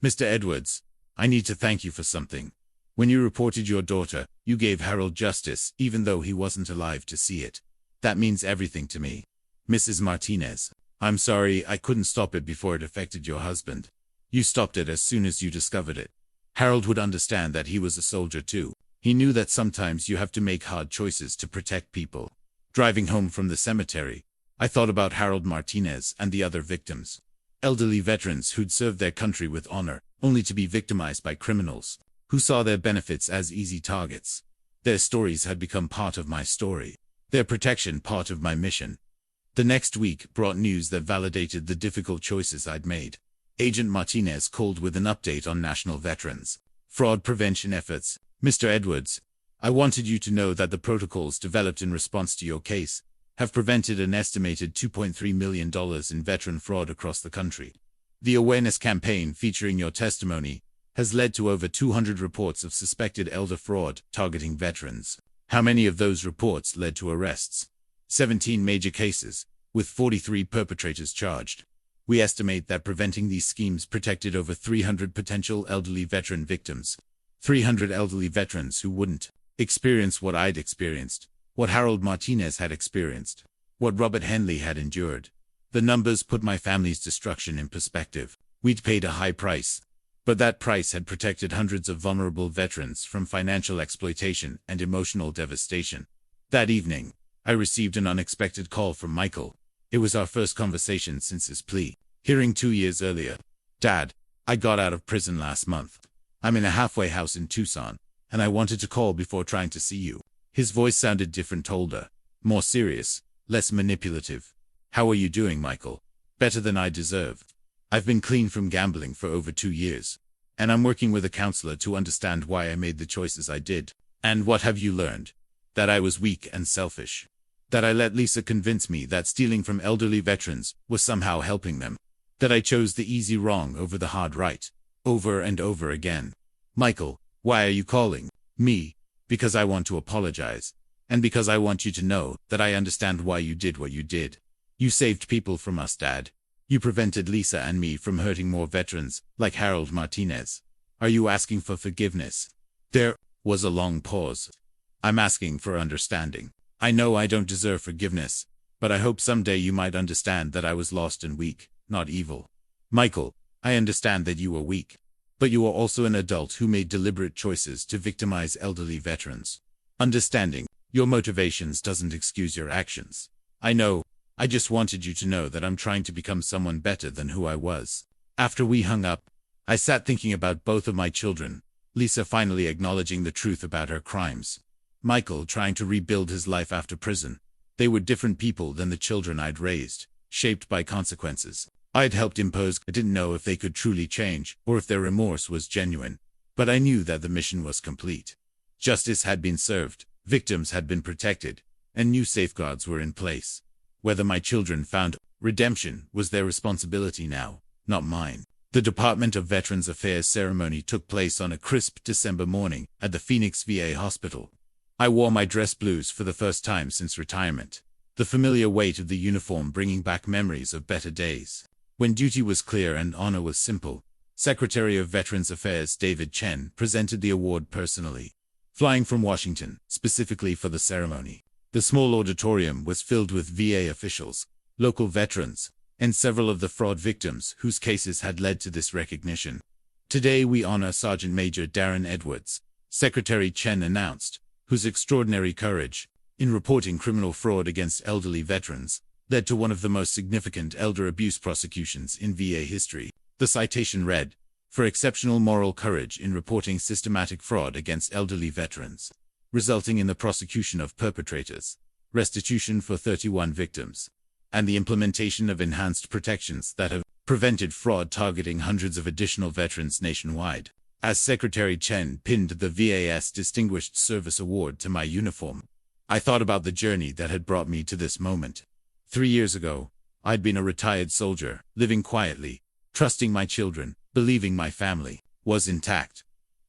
Mr. Edwards, I need to thank you for something. When you reported your daughter, you gave Harold justice even though he wasn't alive to see it. That means everything to me. Mrs. Martinez, I'm sorry I couldn't stop it before it affected your husband. You stopped it as soon as you discovered it. Harold would understand that he was a soldier too. He knew that sometimes you have to make hard choices to protect people. Driving home from the cemetery, I thought about Harold Martinez and the other victims. Elderly veterans who'd served their country with honor, only to be victimized by criminals, who saw their benefits as easy targets. Their stories had become part of my story, their protection part of my mission. The next week brought news that validated the difficult choices I'd made. Agent Martinez called with an update on national veterans fraud prevention efforts. Mr. Edwards, I wanted you to know that the protocols developed in response to your case have prevented an estimated $2.3 million in veteran fraud across the country. The awareness campaign featuring your testimony has led to over 200 reports of suspected elder fraud targeting veterans. How many of those reports led to arrests? 17 major cases, with 43 perpetrators charged. We estimate that preventing these schemes protected over 300 potential elderly veteran victims. 300 elderly veterans who wouldn't experience what I'd experienced, what Harold Martinez had experienced, what Robert Henley had endured. The numbers put my family's destruction in perspective. We'd paid a high price, but that price had protected hundreds of vulnerable veterans from financial exploitation and emotional devastation. That evening, I received an unexpected call from Michael. It was our first conversation since his plea hearing 2 years earlier. "Dad, I got out of prison last month. I'm in a halfway house in Tucson, and I wanted to call before trying to see you." His voice sounded different, older, more serious, less manipulative. "How are you doing, Michael?" "Better than I deserve. I've been clean from gambling for over 2 years, and I'm working with a counselor to understand why I made the choices I did." "And what have you learned?" "That I was weak and selfish. That I let Lisa convince me that stealing from elderly veterans was somehow helping them. That I chose the easy wrong over the hard right, over and over again." "Michael, why are you calling me?" "Because I want to apologize, and because I want you to know that I understand why you did what you did. You saved people from us, Dad. You prevented Lisa and me from hurting more veterans, like Harold Martinez. Are you asking for forgiveness?" There was a long pause. "I'm asking for understanding. I know I don't deserve forgiveness, but I hope someday you might understand that I was lost and weak, not evil." "Michael, I understand that you were weak, but you are also an adult who made deliberate choices to victimize elderly veterans. Understanding your motivations doesn't excuse your actions. I know. I just wanted you to know that I'm trying to become someone better than who I was." After we hung up, I sat thinking about both of my children, Lisa finally acknowledging the truth about her crimes, Michael trying to rebuild his life after prison. They were different people than the children I'd raised, shaped by consequences I'd helped impose. I didn't know if they could truly change, or if their remorse was genuine, but I knew that the mission was complete. Justice had been served, victims had been protected, and new safeguards were in place. Whether my children found redemption was their responsibility now, not mine. The Department of Veterans Affairs ceremony took place on a crisp December morning at the Phoenix VA hospital. I wore my dress blues for the first time since retirement, the familiar weight of the uniform bringing back memories of better days, when duty was clear and honor was simple. Secretary of Veterans Affairs David Chen presented the award personally, flying from Washington specifically for the ceremony. The small auditorium was filled with VA officials, local veterans, and several of the fraud victims whose cases had led to this recognition. "Today we honor Sergeant Major Darren Edwards," Secretary Chen announced, whose extraordinary courage in reporting criminal fraud against elderly veterans led to one of the most significant elder abuse prosecutions in VA history. The citation read, "For exceptional moral courage in reporting systematic fraud against elderly veterans, resulting in the prosecution of perpetrators, restitution for 31 victims, and the implementation of enhanced protections that have prevented fraud targeting hundreds of additional veterans nationwide." As Secretary Chen pinned the VAS Distinguished Service Award to my uniform, I thought about the journey that had brought me to this moment. 3 years ago, I'd been a retired soldier, living quietly, trusting my children, believing my family was intact.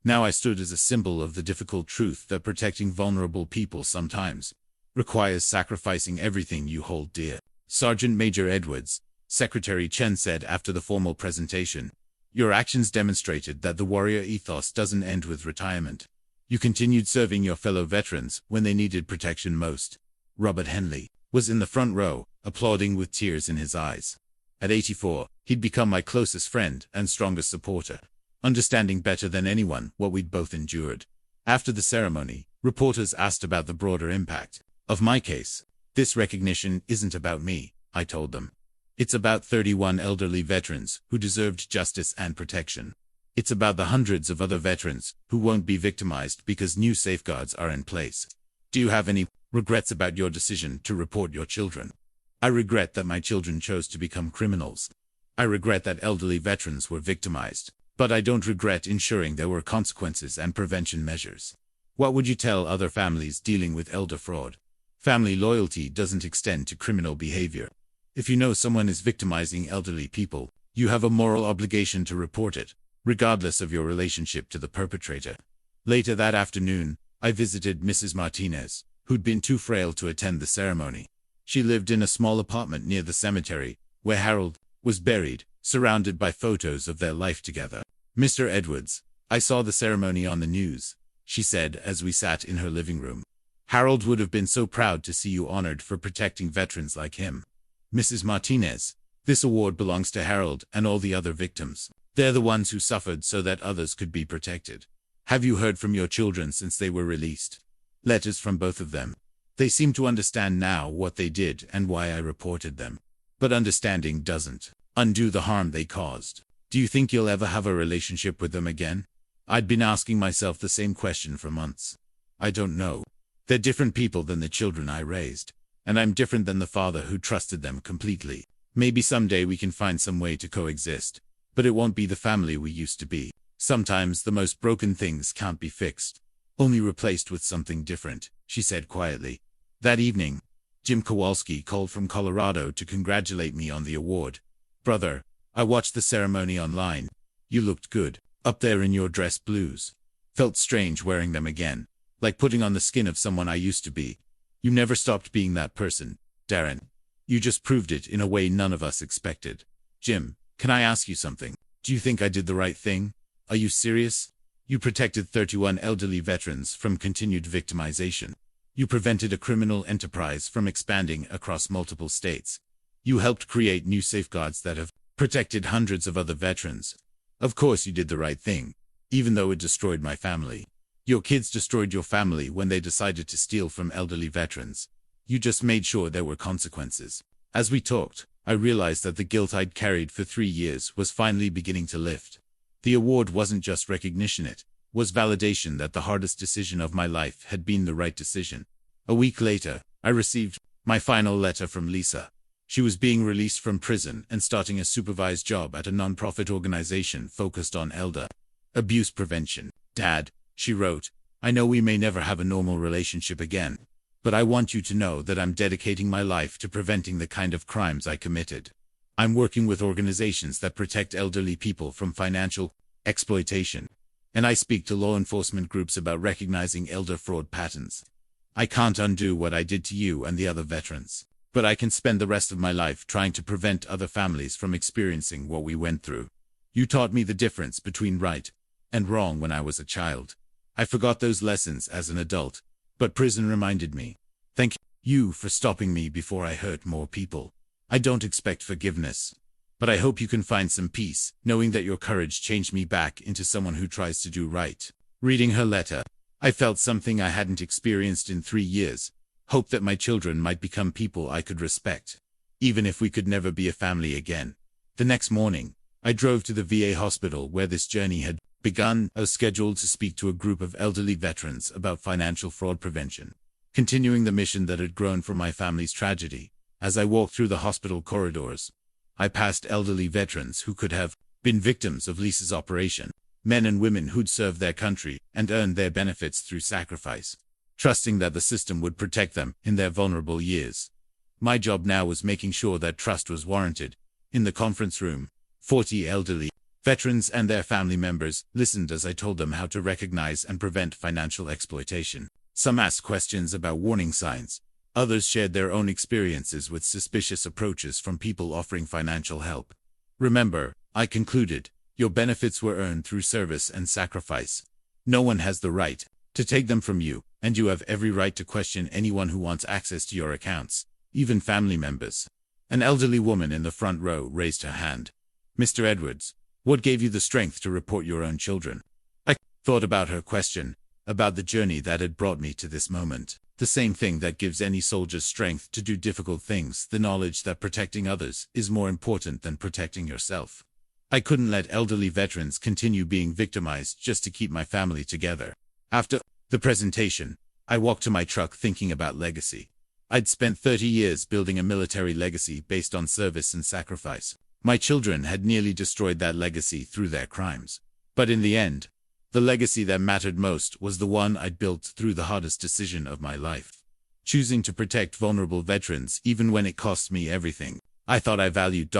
Now I stood as a symbol of the difficult truth that protecting vulnerable people sometimes requires sacrificing everything you hold dear. "Sergeant Major Edwards," Secretary Chen said after the formal presentation, "your actions demonstrated that the warrior ethos doesn't end with retirement. You continued serving your fellow veterans when they needed protection most." Robert Henley was in the front row, applauding with tears in his eyes. At 84, he'd become my closest friend and strongest supporter, understanding better than anyone what we'd both endured. After the ceremony, reporters asked about the broader impact of my case. "This recognition isn't about me," I told them. "It's about 31 elderly veterans who deserved justice and protection. It's about the hundreds of other veterans who won't be victimized because new safeguards are in place." "Do you have any regrets about your decision to report your children?" "I regret that my children chose to become criminals. I regret that elderly veterans were victimized, but I don't regret ensuring there were consequences and prevention measures." What would you tell other families dealing with elder fraud? Family loyalty doesn't extend to criminal behavior. If you know someone is victimizing elderly people, you have a moral obligation to report it, regardless of your relationship to the perpetrator. Later that afternoon, I visited Mrs. Martinez, who'd been too frail to attend the ceremony. She lived in a small apartment near the cemetery, where Harold was buried, surrounded by photos of their life together. "Mr. Edwards, I saw the ceremony on the news," she said as we sat in her living room. Harold would have been so proud to see you honored for protecting veterans like him. Mrs. Martinez, this award belongs to Harold and all the other victims. They're the ones who suffered so that others could be protected. Have you heard from your children since they were released? Letters from both of them. They seem to understand now what they did and why I reported them. But understanding doesn't undo the harm they caused. Do you think you'll ever have a relationship with them again? I'd been asking myself the same question for months. I don't know. They're different people than the children I raised. And I'm different than the father who trusted them completely. Maybe someday we can find some way to coexist. But it won't be the family we used to be. Sometimes the most broken things can't be fixed. Only replaced with something different, she said quietly. That evening, Jim Kowalski called from Colorado to congratulate me on the award. Brother, I watched the ceremony online. You looked good, up there in your dress blues. Felt strange wearing them again, like putting on the skin of someone I used to be. You never stopped being that person, Darren. You just proved it in a way none of us expected. Jim, can I ask you something? Do you think I did the right thing? Are you serious? You protected 31 elderly veterans from continued victimization. You prevented a criminal enterprise from expanding across multiple states. You helped create new safeguards that have protected hundreds of other veterans. Of course you did the right thing, even though it destroyed my family. Your kids destroyed your family when they decided to steal from elderly veterans. You just made sure there were consequences. As we talked, I realized that the guilt I'd carried for 3 years was finally beginning to lift. The award wasn't just recognition, it was validation that the hardest decision of my life had been the right decision. A week later, I received my final letter from Lisa. She was being released from prison and starting a supervised job at a nonprofit organization focused on elder abuse prevention. Dad, she wrote, I know we may never have a normal relationship again, but I want you to know that I'm dedicating my life to preventing the kind of crimes I committed. I'm working with organizations that protect elderly people from financial exploitation, and I speak to law enforcement groups about recognizing elder fraud patterns. I can't undo what I did to you and the other veterans, but I can spend the rest of my life trying to prevent other families from experiencing what we went through. You taught me the difference between right and wrong when I was a child. I forgot those lessons as an adult, but prison reminded me. Thank you for stopping me before I hurt more people. I don't expect forgiveness, but I hope you can find some peace, knowing that your courage changed me back into someone who tries to do right. Reading her letter, I felt something I hadn't experienced in 3 years. Hope that my children might become people I could respect, even if we could never be a family again. The next morning, I drove to the VA hospital where this journey had begun. I was scheduled to speak to a group of elderly veterans about financial fraud prevention, continuing the mission that had grown from my family's tragedy. As I walked through the hospital corridors, I passed elderly veterans who could have been victims of Lisa's operation, men and women who'd served their country and earned their benefits through sacrifice, trusting that the system would protect them in their vulnerable years. My job now was making sure that trust was warranted. In the conference room, 40 elderly veterans and their family members listened as I told them how to recognize and prevent financial exploitation. Some asked questions about warning signs. Others shared their own experiences with suspicious approaches from people offering financial help. Remember, I concluded, your benefits were earned through service and sacrifice. No one has the right to take them from you, and you have every right to question anyone who wants access to your accounts, even family members. An elderly woman in the front row raised her hand. Mr. Edwards, what gave you the strength to report your own children? I thought about her question, about the journey that had brought me to this moment. The same thing that gives any soldier strength to do difficult things, the knowledge that protecting others is more important than protecting yourself. I couldn't let elderly veterans continue being victimized just to keep my family together. After the presentation, I walked to my truck thinking about legacy. I'd spent 30 years building a military legacy based on service and sacrifice. My children had nearly destroyed that legacy through their crimes. But in the end, the legacy that mattered most was the one I'd built through the hardest decision of my life. Choosing to protect vulnerable veterans even when it cost me everything I thought I valued.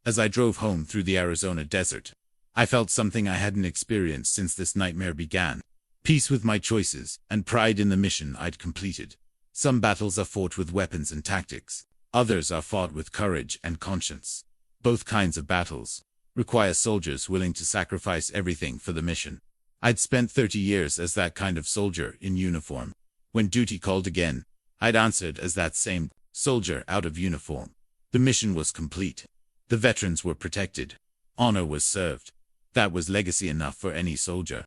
As I drove home through the Arizona desert, I felt something I hadn't experienced since this nightmare began. Peace with my choices and pride in the mission I'd completed. Some battles are fought with weapons and tactics. Others are fought with courage and conscience. Both kinds of battles require soldiers willing to sacrifice everything for the mission. I'd spent 30 years as that kind of soldier in uniform. When duty called again, I'd answered as that same soldier out of uniform. The mission was complete. The veterans were protected. Honor was served. That was legacy enough for any soldier.